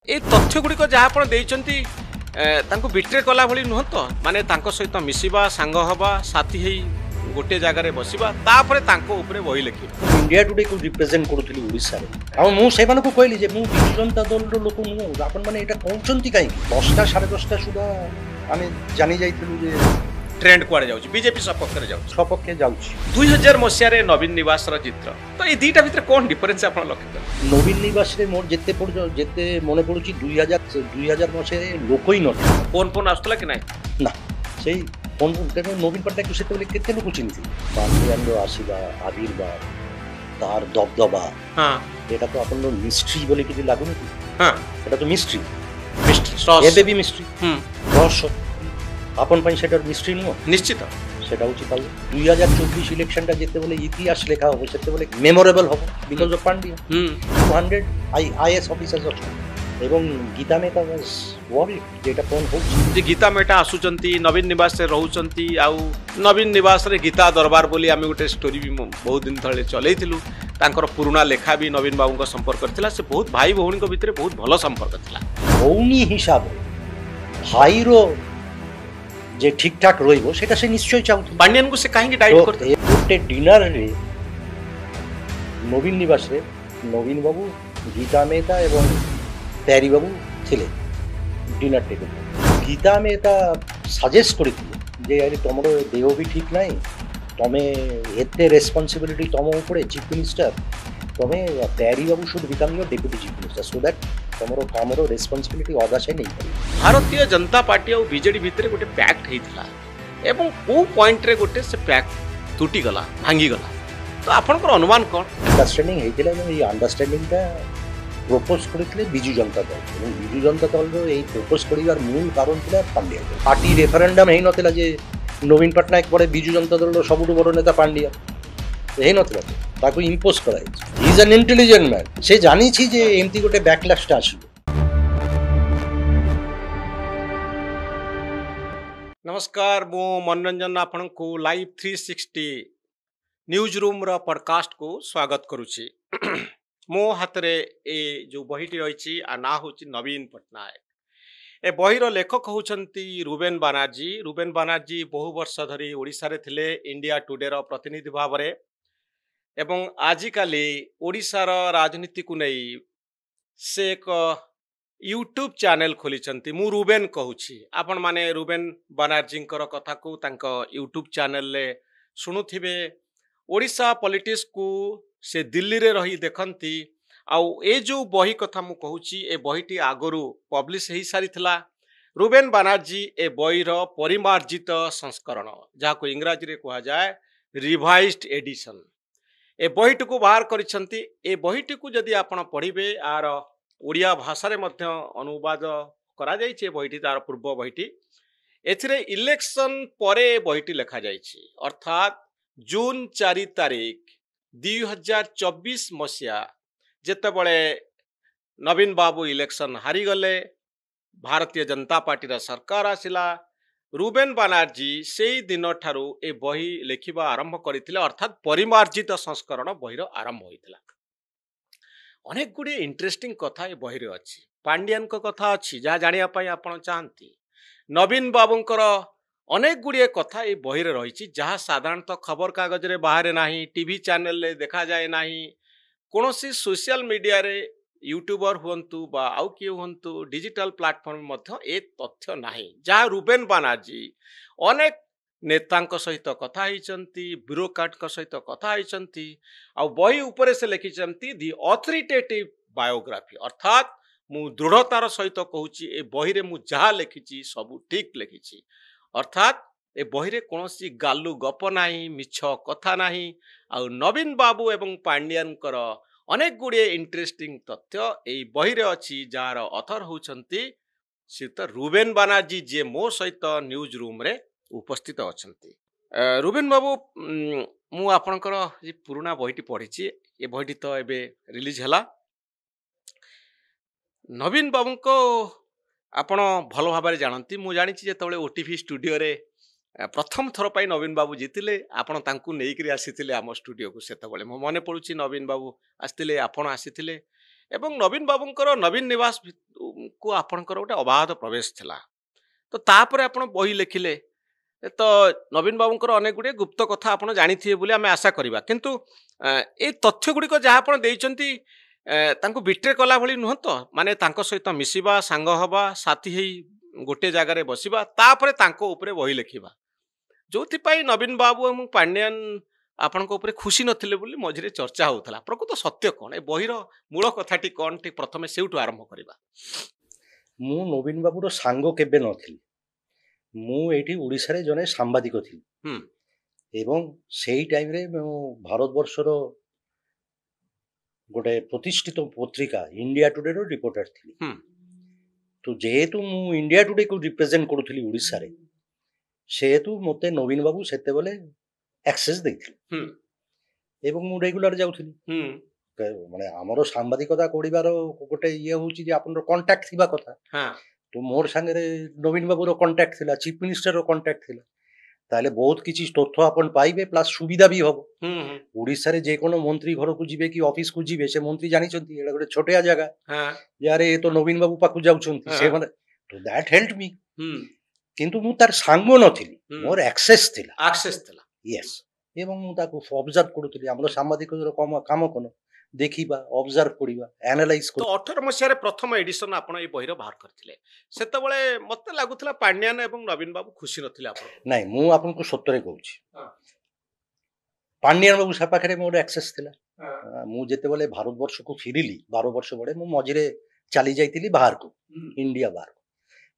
ए तथ्य गुड़िक जहाँ आप बिट्रे कला भली नुह तो माने सहित मिसवा सांग हवा साथी है गोटे जगार बसवा बही लिखे इंडिया टुडे को रिप्रेजेंट करूली ओडिशा रे मु से मानको कहली जे मु विजु जनता दल रो लोक मु आपन माने एटा कहउचंती काई 10टा 10:30 सुधा आमे जानि जाइतलु जे ट्रेंड कुआडे जाउची बीजेपी सपक्षे जाउची 2000 मसिया रे नवीन निवास रो चित्र तो ए दीटा भितर कोन डिफरेंस आपन लक्ष्य नवीन निवास रे मोर जेते मने पडुची 2000 मसिया रे लोक ही न फोन आस्तला कि नै ना सेही फोन नवीन पट्टनायक को सेते केते लोक चिन्हती पांडियान रो आसीबा आविर्भाव तार दबदबा हां एटा तो आपन मिस्ट्री बोले कि लागु नै हां एटा तो मिस्ट्री सॉस एबे भी मिस्ट्री रस आपन पई सेटर मिस्ट्री नो निश्चित सेटा उचित काल 2024 इलेक्शन टा जेते बोले इतिहास लेखा हो सेते बोले मेमोरेबल हो because of Pandian 200 IAS officers अछन एवं गीता मेटा वाज वरिड जेटा कोन हो जे गीता मेटा आसुचंती नवीन निवास रे रहउचंती आउ नवीन निवास रे गीता दरबार बोली आमे गोटे स्टोरी भी बहुत दिन थळे चलेइथिलु तांकर पुराना लेखा भी नवीन बाबू को संपर्क करथिला से बहुत भाई भौणी को भितरे बहुत भलो संपर्क थिला भौणी हिसाब भाई रो जे ठीक ठाक रहिबो सेटा से निश्चय चाहू पांड्यन को से काहेकि डाइट करते गोटे डिनर रे नवीन निवास रे नवीन बाबू गीता मेहता एवं प्यारी बाबू थिले dinner table Gita Mehta suggest करथिले जे यार तमरो देह भी ठीक नाही तमे एते रेस्पोंसिबिलिटी तम ऊपर चीफ मिनिस्टर तमे प्यारी बाबू should become your deputy chief minister so that तमरो कामरो रेस्पोंसिबिलिटी अदा से नहीं पड़ी भारतीय जनता पार्टी और बीजेडी भितर गोटे पैक्ट हेतिला एवं को पॉइंट रे गोटे से पैक्ट टूटी गला भांगी गला तो आपनकर अनुमान कोन अंडरस्टैंडिंग हेतिला ये अंडरस्टैंडिंग का प्रपोज करथिले बिजु जनता दल बिजु जनता दल रो ए प्रपोज करिवार मूल कारण थिला पांड्या पार्टी रेफरेंडम हे नथिला जे नवीन पट्टनायक पड़े बिजु जनता दल सबुठु बड़ नेता पांड्या हे नथिला ताको इंपोज कराई he is an intelligent man से जानी छी जे एमती गोटे बैकलैश टा आसी नमस्कार मो मनोरंजन आपन को लाइव 360 न्यूज रूम रो पॉडकास्ट को स्वागत करूची मो हाथ रे ए जो बहीटी रही आ ना होची नवीन पट्टनायक ए बहीर लेखक होचंती रूबेन बानार्जी बहु वर्ष धरी ओडिशा रे थिले इंडिया टुडे रो प्रतिनिधि भाव रे एवं आजिकाली ओडिशा रो राजनीति को नहीं से एक यूट्यूब चैनल खोली मु रूबेन कहूची आपण माने रूबेन बानार्जी कथा को तांको यूट्यूब चैनल ले शुणुथिबे ओडिशा पॉलिटिक्स को से दिल्ली रे रही देखंती आउ ए जो बही कथा मु कहूची ए बहीटी आगरू पब्लिश ही सारी थिला रूबेन बानार्जी ए बहीर परिमार्जित संस्करण जहाँ को इंग्राजी रे कहा जाए रिवाइज्ड एडिशन ए बहीटी को बाहर करिसंती ए बहीटी को जदि आपण पढ़िबे आर ओडिया भाषा रे मध्य अनुवाद करा जाइछे बहीटी तार पूर्व बहीटी एथिरे इलेक्शन परे बहीटी लिखा जाइछी अर्थात जून 4 तारीख 2024 मसिया जेते बळे नवीन बाबू इलेक्शन हारी गले भारतीय जनता पार्टी रा सरकार आसिला रूबेन बानार्जी से दिन ठारू ए बही लेखिबा आरंभ करथिले अर्थात परिमार्जित संस्करण बहीर आरंभ होइतिला अनेक गुडी इंटरेस्टिंग कथा ए बहीरे अछि पांड्यन को कथा अछि जा जानिया पई आपण चाहंती नवीन बाबूंकर अनेक गुड़िए कथा ये बहीरे रही जहाँ साधारणतः खबर कागज रे बाहर नाही टीवी चैनल ले देखा जाए नाही कौन सी सोशल मीडिया रे यूट्यूबर हुंतु बा आउ किए हुंतु डिजिटल प्लेटफॉर्म मध्य ए तथ्य नाही जहाँ रूबेन बानार्जी अनेक नेतांक सहित कथा होइचंती ब्यूरोक्रेट का सहित कथा होइचंती आ बही ऊपर से लिखिचंती दी ऑथोरिटेटिव बायोग्राफी अर्थात मु दृढ़तार सहित कहूची ए बही रे मु जहाँ लिखिची सब ठीक लिखिची अर्थात ए बहीरे कौन सी गालू गप नाही मिछ कथा नाही आ नवीन बाबू एवं पांड्यन अनेक गुड़िए इंटरेस्टिंग तथ्य ए बहीरे अछि जार अथर होचंती श्रीयुत रूबेन बानार्जी जे मो सहित न्यूज रूम रे उपस्थित अछंती रूबेन बाबू मु आपनकर जे पुराना बहीटी पढ़िची ए बहीटी तो एबे रिलीज हला नवीन बाबू को आपण भल भाव जानती मु जानी जेतबले ओटीवी स्टूडियो रे प्रथम थर पाई नवीन बाबू जीतिले आपण तांकु नेइकरी आसीतिले आम स्टूडियो को सेतबले मो मने पडुची नवीन बाबू आस्तिले आपण आसीतिले एवं नवीन बाबूंकर नवीन निवास को आपणकर गोटे अबाध प्रवेश थिला तो तापर आपण बही लिखिले तो नवीन बाबूंकर अनेक गुड़े गुप्त कथा आपण जानिथिबे बोली आमे आशा करिबा किंतु ए तथ्य गुड़िक जहाँ आपण देइचंती तांको बिट्रे कला भली नुह तो माने तांको सहित मिसिबा सांग हवा साथी हेई गोटे जगार बसिबा तापरे तांको उपरे बही लिखिबा जोथिपाई नवीन बाबू एवं पांड्यान आपण उपरे खुशी नथिले बोली मझिरे चर्चा होउथला प्रकृत सत्य कोन ए बहिर मूल कथाटी कोन टी प्रथमे सेउटु आरंभ करिबा ମୁଁ ନବୀନ ବାବୁର ସାଙ୍ଗ କେବେ ନଥିଲି। ମୁଁ ଏଇଠି ଓଡ଼ିଶାରେ ଜଣେ ସାମ୍ବାଦିକ ଥିଲି ହୁଁ ଏବଂ ସେଇ ଟାଇମରେ ମୁଁ ଭାରତବର୍ଷର ଗୋଟେ ପ୍ରତିଷ୍ଠିତ ପତ୍ରିକା ଇଣ୍ଡିଆ ଟୁଡେର ରିପୋର୍ଟର ଥିଲି। ହୁଁ ତ ଯେହେତୁ ମୁଁ ଇଣ୍ଡିଆ ଟୁଡେକୁ ରିପ୍ରେଜେଣ୍ଟ କରୁଥିଲି ଓଡ଼ିଶାରେ ସେହେତୁ ମୋତେ ନବୀନ ବାବୁ ସେତେବେଳେ ଆକ୍ସେସ୍ ଦେଇଥିଲେ ହୁଁ ଏବଂ ମୁଁ ରେଗୁଲାର ଯାଉଥିଲି। ହୁଁ ମାନେ ଆମର ସାମ୍ବାଦିକତା କରିବାର ଗୋଟେ ଇଏ ହଉଛି ଯେ ଆପଣଙ୍କର କଣ୍ଟାକ୍ଟ ଥିବା କଥା। ହଁ ତ ମୋର ସାଙ୍ଗରେ ନବୀନ ବାବୁର କଣ୍ଟାକ୍ଟ ଥିଲା, ଚିଫ ମିନିଷ୍ଟରର କଣ୍ଟାକ୍ଟ ଥିଲା, ତାହେଲେ ବହୁତ କିଛି ତଥ୍ୟ ଆପଣ ପାଇବେ ପ୍ଲସ୍ ସୁବିଧା ବି ହବ। ହୁଁ ହୁଁ ଓଡ଼ିଶାରେ ଯେକୌଣସି ମନ୍ତ୍ରୀ ଘରକୁ ଯିବେ କି ଅଫିସକୁ ଯିବେ ସେ ମନ୍ତ୍ରୀ ଜାଣିଛନ୍ତି ଏଇଟା ଗୋଟେ ଛୋଟିଆ ଜାଗା ହଁ ଯେ ଆରେ ଏ ତ ନବୀନ ବାବୁ ପାଖକୁ ଯାଉଛନ୍ତି ହଁ। ସେମାନେ ତ ଦ୍ୟାଟ୍ ହେଲ୍ପ ମି। ହୁଁ କିନ୍ତୁ ମୁଁ ତାର ସାଙ୍ଗ ନଥିଲି, ହୁଁ। ମୋର ଆକ୍ସେସ୍ ଥିଲା। ଆକ୍ସେସ୍ ଥିଲା ୟେସ୍ ଏବଂ ମୁଁ ତାକୁ ଅବଜର୍ଭ କରୁଥିଲି। ଆମର ସାମ୍ବାଦିକର କାମ କ'ଣ ଦେଖିବା, ଅବଜର୍ଭ କରିବା, ଆନାଲାଇଜ୍ ତ 18 ମସିହାରେ ପ୍ରଥମ ଏଡିସନ ଆପଣ ଏଇ ବହିର ବାହାର କରିଥିଲେ ସେତେବେଳେ ମତେ ଲାଗୁଥିଲା ପାଣ୍ଡିଆନ ଏବଂ ନବୀନ ବାବୁ ଖୁସି ନଥିଲେ ଆପଣ ନାଇଁ ମୁଁ ଆପଣଙ୍କୁ ସତରେ କହୁଛି ହଁ। ପାଣ୍ଡିଆନ ବାବୁ ସା ପାଖରେ ମୋର ଆକ୍ସେସ୍ ଥିଲା। ହଁ। ମୁଁ ଯେତେବେଳେ ଭାରତବର୍ଷକୁ ଫେରିଲି 12 ବର୍ଷ ପରେ ମୁଁ ମଝିରେ ଚାଲି ଯାଇଥିଲି ବାହାରକୁ, ଇଣ୍ଡିଆ ବାହାରକୁ।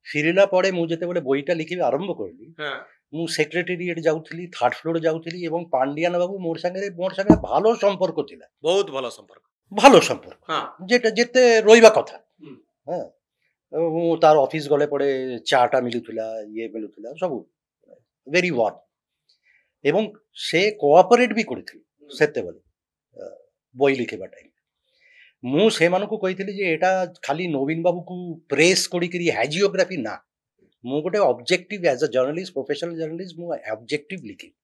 ଫେରିଲା ପରେ ମୁଁ ଯେତେବେଳେ ବହିଟା ଲେଖିବା ଆରମ୍ଭ କରିଲି ମୁଁ ସେକ୍ରେଟେରିଏଟ୍ ଯାଉଥିଲି, ଥାର୍ଡ ଫ୍ଲୋର ଯାଉଥିଲି ଏବଂ ପାଣ୍ଡିଆନ ବାବୁ ମୋର ସାଙ୍ଗରେ ভালো সম্পর্ক ଥିଲା, ବହୁତ ଭଲ ସମ୍ପର୍କ ভালো সম্পর্ক ହଁ যেটা ଯେତେ ରହିବା କଥା। ହୁଁ। ହଁ ମୁଁ ତାର ଅଫିସ ଗଲେ ପଡ଼େ ଚାଟା ମିଳୁଥିଲା, ଇଏ ମିଳୁଥିଲା, ସବୁ ଭେରି ୱାର୍ମ ଏବଂ ସେ କୋଅପରେଟ୍ ବି କରିଥିଲେ ସେତେବେଳେ ବହି ଲେଖିବା ଟାଇମ୍। ମୁଁ ସେମାନଙ୍କୁ କହିଥିଲି ଯେ ଏଇଟା ଖାଲି ନବୀନ ବାବୁକୁ ପ୍ରେସ୍ କରିକିରି ହାଜିଓଗ୍ରାଫି ନା, ମୁଁ ଗୋଟେ ଅବଜେକ୍ଟିଭ ଆଜ୍ ଅ ଜର୍ଣ୍ଣାଲିଷ୍ଟ, ପ୍ରଫେସନାଲ ଜର୍ଣ୍ଣାଲିଷ୍ଟ ମୁଁ ଅବଜେକ୍ଟିଭ ଲିଖିବି।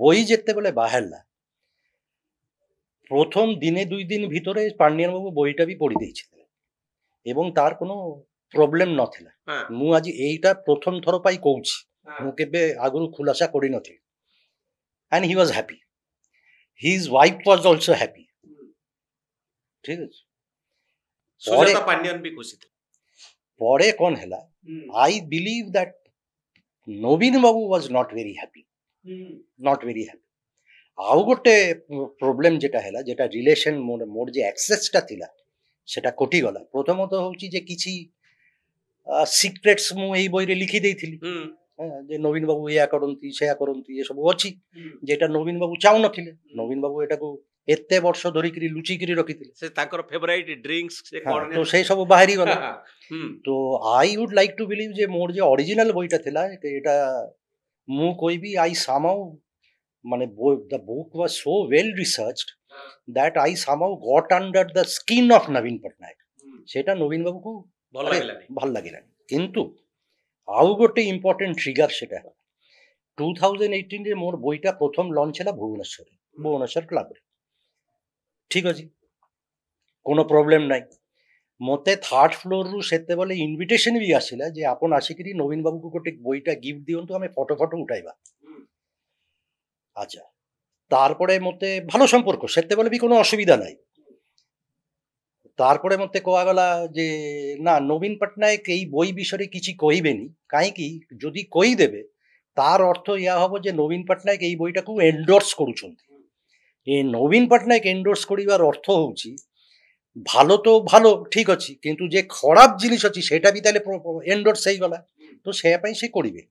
ବହି ଯେତେବେଳେ ବାହାରିଲା প্রথম দিনে 2 দিন ভিতরে পান্ডিয়ান বাবু বইটা ବି পড়ি ଦେଇଥିଲେ এবং তার কোনো প্রবলেম নଥିଲା। ହଁ ମୁଁ ଆଜି ଏଇଟା ପ୍ରଥମ ଥର ପାଇଁ କହୁଛି, ମୁଁ କେବେ ଆଗରୁ ଖୁଲାସା କରିନଥିଲି। and he was happy, his wife was also happy। ଠିକ ଅଛି। ସୁଜାତା ପାଣ୍ଡିଆନ ବି ଖୁସି ଥିଲେ ପରେ କ'ଣ ହେଲା, I believe that ନବୀନ ବାବୁ was not very happy, not very happy। ଆଉ ଗୋଟେ ପ୍ରୋବ୍ଲେମ ଯେଟା ହେଲା, ଯେଟା ରିଲେସନ ମୋର ଯେ ଆକ୍ସେସଟା ଥିଲା ସେଟା କଟିଗଲା। ପ୍ରଥମତଃ ହଉଛି ଯେ କିଛି ସିକ୍ରେଟ୍ସ ମୁଁ ଏଇ ବହିରେ ଲିଖି ଦେଇଥିଲି ଯେ ନବୀନ ବାବୁ ଏଇଆ କରନ୍ତି, ସେୟା କରନ୍ତି, ଏସବୁ ଅଛି ଯେଟା ନବୀନ ବାବୁ ଚାହୁଁନଥିଲେ। ନବୀନ ବାବୁ ଏଟାକୁ ଏତେ ବର୍ଷ ଧରିକିରି ଲୁଚିକିରି ରଖିଥିଲେ। ସେ ତାଙ୍କର ଫେଭରାଇଟ ଡ୍ରିଙ୍କସ୍ ସେ ହଁ, କ'ଣ ତ ସେଇ ସବୁ ବାହାରିଗଲା। ହୁଁ ତ I would like two believe ଯେ ମୋର ଯେ ଅରିଜିନାଲ ବହିଟା ଥିଲା ଏଇଟା ମୁଁ କହିବି ଆଇ ସାମାଉ ମାନେ the book was so well researched that I somehow got under the skin of ନବୀନ ପଟ୍ଟନାୟକ। ସେଟା ନବୀନ ବାବୁକୁ ଭଲ ଲାଗିଲାନି ଭଲ ଲାଗିଲାନି। କିନ୍ତୁ ଆଉ ଗୋଟେ ଇମ୍ପୋର୍ଟାଣ୍ଟ ଟ୍ରିଗର ସେଟା ହେଲା 2018ରେ ମୋର ବହିଟା ପ୍ରଥମ ଲଞ୍ଚ ହେଲା ଭୁବନେଶ୍ୱର କ୍ଲବରେ। ଠିକ ଅଛି, কোনো ପ୍ରୋବ୍ଲେମ ନାହିଁ। ମୋତେ ଥାର୍ଡ ଫ୍ଲୋରରୁ ସେତେବେଳେ ଇନଭିଟେସନ ବି ଆସିଲା ଯେ ଆପଣ ଆସିକିରି ନବୀନ ବାବୁକୁ ଗୋଟେ ବହିଟା ଗିଫ୍ଟ ଦିଅନ୍ତୁ, ଆମେ ଫଟୋ ଉଠାଇବା। আচ্ছা, তারপরে মতে ভালো সম্পর্ক, সেତେବେଳେ ବି কোনো অসুবিধা নাই। তারপরে মতে কুହାଗଲା যে না নবীন পଟ୍ଟନାୟକ এই বই বিষয়ে কিছু কইবেনি, কাହିଁକି যদি কইদেবে তার অর্থ ইয়া হব যে নবীন পଟ୍ଟନାୟକ এই বইটাକୁ এন্ডোর্স କରୁଛନ୍ତି। এই নবীন পଟ୍ଟনাୟକ এন্ডোর্স করিবার অর্থ হচ্ছে ভালো তো ভালো ঠিক ଅଛି, কিন্তু যে ଖରାପ জিনিস ଅଛି সেটা ବି তাহলে এন্ডোর্স ହେଇଗଲା, তো সেয়া ପାଇଁ ସେ କରିବେ।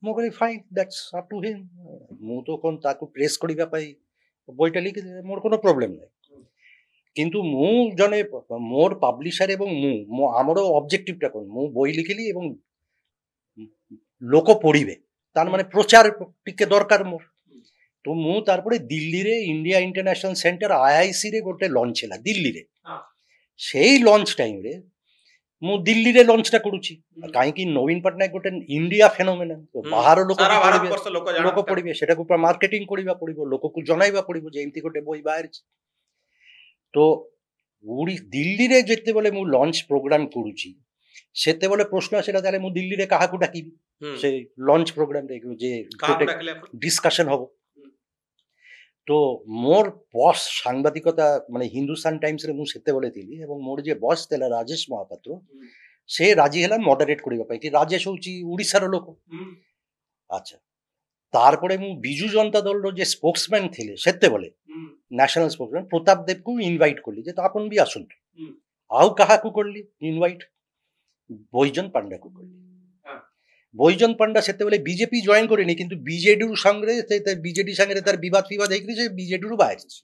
ମୁଁ କହିଲି ଫାଇନ୍, ଦ୍ୟାଟ୍ସ ଅପ୍ ଟୁ ହିମ୍। ମୁଁ ତ କ'ଣ ତାକୁ ପ୍ରେସ୍ କରିବା ପାଇଁ ବହିଟା ଲିଖିଦେଲି, ମୋର কোনো ପ୍ରୋବ୍ଲେମ୍ ନାହିଁ। କିନ୍ତୁ ମୁଁ ଜଣେ ମୋର ପବ୍ଲିସର ଏବଂ ଆମର ଅବଜେକ୍ଟିଭଟା କ'ଣ, ମୁଁ ବହି ଲିଖିଲି ଏବଂ ଲୋକ ପଢ଼ିବେ, ତାର ମାନେ ପ୍ରଚାର ଟିକେ ଦରକାର ମୋର। ତ ମୁଁ ତାରପରେ ଦିଲ୍ଲୀରେ ଇଣ୍ଡିଆ ଇଣ୍ଟରନ୍ୟାସନାଲ ସେଣ୍ଟର IICରେ ଗୋଟେ ଲଞ୍ଚ ହେଲା ଦିଲ୍ଲୀରେ। ସେଇ ଲଞ୍ଚ ଟାଇମରେ ମୁଁ ଦିଲ୍ଲୀରେ ଲଞ୍ଚଟା କରୁଛି, କାହିଁକି ନବୀନ ପଟ୍ଟନାୟକ ଗୋଟେ ଇଣ୍ଡିଆ ଫେନୋମେନନ୍, ବାହାର ଲୋକ ପଢ଼ିବେ, ସେଟାକୁ ମାର୍କେଟିଂ କରିବା ପଡ଼ିବ, ଲୋକକୁ ଜଣାଇବା ପଡ଼ିବ ଯେ ଏମିତି ଗୋଟେ ବହି ବାହାରିଛି। ତ ଦିଲ୍ଲୀରେ ଯେତେବେଳେ ମୁଁ ଲଞ୍ଚ ପ୍ରୋଗ୍ରାମ କରୁଛି ସେତେବେଳେ ପ୍ରଶ୍ନ ଆସିଲା ତାହେଲେ ମୁଁ ଦିଲ୍ଲୀରେ କାହାକୁ ଡାକିବି ସେ ଲଞ୍ଚ ପ୍ରୋଗ୍ରାମରେ ଯେ ଡିସ୍କସନ ହବ। ତ ମୋର ବସ୍ ସାମ୍ବାଦିକତା ମାନେ ହିନ୍ଦୁସ୍ତାନ ଟାଇମ୍ସରେ ମୁଁ ସେତେବେଳେ ଥିଲି ଏବଂ ମୋର ଯେ ବସ୍ ଥିଲା ରାଜେଶ ମହାପାତ୍ର ସେ ରାଜି ହେଲା ମଡରେଟ୍ କରିବା ପାଇଁ କି ରାଜେଶ ହେଉଛି ଓଡ଼ିଶାର ଲୋକ। ଆଚ୍ଛା ତାରପରେ ମୁଁ ବିଜୁ ଜନତା ଦଳର ଯେ ସ୍ପୋକ୍ସମ୍ୟାନ୍ ଥିଲେ ସେତେବେଳେ ନ୍ୟାସନାଲ ସ୍ପୋକ୍ସମ୍ୟାନ୍ ପ୍ରତାପ ଦେବକୁ ଇନଭାଇଟ୍ କଲି ଯେ ତ ଆପଣ ବି ଆସନ୍ତୁ। ଆଉ କାହାକୁ କଲି ଇନଭାଇଟ୍? ବୈଜନ ପାଣ୍ଡାକୁ କଲି। ବୈଜନ ପାଣ୍ଡା ସେତେବେଳେ ବିଜେପି ଜଏନ୍ କରିନି କିନ୍ତୁ ବିଜେଡି ସାଙ୍ଗରେ ବିଜେଡି ସାଙ୍ଗରେ ତାର ବିବାଦ ଫିବାଦ ହେଇକି ସେ ବିଜେଡିରୁ ବାହାରିଛି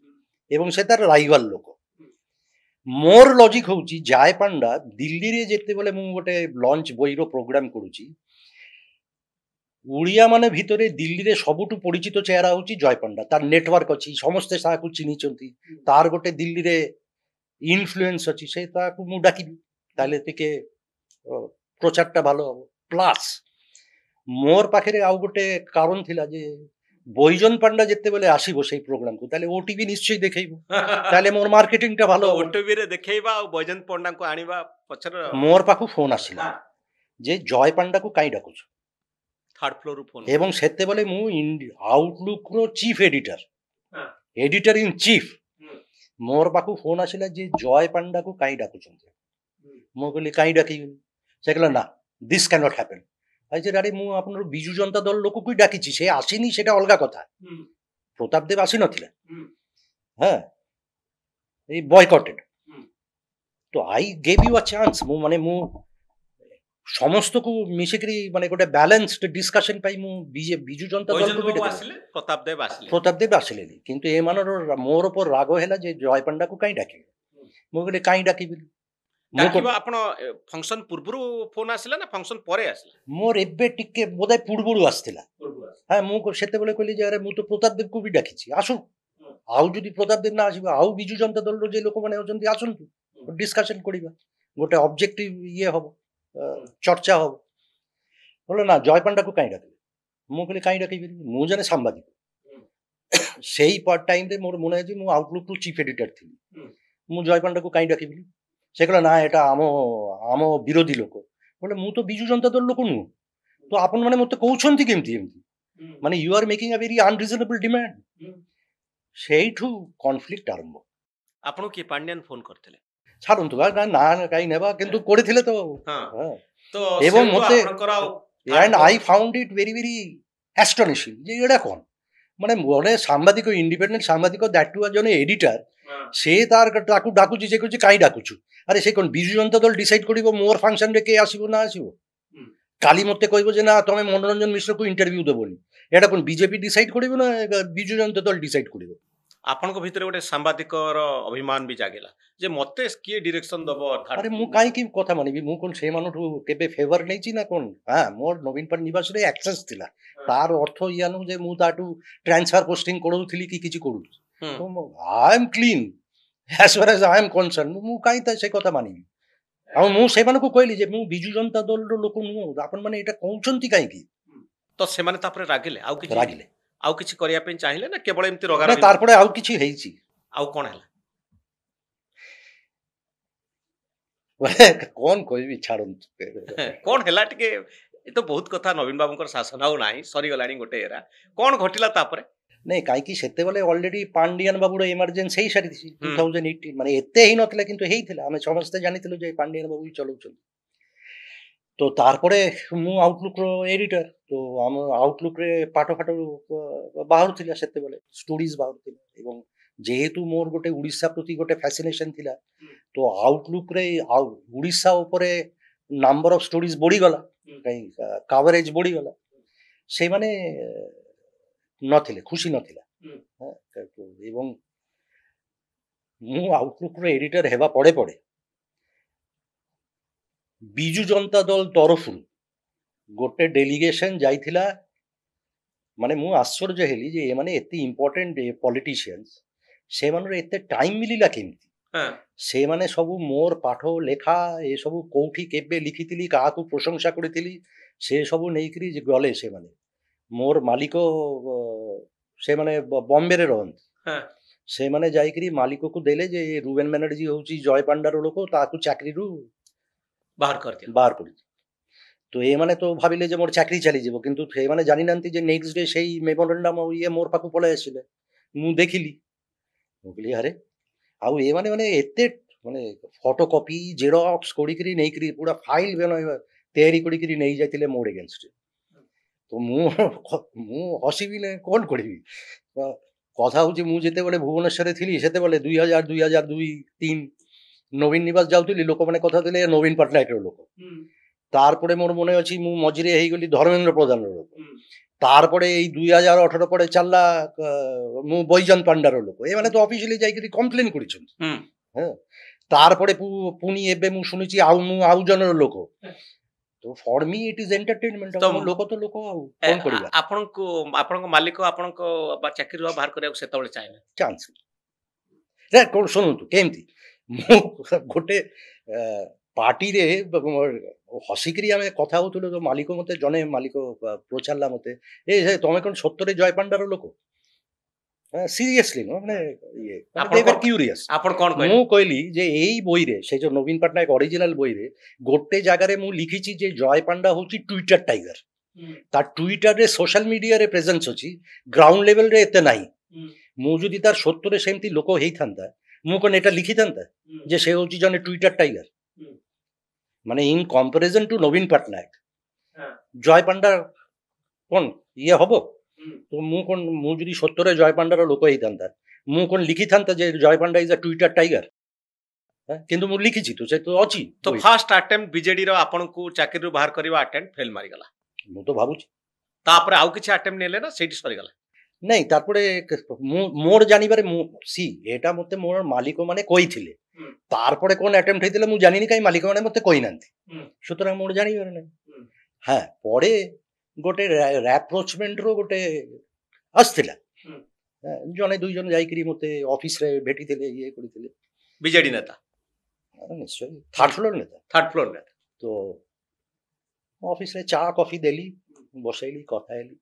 ଏବଂ ସେ ତାର ରାଇଭାଲ ଲୋକ। ମୋର ଲଜିକ୍ ହଉଛି ଜୟ ପାଣ୍ଡା ଦିଲ୍ଲୀରେ ଯେତେବେଳେ ମୁଁ ଗୋଟେ ଲଞ୍ଚ ବହିର ପ୍ରୋଗ୍ରାମ କରୁଛି ଓଡ଼ିଆ ମାନେ ଭିତରେ ଦିଲ୍ଲୀରେ ସବୁଠୁ ପରିଚିତ ଚେହେରା ହଉଛି ଜୟ ପାଣ୍ଡା। ତାର ନେଟୱାର୍କ ଅଛି, ସମସ୍ତେ ତାହାକୁ ଚିହ୍ନିଛନ୍ତି, ତାର ଗୋଟେ ଦିଲ୍ଲୀରେ ଇନଫ୍ଲୁଏନ୍ସ ଅଛି, ସେ ତାକୁ ମୁଁ ଡାକିବି ତାହେଲେ ଟିକେ ପ୍ରଚାରଟା ଭଲ ହବ। ପ୍ଲସ୍ ମୋର ପାଖରେ ଆଉ ଗୋଟେ କାରଣ ଥିଲା ଯେ ବୈଜନ ପାଣ୍ଡା ଯେତେବେଳେ ଆସିବ ସେଇ ପ୍ରୋଗ୍ରାମକୁ ତାହେଲେ ଓଟିଭି ନିଶ୍ଚୟ ଦେଖେଇବ, ତାହେଲେ ମୋର ମାର୍କେଟିଂଟା ଭଲ ହବ। ଓଟିଭିରେ ଦେଖେଇବା ଆଉ ବୈଜନ ପାଣ୍ଡାଙ୍କୁ ଆଣିବା ପଛରେ ମୋର ପାଖକୁ ଫୋନ୍ ଆସିଲା ଯେ ଜୟ ପାଣ୍ଡାକୁ କାଇଁ ଡାକୁଛୁ, ଥାର୍ଡ ଫ୍ଲୋରରୁ ଫୋନ୍। ଏବଂ ସେତେବେଳେ ମୁଁ ଆଉଟଲୁକ୍ର ଚିଫ୍ ଏଡିଟର ଇନ୍ ଚିଫ୍ ମୋର ପାଖକୁ ଫୋନ୍ ଆସିଲା ଯେ ଜୟ ପାଣ୍ଡାକୁ କାଇଁ ଡାକୁଛନ୍ତି। ମୁଁ କହିଲି କାଇଁ ଡାକିବିନି? ସେ କହିଲା ନା ଦିସ୍ କ୍ୟାନ୍ ନଟ୍ ହ୍ୟାପେନ୍। ଆରେ ମୁଁ ଆପଣଙ୍କର ବିଜୁ ଜନତା ଦଳ ଲୋକକୁ ଡାକିଛି, ସେ ଆସିନି ସେଟା ଅଲଗା କଥା। ପ୍ରତାପ ଦେବ ଆସିନଥିଲା, ହଁ ଏଇ ବୟକଟେଡ୍। ତ I gave you a chance. ମୁଁ ସମସ୍ତକୁ ମିଶିକିରି ମାନେ ଗୋଟେ ବ୍ୟାଲେନ୍ସଡ ଡିସ୍କସନ ପାଇଁ ମୁଁ ବିଜୁ ଜନତା ଦଳକୁ ବି ଡାକିଲି। ପ୍ରତାପ ଦେବ ଆସିଲେନି କିନ୍ତୁ ଏମାନର ମୋର ଉପରେ ରାଗ ହେଲା ଯେ ଜୟ ପାଣ୍ଡାକୁ କାଇଁ ଡାକିବି। ମୁଁ କହିଲି କାଇଁ ଡାକିବିନି। ଆପଣ ଫଙ୍କସନ ପୂର୍ବରୁ ଫୋନ୍ ଆସିଲା ନା ଫଙ୍କସନ ପରେ ଆସିଲା? ମୋର ଏବେ ଟିକେ ବୋଧେ ପୂର୍ବରୁ ଆସିଥିଲା। ହଁ ମୁଁ ସେତେବେଳେ କହିଲି ଯେ ଆରେ ମୁଁ ତ ପ୍ରତାପ ଦେବକୁ ବି ଡାକିଛି ଆସୁ, ଆଉ ଯଦି ପ୍ରତାପ ଦେବ ନା ଆସିବ ଆଉ ବିଜୁ ଜନତା ଦଳର ଯେ ଲୋକମାନେ ଅଛନ୍ତି ଆସନ୍ତୁ, ଡିସ୍କସନ କରିବା, ଗୋଟେ ଅବଜେକ୍ଟିଭ ଇଏ ହବ, ଚର୍ଚ୍ଚା ହବ। ବୋଲେ ନା ଜୟ ପାଣ୍ଡାକୁ କାଇଁ ଡାକିବି। ମୁଁ କହିଲି କାଇଁ ଡାକିବିନି, ମୁଁ ଜଣେ ସାମ୍ବାଦିକ। ସେଇ ଟାଇମରେ ମୋର ମନେ ଅଛି ମୁଁ ଆଉଟଲୁକ୍ର ଚିଫ୍ ଏଡିଟର ଥିଲି। ମୁଁ ଜୟ ପାଣ୍ଡାକୁ କାଇଁ ଡାକିବିନି? ସେ କହିଲା ନା ଏଟା ଆମ ବିରୋଧୀ ଲୋକ। ବୋଲେ ମୁଁ ତ ବିଜୁ ଜନତା ଦଳ ଲୋକ ନୁହଁ, ତ ଆପଣ ମାନେ ମତେ କହୁଛନ୍ତି କେମିତି ଏମିତି, ମାନେ you are making a very unreasonable demand. ସେଇଠୁ କନଫ୍ଲିକ୍ଟ ଆରମ୍ଭ। ଆପଣଙ୍କୁ କିଏ ପାଣ୍ଡିଆନ ଫୋନ୍ କରିଥିଲେ? ଛାଡ଼ନ୍ତୁ ନା କାଇଁ ନେବା, କିନ୍ତୁ କରିଥିଲେ ତ। ଏବଂ ମତେ and I found it very very astonishing ଯେ ଏଇଟା କ'ଣ, ମାନେ ଗୋଟେ ସାମ୍ବାଦିକ, ଇଣ୍ଡିପେଣ୍ଡେଣ୍ଟ ସାମ୍ବାଦିକ, ଦ୍ୟାଟ୍ ଟୁ ଜଣେ ଏଡିଟର, ସେ ତାକୁ ଡାକୁଛି, ସେ କହୁଛି କାଇଁ ଡାକୁଛୁ। ଆରେ ସେ କ'ଣ ବିଜୁ ଜନତା ଦଳ ଡିସାଇଡ୍ କରିବ ମୋର ଫଙ୍କସନରେ କିଏ ଆସିବ ନା ଆସିବ? କାଲି ମତେ କହିବ ଯେ ନା ତମେ ମନୋରଞ୍ଜନ ମିଶ୍ରକୁ ଇଣ୍ଟରଭ୍ୟୁ ଦେବନି, ଏଇଟା କ'ଣ ବିଜେପି ଡିସାଇଡ୍ କରିବ ନା ବିଜୁ ଜନତା ଦଳ ଡିସାଇଡ୍ କରିବ? ଆପଣଙ୍କ ଭିତରେ ଗୋଟେ ସାମ୍ବାଦିକର ଅଭିମାନ ବି ଜାଗିଲା ଯେ ମତେ କିଏ ଡିରେକ୍ସନ ଦବ। ଆରେ ମୁଁ କାହିଁକି କଥା ମାନିବି, ମୁଁ କ'ଣ ସେମାନଠୁ କେବେ ଫେଭର ନେଇଛି ନା କ'ଣ? ହଁ ମୋର ନବୀନ ପଟ୍ଟନାୟକ ଆକ୍ସେସ୍ ଥିଲା, ତାର ଅର୍ଥ ଇଆ ନୁହଁ ଯେ ମୁଁ ତାଠୁ ଟ୍ରାନ୍ସଫର ପୋଷ୍ଟିଂ କରୁଥିଲି କି କିଛି କରୁଛି। ଆଇ ଏମ୍ କ୍ଲିନ୍ ଆଜ୍ ଫାର ଆଜ୍ ଆଇ ଏମ୍ କନସର୍ନ। ମୁଁ କାହିଁ ସେ କଥା ମାନିବି? ଆଉ ମୁଁ ସେମାନଙ୍କୁ କହିଲି ଯେ ମୁଁ ବିଜୁ ଜନତା ଦଳର ଲୋକ ନୁହଁ, ଆପଣମାନେ ଏଇଟା କହୁଛନ୍ତି କାହିଁକି? ତ ସେମାନେ ତାପରେ ରାଗିଲେ ଆଉ କିଛି କରିବା ପାଇଁ ଚାହିଁଲେ ନା କେବଳ ଏମିତି ରଗା? ତାରପରେ ଆଉ କିଛି ହେଇଛି। ଆଉ କ'ଣ ହେଲା? କ'ଣ କହିବି, ଛାଡ଼ନ୍ତୁ। କ'ଣ ହେଲା ଟିକେ, ଏ ତ ବହୁତ କଥା, ନବୀନ ବାବୁଙ୍କର ଶାସନ ଆଉ ନାହିଁ, ସରିଗଲାଣି ଗୋଟେ ଏରା। କ'ଣ ଘଟିଲା ତାପରେ? ନାଇଁ କାହିଁକି ସେତେବେଳେ ଅଲରେଡି ପାଣ୍ଡିଆନ ବାବୁର ଏମର୍ଜେନ୍ସି ହେଇସାରିଛି 2018, ମାନେ ଏତେ ହେଇନଥିଲା କିନ୍ତୁ ହେଇଥିଲା, ଆମେ ସମସ୍ତେ ଜାଣିଥିଲୁ ଯେ ପାଣ୍ଡିଆନ ବାବୁ ଚଲାଉଛନ୍ତି। ତ ତାରପରେ ମୁଁ ଆଉଟଲୁକ୍ର ଏଡିଟର, ତ ଆମ ଆଉଟଲୁକ୍ରେ ପାଠ ବାହାରୁଥିଲା, ସେତେବେଳେ ଷ୍ଟୋରିଜ ବାହାରୁଥିଲା, ଏବଂ ଯେହେତୁ ମୋର ଗୋଟେ ଓଡ଼ିଶା ପ୍ରତି ଗୋଟେ ଫ୍ୟାସିନେସନ ଥିଲା, ତ ଆଉଟଲୁକ୍ରେ ଓଡ଼ିଶା ଉପରେ ନମ୍ବର ଅଫ ଷ୍ଟୋରିଜ ବଢ଼ିଗଲା, କଭରେଜ ବଢ଼ିଗଲା। ସେମାନେ ନଥିଲେ, ଖୁସି ନଥିଲା। ଏବଂ ମୁଁ ଆଉଟଲୁକ୍ର ଏଡିଟର ହେବା ପରେ ବିଜୁ ଜନତା ଦଳ ତରଫରୁ ଗୋଟେ ଡେଲିଗେସନ ଯାଇଥିଲା। ମାନେ ମୁଁ ଆଶ୍ଚର୍ଯ୍ୟ ହେଲି ଯେ ଏମାନେ ଏତେ ଇମ୍ପୋର୍ଟାଣ୍ଟ ପଲିଟିସିଆନ୍ସ, ସେମାନଙ୍କର ଏତେ ଟାଇମ୍ ମିଳିଲା କେମିତି? ସେମାନେ ସବୁ ମୋର ପାଠ ଲେଖା ଏସବୁ କୋଉଠି କେବେ ଲିଖିଥିଲି, କାହାକୁ ପ୍ରଶଂସା କରିଥିଲି, ସେ ସବୁ ନେଇକିରି ଗଲେ। ସେମାନେ ମୋର ମାଲିକ, ସେମାନେ ବମ୍ବେରେ ରହନ୍ତି, ସେମାନେ ଯାଇକିରି ମାଲିକକୁ ଦେଲେ ଯେ ରୁବେନ ବାନାର୍ଜୀ ହେଉଛି ଜୟ ପାଣ୍ଡାର ଲୋକ, ତାକୁ ଚାକିରିରୁ ବାହାର କରିଦିଅ ବାହାର କରିଛି। ତ ଏମାନେ ତ ଭାବିଲେ ଯେ ମୋର ଚାକିରି ଚାଲିଯିବ, କିନ୍ତୁ ସେମାନେ ଜାଣିନାହାନ୍ତି ଯେ ନେକ୍ସଟ ଡେ ସେଇ ମେମୋରାଣ୍ଡମ୍ ଇଏ ମୋର ପାଖକୁ ପଳେଇ ଆସିଲେ। ମୁଁ ଦେଖିଲି, ମୁଁ କହିଲି ଆରେ ଆଉ ଏମାନେ ମାନେ ଏତେ ମାନେ ଫଟୋ କପି ଜେରକ୍ସ କରିକିରି ନେଇକିରି ପୁରା ଫାଇଲ ତିଆରି କରିକିରି ନେଇ ଯାଇଥିଲେ ମୋର ଏଗେନ୍ଷ୍ଟରେ। ତ ମୁଁ ହସିବି ନା କ'ଣ କରିବି। କଥା ହଉଛି ମୁଁ ଯେତେବେଳେ ଭୁବନେଶ୍ୱରରେ ଥିଲି ସେତେବେଳେ 2000, 2002-2003 ନବୀନ ନିବାସ ଯାଉଥିଲି, ଲୋକମାନେ କଥା ଥିଲେ ନବୀନ ପଟ୍ଟନାୟକର ଲୋକ। ତାରପରେ ମୋର ମନେ ଅଛି ମୁଁ ମଝିରେ ହେଇଗଲି ଧର୍ମେନ୍ଦ୍ର ପ୍ରଧାନର ଲୋକ। ତାରପରେ ଏଇ 2018 ପରେ ଚାଲିଲା ମୁଁ ବୈଜୟନ୍ତ ପାଣ୍ଡାର ଲୋକ। ଏମାନେ ତ ଅଫିସିଆଲି ଯାଇକିରି କମ୍ପ୍ଲେନ୍ କରିଛନ୍ତି। ତାରପରେ ପୁଣି ଏବେ ମୁଁ ଶୁଣିଛି ଆଉ ଜଣର ଲୋକ। ତ ଫର ମି ଇଟ୍ ଇଜ ଏଣ୍ଟରଟେନମେଣ୍ଟ। ଲୋକ ତ ଲୋକ, ଆଉ କ'ଣ କରିବା। ଆପଣଙ୍କ ମାଲିକ ଆପଣଙ୍କ ଚାକିରିରୁ ବାହାର କରିବାକୁ ସେତେବେଳେ ଚାହିଁଲେ? ଚାନ୍ସ କ'ଣ ଶୁଣନ୍ତୁ କେମିତି, ମୁଁ ଗୋଟେ ପାର୍ଟିରେ ହସିକିରି ଆମେ କଥା ହଉଥିଲୁ। ମାଲିକ ମତେ ଜଣେ ମାଲିକ ପଚାରିଲା ମତେ, ତମେ କ'ଣ ସତରେ ଜୟ ପାଣ୍ଡାର ଲୋକ? ସିରିୟସଲି ମାନେ ମୁଁ କହିଲି ଯେ ଏଇ ବହିରେ, ସେ ଯୋଉ ନବୀନ ପଟ୍ଟନାୟକ ଅରିଜିନାଲ ବହିରେ ଗୋଟେ ଜାଗାରେ ମୁଁ ଲିଖିଛି ଯେ ଜୟ ପାଣ୍ଡା ହଉଛି ଟ୍ୱିଟର ଟାଇଗର। ତା ଟ୍ୱିଟରରେ ସୋସିଆଲ ମିଡିଆରେ ପ୍ରେଜେନ୍ସ ଅଛି, ଗ୍ରାଉଣ୍ଡ ଲେଭେଲରେ ଏତେ ନାହିଁ। ମୁଁ ଯଦି ତାର ସତ୍ୟରେ ସେମିତି ଲୋକ ହେଇଥାନ୍ତା, ମୁଁ କ'ଣ ଏଟା ଲିଖିଥାନ୍ତା ଯେ ସେ ହଉଛି ଜଣେ ଟ୍ୱିଟର ଟାଇଗର? ମାନେ ଇନ୍ କମ୍ପାରିଜନ ଟୁ ନବୀନ ପଟ୍ଟନାୟକ ଜୟ ପାଣ୍ଡା କ'ଣ ଇଏ ହବ? ତ ମୁଁ ଯଦି ସତ୍ୟରେ ଜୟ ପାଣ୍ଡାର ଲୋକ ହେଇଥାନ୍ତା, ମୁଁ କ'ଣ ଲିଖିଥାନ୍ତା ଯେ ଜୟ ପାଣ୍ଡା ଇଜ ଅ ଟ୍ୱିଟର ଟାଇଗର? କିନ୍ତୁ ମୁଁ ଲିଖିଛି, ତ ସେ ତ ଅଛି। ତ ଫାର୍ଷ୍ଟ ଆଟେମ୍ପ୍ଟ ବିଜେଡିର ଆପଣଙ୍କୁ ଚାକିରିରୁ ବାହାର କରିବା ଆଟେମ୍ପ୍ଟ ଫେଲ୍ ମାରିଗଲା। ମୁଁ ତ ଭାବୁଛି ତାପରେ ଆଉ କିଛି ଆଟେମ୍ପ୍ଟ ନେଲେ ନା ସେଇଠି ସରିଗଲା? ନାଇଁ, ତାପରେ ମୋର ଜାଣିବାରେ ଏଟା ମତେ ମୋର ମାଲିକ ମାନେ କହିଥିଲେ। ତାରପରେ କ'ଣ ଆଟେମ୍ପ୍ଟ ହେଇଥିଲା ମୁଁ ଜାଣିନି, କାହିଁ ମାଲିକ ମାନେ ମତେ କହିନାହାନ୍ତି। ସୁତରାଂ ମୋର ଜାଣିବାର ନାହିଁ। ପରେ ଗୋଟେ ରାପ୍ରୋଚମେଣ୍ଟର ଗୋଟେ ଆସିଥିଲା, ଜଣେ ଦୁଇ ଜଣ ଯାଇକିରି ମତେ ଅଫିସରେ ଭେଟିଥିଲେ, ଇଏ କରିଥିଲେ। ବିଜେଡି ନେତା? ନିଶ୍ଚୟ ଥାର୍ଡ ଫ୍ଲୋର ନେତା। ତ ଅଫିସରେ ଚା କଫି ଦେଲି, ବସେଇଲି, କଥା ହେଲି।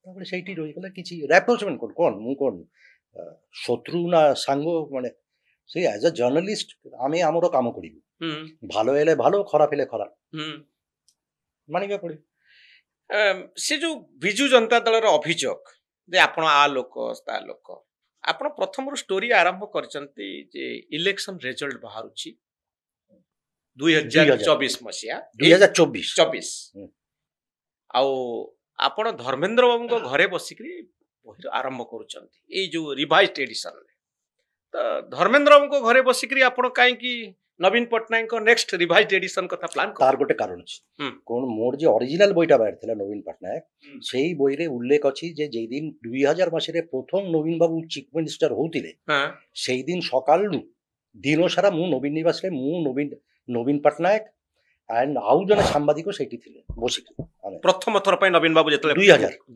ତାପରେ ସେଇଠି ରହିଗଲା। କିଛି ରାପ୍ରୋଚମେଣ୍ଟ କ'ଣ ମୁଁ କ'ଣ ଶତ୍ରୁ ନା ସାଙ୍ଗ? ମାନେ ସେ ଆଜ ଏ ଜର୍ଣ୍ଣାଲିଷ୍ଟ ଆମେ ଆମର କାମ କରିବୁ, ভালো ହେଲେ ভালো, ଖରାପ ହେଲେ ଖରାପ, ମାନିବାକୁ ପଡ଼ିବ। ସେ ଯୋଉ ବିଜୁ ଜନତା ଦଳର ଅଭିଯୋଗ ଯେ ଆପଣ ଆ ଲୋକ ତା ଲୋକ, ଆପଣ ପ୍ରଥମରୁ ଷ୍ଟୋରି ଆରମ୍ଭ କରିଛନ୍ତି ଯେ ଇଲେକ୍ସନ ରେଜଲ୍ଟ ବାହାରୁଛି 2024 ମସିହା, 2024, ଆଉ ଆପଣ ଧର୍ମେନ୍ଦ୍ର ବାବୁଙ୍କ ଘରେ ବସିକିରି ବହି ଆରମ୍ଭ କରୁଛନ୍ତି ଏଇ ଯୋଉ ରିଭାଇଜ୍ଡ ଏଡିସନରେ। ତ ଧର୍ମେନ୍ଦ୍ର ବାବୁଙ୍କ ଘରେ ବସିକିରି ଆପଣ କାହିଁକି ନବୀନ ପଟ୍ଟନାୟକଙ୍କ ନେକ୍ସଟ ରିଭାଇଜ୍ଡ ଏଡିସନ କଥା ପ୍ଲାନ୍? ତାର ଗୋଟେ କାରଣ ଅଛି। କ'ଣ ମୋର ଯେ ଅରିଜିନାଲ ବହିଟା ବାହାରିଥିଲା ନବୀନ ପଟ୍ଟନାୟକ, ସେଇ ବହିରେ ଉଲ୍ଲେଖ ଅଛି ଯେ ଯେଇଦିନ 2000 ମସିହାରେ ପ୍ରଥମ ନବୀନ ବାବୁ ଚିଫ ମିନିଷ୍ଟର ହଉଥିଲେ, ସେଇଦିନ ସକାଳୁ ଦିନ ସାରା ମୁଁ ନବୀନ ନିବାସରେ, ମୁଁ ନବୀନ ପଟ୍ଟନାୟକ ଆଣ୍ଡ ଆଉ ଜଣେ ସାମ୍ବାଦିକ ସେଇଠି ଥିଲେ ବସିକି। ପ୍ରଥମ ଥର ପାଇଁ ନବୀନ ବାବୁ ଯେତେବେଳେ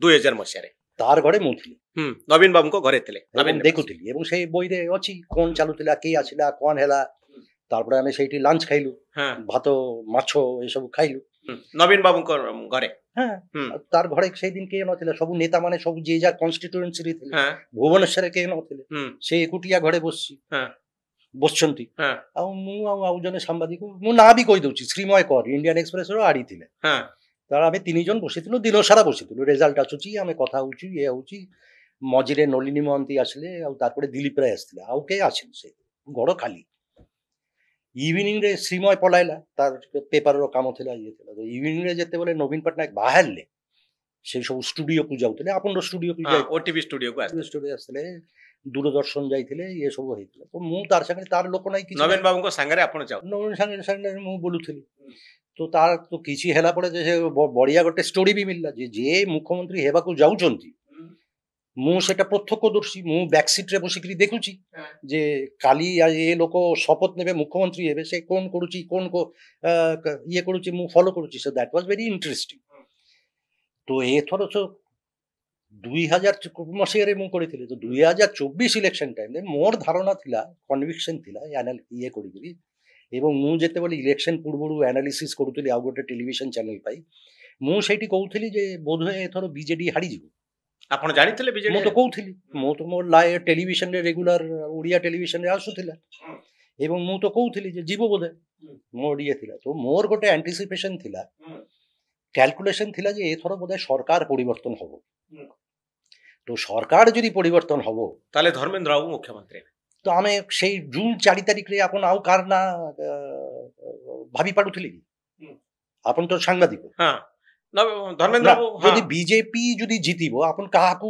2000 ମସିହାରେ ତାର ଘରେ ମୁଁ ଥିଲି, ନବୀନ ବାବୁଙ୍କ ଘରେ ଥିଲେ, ଦେଖୁଥିଲି। ଏବଂ ସେଇ ବହିରେ ଅଛି କ'ଣ ଚାଲୁଥିଲା, କିଏ ଆସିଲା, କ'ଣ ହେଲା। ତାପରେ ଆମେ ସେଇଠି ଲଞ୍ଚ ଖାଇଲୁ, ଭାତ ମାଛ ଏସବୁ ଖାଇଲୁ ନବୀନ ବାବୁଙ୍କ ଘରେ। ତାର ଘରେ ସେଇଦିନ କେହି ନଥିଲେ, ସବୁ ନେତା ମାନେ ସବୁ ଯିଏ ଯାହା କନଷ୍ଟିଟ୍ୟୁଏନ୍ସିରେ ଥିଲେ। ଭୁବନେଶ୍ୱରରେ କେହି ନଥିଲେ, ସେ ଏକୁଟିଆ ଘରେ ବସିଛନ୍ତି। ଆଉ ମୁଁ ଆଉ ଜଣେ ସାମ୍ବାଦିକ, ମୁଁ ନାଁ ବି କହିଦଉଛି, ଶ୍ରୀମୟ କର, ଇଣ୍ଡିଆନ ଏକ୍ସପ୍ରେସର ଆଡି ଥିଲେ। ତାର ଆମେ 3 ଜଣ ବସିଥିଲୁ, ଦିନ ସାରା ବସିଥିଲୁ। ରେଜଲ୍ଟ ଆସୁଛି, ଆମେ କଥା ହଉଛୁ, ଇଏ ହଉଛି। ମଝିରେ ନଳିନୀ ମହାନ୍ତି ଆସିଲେ, ଆଉ ତାପରେ ଦିଲ୍ଲୀପ ରାୟ ଆସିଥିଲେ, ଆଉ କେହି ଆସିନି। ସେ ଘର ଖାଲି। ଇଭିନିଂରେ ଶ୍ରୀମୟ ପଳାଇଲା, ତାର ପେପରର କାମ ଥିଲା, ଇଏ ଥିଲା। ଇଭିନିଂରେ ଯେତେବେଳେ ନବୀନ ପଟ୍ଟନାୟକ ବାହାରିଲେ, ସେ ସବୁ ଷ୍ଟୁଡିଓକୁ ଯାଉଥିଲେ, ଆପଣଙ୍କ ଷ୍ଟୁଡିଓକୁ ଓଟିଭି ଷ୍ଟୁଡିଓକୁ ଆସିଥିଲେ, ଦୂରଦର୍ଶନ ଯାଇଥିଲେ, ଇଏ ସବୁ ହେଇଥିଲା। ତ ମୁଁ ତାର ସାଙ୍ଗରେ, ତାର ଲୋକ ନାହିଁ କିଛି, ନବୀନ ବାବୁଙ୍କ ସାଙ୍ଗରେ ଆପଣ ଯାଉ, ନବୀନ ସାଙ୍ଗରେ ମୁଁ ବୋଲୁଥିଲି। ତ ତାର ତ କିଛି ହେଲା ପରେ ଯେ ବଢିଆ ଗୋଟେ ଷ୍ଟୋରି ବି ମିଳିଲା ଯେ ଯିଏ ମୁଖ୍ୟମନ୍ତ୍ରୀ ହେବାକୁ ଯାଉଛନ୍ତି, ମୁଁ ସେଟା ପ୍ରତ୍ୟକ୍ଷଦର୍ଶୀ। ମୁଁ ବ୍ୟାକସିଟ୍ରେ ବସିକିରି ଦେଖୁଛି ଯେ କାଲି ଏ ଲୋକ ଶପଥ ନେବେ, ମୁଖ୍ୟମନ୍ତ୍ରୀ ହେବେ, ସେ କ'ଣ କରୁଛି, କ'ଣ ଇଏ କରୁଛି, ମୁଁ ଫଲୋ କରୁଛି। So that was very interesting. ତ ଏଥର 2000 ମସିହାରେ ମୁଁ କରିଥିଲି। ତ 2024 ଇଲେକ୍ସନ ଟାଇମ୍ରେ ମୋର ଧାରଣା ଥିଲା, କନଭିକ୍ସନ ଥିଲା ଇଏ କରିକିରି। ଏବଂ ମୁଁ ଯେତେବେଳେ ଇଲେକ୍ସନ ପୂର୍ବରୁ ଆନାଲିସିସ୍ କରୁଥିଲି ଆଉ ଗୋଟେ ଟେଲିଭିଜନ ଚ୍ୟାନେଲ ପାଇଁ, ମୁଁ ସେଇଠି କହୁଥିଲି ଯେ ବୋଧହୁଏ ଏଥର ବିଜେଡି ହାରିଯିବ। ଆପଣ ଜାଣିଥିଲେ ବିଜେଡି? ମୁଁ ତ କହୁଥିଲି, ମୁଁ ତ ମୋର ଟେଲିଭିଜନରେ ରେଗୁଲାର ଓଡ଼ିଆ ଟେଲିଭିଜନରେ ଆସୁଥିଲା। ଏବଂ ମୁଁ ତ କହୁଥିଲି ଯେ ଯିବ ବୋଧେ ମୋର ଇଏ ଥିଲା ତ ମୋର ଗୋଟେ ଆଣ୍ଟିସିପେସନ ଥିଲା କ୍ୟାଲକୁଲେସନ ଥିଲା ଯେ ଏଥର ବୋଧେ ସରକାର ପରିବର୍ତ୍ତନ ହବ ତ ସରକାର ଯଦି ପରିବର୍ତ୍ତନ ହବ ତାହେଲେ ଧର୍ମେନ୍ଦ୍ର ବାବୁ ମୁଖ୍ୟମନ୍ତ୍ରୀ ତ ଆମେ ସେଇ ଜୁନ 4 ତାରିଖରେ ଆପଣ ଆଉ କାହାର ନା ଭାବି ପାରୁଥିଲେ କି ଆପଣ ତ ସାମ୍ବାଦିକ ହଁ ଧର୍ମେନ୍ଦ୍ର ବାବୁ ଯଦି ବିଜେପି ଯଦି ଜିତିବ ଆପଣ କାହାକୁ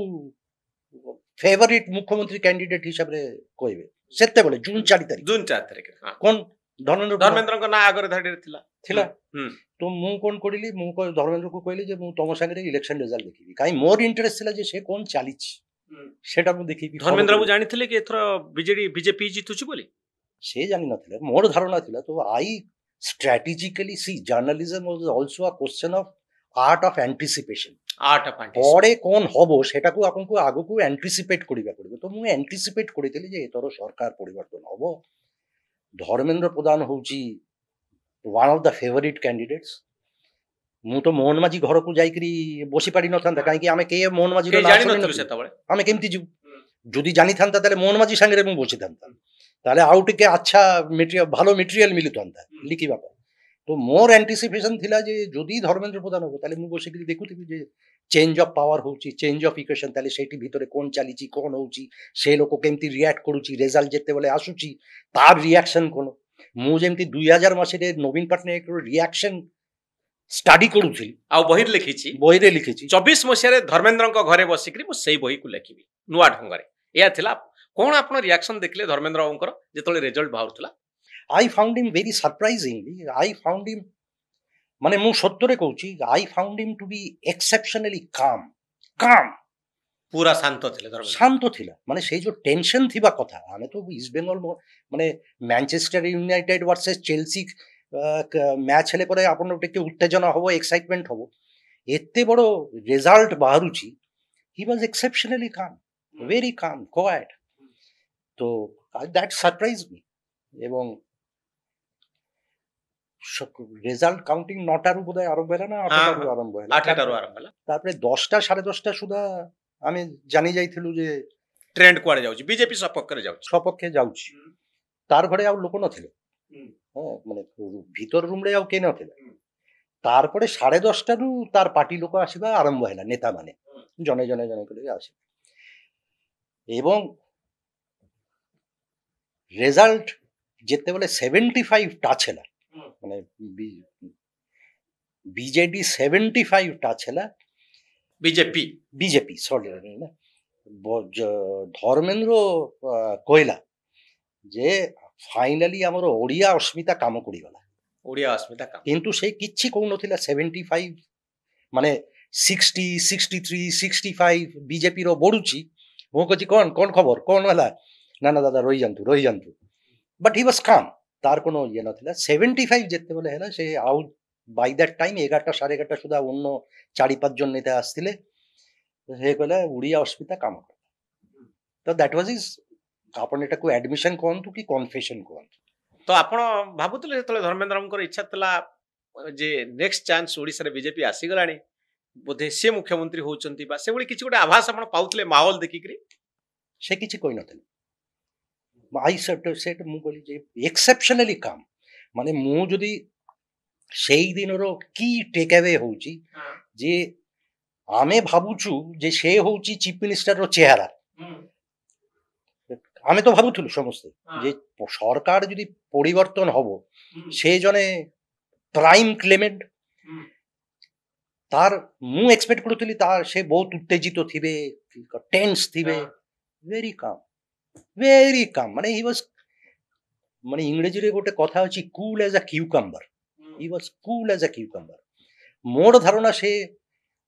ଫେଭରିଟ ମୁଖ୍ୟମନ୍ତ୍ରୀ କ୍ୟାଣ୍ଡିଡେଟ୍ ହିସାବରେ କହିବେ ସେତେବେଳେ ଜୁନ 4 ତାରିଖ କଣ ଧର୍ମେନ୍ଦ୍ରଙ୍କ ନାଁ ଆଗରେ ଧାଡ଼ିରେ ଥିଲା ତ ମୁଁ କଣ କରିଲି ମୁଁ ଧର୍ମେନ୍ଦ୍ରକୁ କହିଲି ଯେ ମୁଁ ତମ ସାଙ୍ଗରେ ଇଲେକ୍ସନ ରେଜଲ୍ଟ ଦେଖିବି କାହିଁ ମୋର ଇଣ୍ଟରେଷ୍ଟ ଥିଲା ଯେ ସେ କଣ ଚାଲିଛି ସେଟା ମୁଁ ଦେଖିବି ଧର୍ମେନ୍ଦ୍ର ବାବୁ ଜାଣିଥିଲେ କି ଏଥର ବିଜେପି ଜିତୁଛି ବୋଲି ସେ ଜାଣିନଥିଲେ ମୋର ଧାରଣା ଥିଲା ତ I strategically see journalism was also a question of art of anticipation পরে কোন হব সেটাକୁ ଆପଣଙ୍କୁ ଆଗକୁ anticipate କରିବା ପଡିବ ତ ମୁଁ anticipate କରିଥିଲି ଯେ ଏଥର ସରକାର ପରିବର୍ତ୍ତନ ହବ ଧର୍ମେନ୍ଦ୍ର ପ୍ରଧାନ ହଉଛି one of the favorite candidates ମୁଁ ତ ମୋହନ ମାଝି ଘରକୁ ଯାଇକିରି ବସି ପାରି ନଥାନ୍ତା କାହିଁକି ଆମେ କେ ମୋହନ ମାଝି ଆମେ କେମିତି ଯିବୁ ଯଦି ଜାଣିଥାନ୍ତା ତାହେଲେ ମୋହନ ମାଝି ସାଙ୍ଗରେ ମୁଁ ବସିଥାନ୍ତା ତାହେଲେ ଆଉ ଟିକେ ଆଚ୍ଛା ଭଲ ମେଟେରିଆଲ ମିଳିଥାନ୍ତା ଲିଖିବା ପାଇଁ ତ ମୋର ଆଣ୍ଟିସିପେସନ ଥିଲା ଯେ ଯଦି ଧର୍ମେନ୍ଦ୍ର ପ୍ରଧାନ ହବ ତାହେଲେ ମୁଁ ବସିକିରି ଦେଖୁଥିବି ଯେ ଚେଞ୍ଜ ଅଫ୍ ପାୱାର ହଉଛି ଚେଞ୍ଜ ଅଫ୍ ଇକ୍ୱେସନ ତାହେଲେ ସେଇଠି ଭିତରେ କଣ ଚାଲିଛି କଣ ହଉଛି ସେ ଲୋକ କେମିତି ରିଆକ୍ଟ କରୁଛି ରେଜଲ୍ଟ ଯେତେବେଳେ ଆସୁଛି ତାର ରିଆକ୍ସନ କଣ ମୁଁ ଯେମିତି 2000 ମସିହାରେ ନବୀନ ପଟ୍ଟନାୟକର ରିଆକ୍ସନ ଷ୍ଟଡି କରୁଥିଲି ଆଉ ବହିରେ ଲେଖିଛି 24 ମସିହାରେ ଧର୍ମେନ୍ଦ୍ରଙ୍କ ଘରେ ବସିକିରି ମୁଁ ସେଇ ବହିକୁ ଲେଖିବି ନୂଆ ଢଙ୍ଗରେ ଏହା ଥିଲା କଣ ଆପଣ ରିଆକ୍ସନ ଦେଖିଲେ ଧର୍ମେନ୍ଦ୍ର ବାବୁଙ୍କର ଯେତେବେଳେ ରେଜଲ୍ଟ ବାହାରୁଥିଲା I found him very surprisingly I found him ମାନେ ମୁଁ ସତରେ କହୁଛି I found him to be exceptionally calm ପୁରା ଶାନ୍ତ ଥିଲା ମାନେ ସେଇ ଯୋଉ ଟେନସନ ଥିବା କଥା ଆମେ ତ ଇଷ୍ଟ ବେଙ୍ଗଲ ମାନେ Manchester united versus Chelsea match ହେଲେ ପରେ ଆପଣ ଟିକେ ଉତ୍ତେଜନା ହବ ଏକ୍ସାଇଟମେଣ୍ଟ ହବ ଏତେ ବଡ ରେଜଲ୍ଟ ବାହାରୁଛି he was exceptionally calm very calm quiet तो that surprised me এবং ରେଜଲ୍ଟ କାଉଣ୍ଟିଂ 9ଟାରୁ ବୋଧେ ଆରମ୍ଭ ହେଲା ନା 8ଟାରୁ ଆରମ୍ଭ ହେଲା 8ଟାରୁ ଆରମ୍ଭ ହେଲା ତାପରେ 10ଟା 10:30 ସୁଦ୍ଧା ଆମେ ଜାଣି ଯାଇଥିଲୁ ଯେ ଟ୍ରେଣ୍ଡ କୁଆଡେ ଯାଉଛି ବିଜେପି ସପକ୍ଷରେ ଯାଉଛି ତାର ଘରେ ଆଉ ଲୋକ ନଥିଲେ ମାନେ ଭିତର ରୁମରେ ଆଉ କେହି ନଥିଲେ ତାରପରେ 10:30ଟାରୁ ତାର ପାର୍ଟି ଲୋକ ଆସିବା ଆରମ୍ଭ ହେଲା ନେତା ମାନେ ଜଣେ କରି ଆସିବେ ଏବଂ ରେଜଲ୍ଟ ଯେତେବେଳେ 75 টাচ ହେଲା ମାନେ ବିଜେଡି 75 টাচ ହେଲା ବିଜେପି ସରି ଧର୍ମେନ୍ଦ୍ର କହିଲା ଯେ ଫାଇନାଲି ଆମର ଓଡ଼ିଆ ଅସ୍ମିତା କାମ କରିଗଲା କିନ୍ତୁ ସେ କିଛି କହୁନଥିଲା 75 ମାନେ 60 63 65 ବିଜେପିର ବଢୁଛି ମୁଁ କହୁଛି କଣ ଖବର କଣ ହେଲା ନା ଦାଦା ରହିଯାନ୍ତୁ ବଟ୍ ହି ୱାଜ୍ କାମ୍ ତାର কোনো ଇଏ ନଥିଲା 75 ଯେତେବେଳେ ହେଲା ସେ ଆଉ ବାଇ ଦ୍ୟାଟ୍ ଟାଇମ୍ 11ଟା 11:30 ସୁଦ୍ଧା ଅନ୍ୟ 4-5 ଜଣ ନେତା ଆସିଥିଲେ ସେ କହିଲା ଓଡ଼ିଆ ଅସ୍ମିତା କାମ କଲା ତ ଦ୍ୟାଟ୍ ୱାଜ୍ ଇଜ୍ ଆପଣ ଏଟାକୁ ଆଡମିସନ କୁହନ୍ତୁ କି କନଫେସନ କୁହନ୍ତୁ ତ ଆପଣ ଭାବୁଥିଲେ ଯେତେବେଳେ ଧର୍ମେନ୍ଦ୍ରଙ୍କର ଇଚ୍ଛା ଥିଲା ଯେ ନେକ୍ସଟ ଚାନ୍ସ ଓଡ଼ିଶାରେ ବିଜେପି ଆସିଗଲାଣି ବୋଧେ ସେ ମୁଖ୍ୟମନ୍ତ୍ରୀ ହଉଛନ୍ତି ବା ସେଭଳି କିଛି ଗୋଟେ ଆଭାସ ଆପଣ ପାଉଥିଲେ ମାହୋଲ ଦେଖିକିରି ସେ କିଛି କହିନଥିଲେ I said ମୁଁ କହିଲି ଯେ ଏକ୍ସେପସନାଲି କାମ୍ ମାନେ ମୁଁ ଯଦି ସେଇ ଦିନର କି ଟେକ୍ ଆୱେ ହଉଛି ଯେ ଆମେ ଭାବୁଛୁ ଯେ ସେ ହଉଛି ଚିଫ ମିନିଷ୍ଟରର ଚେହେରା ଆମେ ତ ଭାବୁଥିଲୁ ସମସ୍ତେ ଯେ ସରକାର ଯଦି ପରିବର୍ତ୍ତନ ହବ ସେ ଜଣେ ପ୍ରାଇମ କ୍ଲେମେଣ୍ଟ ତାର ମୁଁ ଏକ୍ସପେକ୍ଟ କରୁଥିଲି ତାର ସେ ବହୁତ ଉତ୍ତେଜିତ ଥିବେ ଟେନ୍ସ ଥିବେ ଭେରି କାମ୍ ମାନେ ହି ୱାଜ୍ ମାନେ ଇଂରେଜୀରେ ଗୋଟେ କଥା ଅଛି cool as a cucumber he was cool as a cucumber ମୋର ଧାରଣା ସେ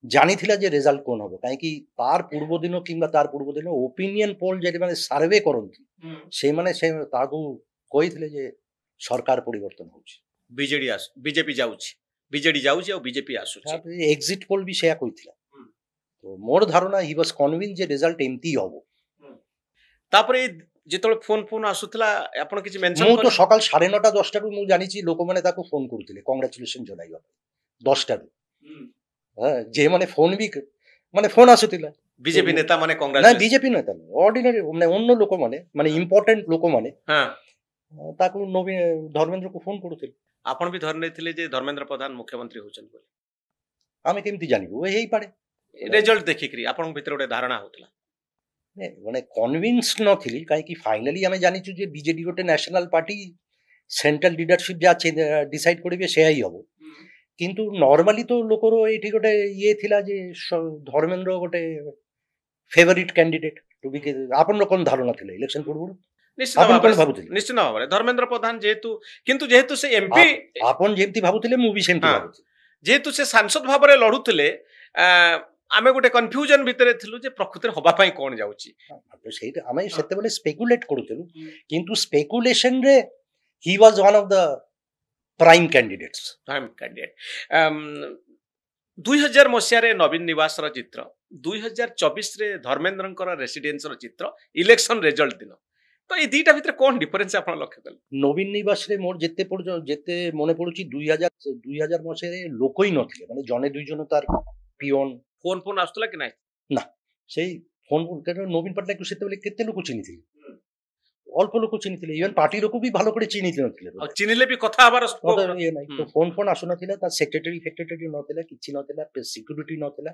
ଜାଣିଥିଲା ଯେ ରେଜଲ୍ଟ କଣ ହବ କାହିଁକି ତାର ପୂର୍ବ ଦିନ କିମ୍ବା ତାର ପୂର୍ବ ଦିନ ଓପିନିଅନ ପୋଲ୍ ଯେଉଁମାନେ ସର୍ଭେ କରନ୍ତି ସେମାନେ ସେ ତାକୁ କହିଥିଲେ ଯେ ସରକାର ପରିବର୍ତ୍ତନ ହଉଛି ବିଜେପି ଯାଉଛି ଆଉ ବିଜେପି ଆସୁଛି ଏକ୍ଜିଟ୍ ପୋଲ୍ ବି ସେୟା କହିଥିଲା ତ ମୋର ଧାରଣା ହି ୱାଜ୍ କନଭିନ୍ସ ଯେ ରେଜଲ୍ଟ ଏମିତି ହବ ତାପରେ ଯେତେବେଳେ ଫୋନ ଆସୁଥିଲା ଆପଣ କିଛି ମେନସନ ମୁଁ ତ ସକାଳ 9:30 10ଟାରୁ ମୁଁ ଜାଣିଛି ଲୋକମାନେ ତାକୁ ଫୋନ କରୁଥିଲେ କଂଗ୍ରାଚୁଲେସନ ଜଣାଇବା ପାଇଁ 10ଟାରୁ ଯେ ମାନେ ଫୋନ ବି ମାନେ ଫୋନ ଆସୁଥିଲା ବିଜେପି ନେତା ମାନେ ନା ବିଜେପି ନେତା ଅର୍ଡିନାରୀ ମାନେ ଅନ୍ୟ ଲୋକମାନେ ମାନେ ଇମ୍ପୋର୍ଟାଣ୍ଟ ଲୋକମାନେ ତାକୁ ନବୀନ ଧର୍ମେନ୍ଦ୍ରକୁ ଫୋନ କରୁଥିଲି। ଆପଣ ବି ଧରି ନେଇଥିଲେ ଯେ ଧର୍ମେନ୍ଦ୍ର ପ୍ରଧାନ ମୁଖ୍ୟମନ୍ତ୍ରୀ ହଉଛନ୍ତି ବୋଲି। ଆମେ କେମିତି ଜାଣିବୁ ହେଇପାରେ ରେଜଲ୍ଟ ଦେଖିକିରି ଆପଣଙ୍କ ଭିତରେ ଗୋଟେ ଧାରଣା ହଉଥିଲା। ମାନେ କନଭିନ୍ସ ନଥିଲି କାହିଁକି ଫାଇନାଲି ଆମେ ଜାଣିଛୁ ଯେ ବିଜେଡି ଗୋଟେ ନ୍ୟାସନାଲ ପାର୍ଟି ସେଣ୍ଟ୍ରାଲ লিডারশিপ ଯାହା ଡିସାଇଡ୍ କରିବେ ସେୟା ହିଁ ହବ। କିନ୍ତୁ ନର୍ମାଲି ତ ଲୋକର ଏଇଠି ଗୋଟେ ଇଏ ଥିଲା ଯେ ଧର୍ମେନ୍ଦ୍ର ଗୋଟେ ଫେଭରିଟ କ୍ୟାଣ୍ଡିଡେଟ୍ ଟୁ ବି। ଆପଣଙ୍କର କ'ଣ ଧାରଣା ଥିଲା ଇଲେକ୍ସନ ପୂର୍ବରୁ? ନିଶ୍ଚିତ ଆପଣ କ'ଣ ଭାବରେ ଭାବୁଥିଲେ? ନିଶ୍ଚିତ ଭାବରେ ଧର୍ମେନ୍ଦ୍ର ପ୍ରଧାନ ଯେହେତୁ ସେ ଏମପି, ଆପଣ ଯେମିତି ଭାବୁଥିଲେ ମୁଁ ବି ସେମିତି ହଁ। ଭାବୁଥିଲି। ଯେହେତୁ ସେ ସାଂସଦ ଭାବରେ ଲଢୁଥିଲେ, ଆମେ ଗୋଟେ କନଫ୍ୟୁଜନ ଭିତରେ ଥିଲୁ ଯେ ପ୍ରକୃତରେ ହବା ପାଇଁ କ'ଣ ଯାଉଛି। ସେଇଟା ଆମେ ସେତେବେଳେ ସ୍ପେକୁଲେଟ୍ କରୁଥିଲୁ, କିନ୍ତୁ ସ୍ପେକୁଲେସନରେ he was one of the prime candidates. 2000 ମସିହାରେ ନବୀନ ନିବାସର ଚିତ୍ର, 2024ରେ ଧର୍ମେନ୍ଦ୍ରଙ୍କର ରେସିଡେନ୍ସର ଚିତ୍ର, ଇଲେକ୍ସନ ରେଜଲ୍ଟ ଦିନ, ତ ଏଇ ଦିଟା ଭିତରେ କ'ଣ ଡିଫରେନ୍ସ ଆପଣ ଲକ୍ଷ୍ୟ କଲେ? ନବୀନ ନିବାସରେ ମୋର ଯେତେ ମନେ ପଡୁଛି 2000 ମସିହାରେ ଲୋକ ହିଁ ନଥିଲେ, ମାନେ ଜଣେ ଦୁଇ ଜଣ ତାର ପିଅନ। ଫୋନ ଆସୁଥିଲା କି ନାହିଁ? ନା, ସେଇ ଫୋନ ନବୀନ ପଟ୍ଟନାୟକକୁ ସେତେବେଳେ କେତେ ଲୋକ ଚିହ୍ନିଥିଲେ? ଅଳ୍ପ ଲୋକ ଚିହ୍ନିଥିଲେ, ଇଭେନ୍ ପାର୍ଟି ଲୋକ ବି ଭଲ କରି ଚିହ୍ନି ନଥିଲେ। ଚିହ୍ନିଲେ ବି କଥା ହବାର ଇଏ ନାହିଁ, ତ ଫୋନ ଆସୁନଥିଲା, ତା ସେକ୍ରେଟାରୀ ନଥିଲା, କିଛି ନଥିଲା, ସିକ୍ୟୁରିଟି ନଥିଲା,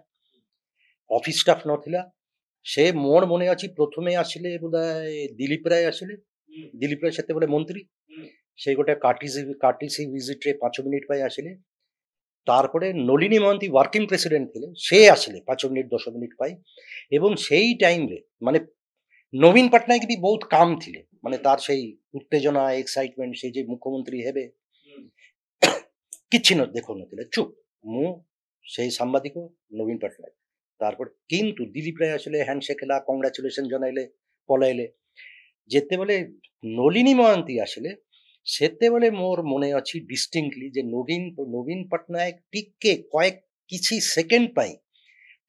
ଅଫିସ ଷ୍ଟାଫ ନଥିଲା। ସେ ମୋର ମନେ ଅଛି ପ୍ରଥମେ ଆସିଲେ ବୋଧେ ଦିଲ୍ଲୀପ ରାୟ ଆସିଲେ। ଦିଲ୍ଲୀପ ରାୟ ସେତେବେଳେ ମନ୍ତ୍ରୀ, ସେ ଗୋଟେ କାଟିସି ଭିଜିଟ୍ରେ 5 ମିନିଟ୍ ପାଇଁ ଆସିଲେ। ତାରପରେ ନଳିନୀ ମହାନ୍ତି ୱାର୍କିଂ ପ୍ରେସିଡେଣ୍ଟ ଥିଲେ, ସେ ଆସିଲେ 5 ମିନିଟ୍ 10 ମିନିଟ୍ ପାଇଁ। ଏବଂ ସେଇ ଟାଇମରେ ମାନେ ନବୀନ ପଟ୍ଟନାୟକ ବି ବହୁତ କାମ ଥିଲେ, ମାନେ ତାର ସେଇ ଉତ୍ତେଜନା ଏକ୍ସାଇଟମେଣ୍ଟ, ସେ ଯେ ମୁଖ୍ୟମନ୍ତ୍ରୀ ହେବେ କିଛି ଦେଖାଉନଥିଲେ, ଚୁପ୍। ମୁଁ ସେଇ ସାମ୍ବାଦିକ ନବୀନ ପଟ୍ଟନାୟକ। ତାରପରେ କିନ୍ତୁ ଦିଲ୍ଲୀପ ରାୟ ଆସିଲେ, ହ୍ୟାଣ୍ଡସେକ୍ ହେଲା, କଂଗ୍ରାଚୁଲେସନ ଜଣାଇଲେ, ପଳାଇଲେ। ଯେତେବେଳେ ନଳିନୀ ମହାନ୍ତି ଆସିଲେ ସେତେବେଳେ ମୋର ମନେ ଅଛି ଡିଷ୍ଟିଙ୍କ୍ଟଲି ଯେ ନବୀନ ପଟ୍ଟନାୟକ ଟିକେ କିଛି ସେକେଣ୍ଡ ପାଇଁ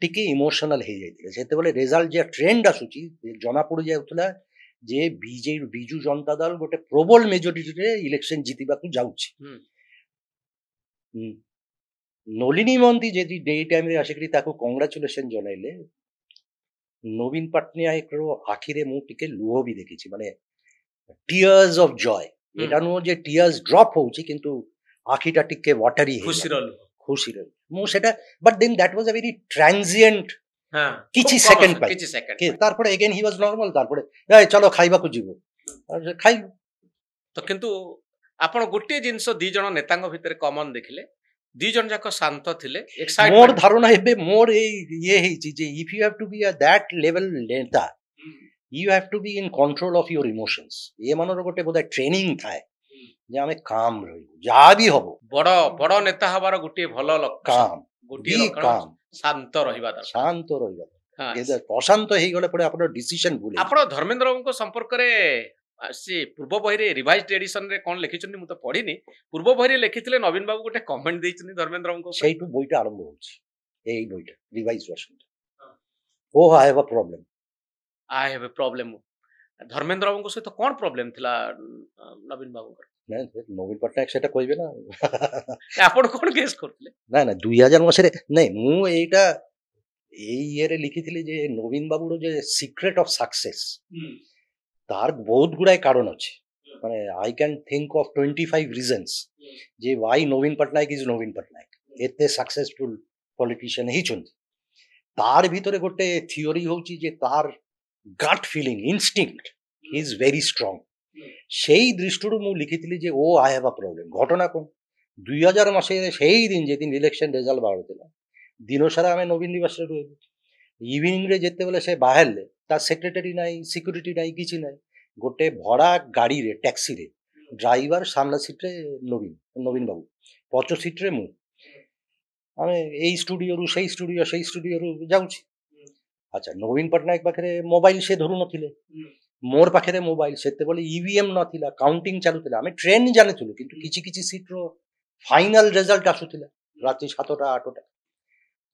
ଟିକେ ଇମୋସନାଲ ହେଇଯାଇଥିଲେ। ସେତେବେଳେ ରେଜଲ୍ଟ ଯେ ଟ୍ରେଣ୍ଡ ଆସୁଛି ଜଣା ପଡ଼ିଯାଉଥିଲା ଯେ ବିଜୁ ଜନତା ଦଳ ଗୋଟେ ପ୍ରବଳ ମେଜରିଟିରେ ଇଲେକ୍ସନ ଜିତିବାକୁ ଯାଉଛି। ନଳିନୀ ମହାନ୍ତି ଯଦି ଏଇ ଟାଇମରେ ଆସିକରି ତାକୁ କଂଗ୍ରାଚୁଲେସନ ଜଣାଇଲେ, ନବୀନ ପଟ୍ଟନାୟକର ଆଖିରେ ମୁଁ ଟିକେ ଲୁହ ବି ଦେଖିଛି, ମାନେ ଟିୟର୍ସ ଅଫ ଜୟ। এটা ନୁହଁ ଯେ ଟିୟର୍ସ ଡ୍ରପ୍ ହଉଛି, କିନ୍ତୁ ଆଖିଟା ଟିକେ ୱାଟରି ଖୁସିର ମୁଁ ସେଟା। But then that was a very transient, କିଛି ସେକେଣ୍ଡ ପାଇଁ। ତାରପରେ ଏଗେନ୍ ହି ୱାଜ ନର୍ମାଲ। ତାରପରେ ଚାଲ ଖାଇବାକୁ ଯିବୁ, ଖାଇଲୁ। ତ କିନ୍ତୁ ଆପଣ ଗୋଟିଏ ଜିନିଷ ଦି ଜଣ ନେତାଙ୍କ ଭିତରେ କମନ ଦେଖିଲେ, ଦି ଜଣ ଯାକ ଶାନ୍ତ ଥିଲେ। ମୋର ଧାରଣା ଏବେ ମୋର ଇଏ ହେଇଛି ଯେ if you have to be that level ନେତା, you have to be in control of your emotions। ଏମାନଙ୍କର ଗୋଟେ ବୋଧେ ଟ୍ରେନିଂ ଥାଏ ଯେ ଆମେ କାମ ରହିବୁ, ଯାହା ବି ହବ। ବଡ ନେତା ହବାର ଗୋଟିଏ ଭଲ ଲକ୍ଷଣ, ଶାନ୍ତ ରହିବା ଦରକାର। ଶାନ୍ତ ରହିବା, ଅଶାନ୍ତ ହେଇଗଲେ ପରେ ଆପଣ ଡିସିସନ ଭୁଲ। ଆପଣ ଧର୍ମେନ୍ଦ୍ର ବାବୁଙ୍କ ସମ୍ପର୍କରେ ସେ ପୂର୍ବ ବହିରେ ରିଭାଇଜ୍ଡ ଏଡିସନରେ କ'ଣ ଲେଖିଛନ୍ତି ମୁଁ ତ ପଢିନି, ପୂର୍ବ ବହିରେ ଲେଖିଥିଲେ ନବୀନ ବାବୁ ଗୋଟେ କମେଣ୍ଟ ଦେଇଛନ୍ତି ଧର୍ମେନ୍ଦ୍ର ବାବୁଙ୍କ। ସେଇଠୁ ବହିଟା ଆରମ୍ଭ ହଉଛି, ଏଇ ବହିଟା ରିଭାଇଜ ଭର୍ସନ। ଓ I have a problem, I have a problem। Dharmendra ବାବୁଙ୍କ ସହିତ କ'ଣ ପ୍ରୋବ୍ଲେମ ଥିଲା ନବୀନ ବାବୁଙ୍କର? ନବୀନ ପଟ୍ଟନାୟକ ସେଟା କହିବେ ନା। ଆପଣ କ'ଣ କେସ୍ କରୁଥିଲେ? ନା 2000 ମସିହାରେ ନାଇଁ, ମୁଁ ଏଇଟା ଏଇ ଇଏରେ ଲିଖିଥିଲି ଯେ ନବୀନ ବାବୁର ଯେ ସିକ୍ରେଟ ଅଫ ସକ୍ସେସ୍, ତାର ବହୁତ ଗୁଡାଏ କାରଣ ଅଛି। ମାନେ I can think of 25 reasons ଯେ ୱାଇ ନବୀନ ପଟ୍ଟନାୟକ ଇଜ ନବୀନ ପଟ୍ଟନାୟକ ଏତେ ସକ୍ସେସଫୁଲ ପଲିଟିସିଆନ ହେଇଛନ୍ତି। ତାର ଭିତରେ ଗୋଟେ ଥିଓରି ହଉଛି ଯେ ତାର gut feeling, instinct is very strong। সেই দৃষ্টিରୁ ମୁଁ ଲିଖିଥିଲି ଯେ ଓ ଆଇ ହାଭ୍ ଅ ପ୍ରୋବ୍ଲେମ। ଘଟଣା କ'ଣ, 2000 ମସିହାରେ ସେଇ ଦିନ ଯେଦିନ ଇଲେକ୍ସନ ରେଜଲ୍ଟ ବାହାରୁଥିଲା, ଦିନ ସାରା ଆମେ ନବୀନ ନିବାସରେ ରହିଲୁ। ଇଭିନିଂରେ ଯେତେବେଳେ ସେ ବାହାରିଲେ, ତା ସେକ୍ରେଟାରୀ ନାହିଁ, ସିକ୍ୟୁରିଟି ନାହିଁ, କିଛି ନାହିଁ। ଗୋଟେ ଭଡ଼ା ଗାଡ଼ିରେ, ଟ୍ୟାକ୍ସିରେ, ଡ୍ରାଇଭର ସାମ୍ନା ସିଟ୍ରେ ନବୀନ ବାବୁ, ପଛ ସିଟ୍ରେ ମୁଁ। ଆମେ ଏଇ ଷ୍ଟୁଡିଓରୁ ସେଇ ଷ୍ଟୁଡିଓରୁ ଯାଉଛି। ଆଚ୍ଛା, ନବୀନ ପଟ୍ଟନାୟକ ପାଖରେ ମୋବାଇଲ ସେ ଧରୁନଥିଲେ, ମୋର ପାଖରେ ମୋବାଇଲ। ସେତେବେଳେ ଇଭିଏମ୍ ନଥିଲା, କାଉଣ୍ଟିଂ ଚାଲୁଥିଲା। ଆମେ ଟ୍ରେନ୍ ଜାଣିଥିଲୁ, କିନ୍ତୁ କିଛି କିଛି ସିଟ୍ର ଫାଇନାଲ ରେଜଲ୍ଟ ଆସୁଥିଲା ରାତି 7ଟା 8ଟା।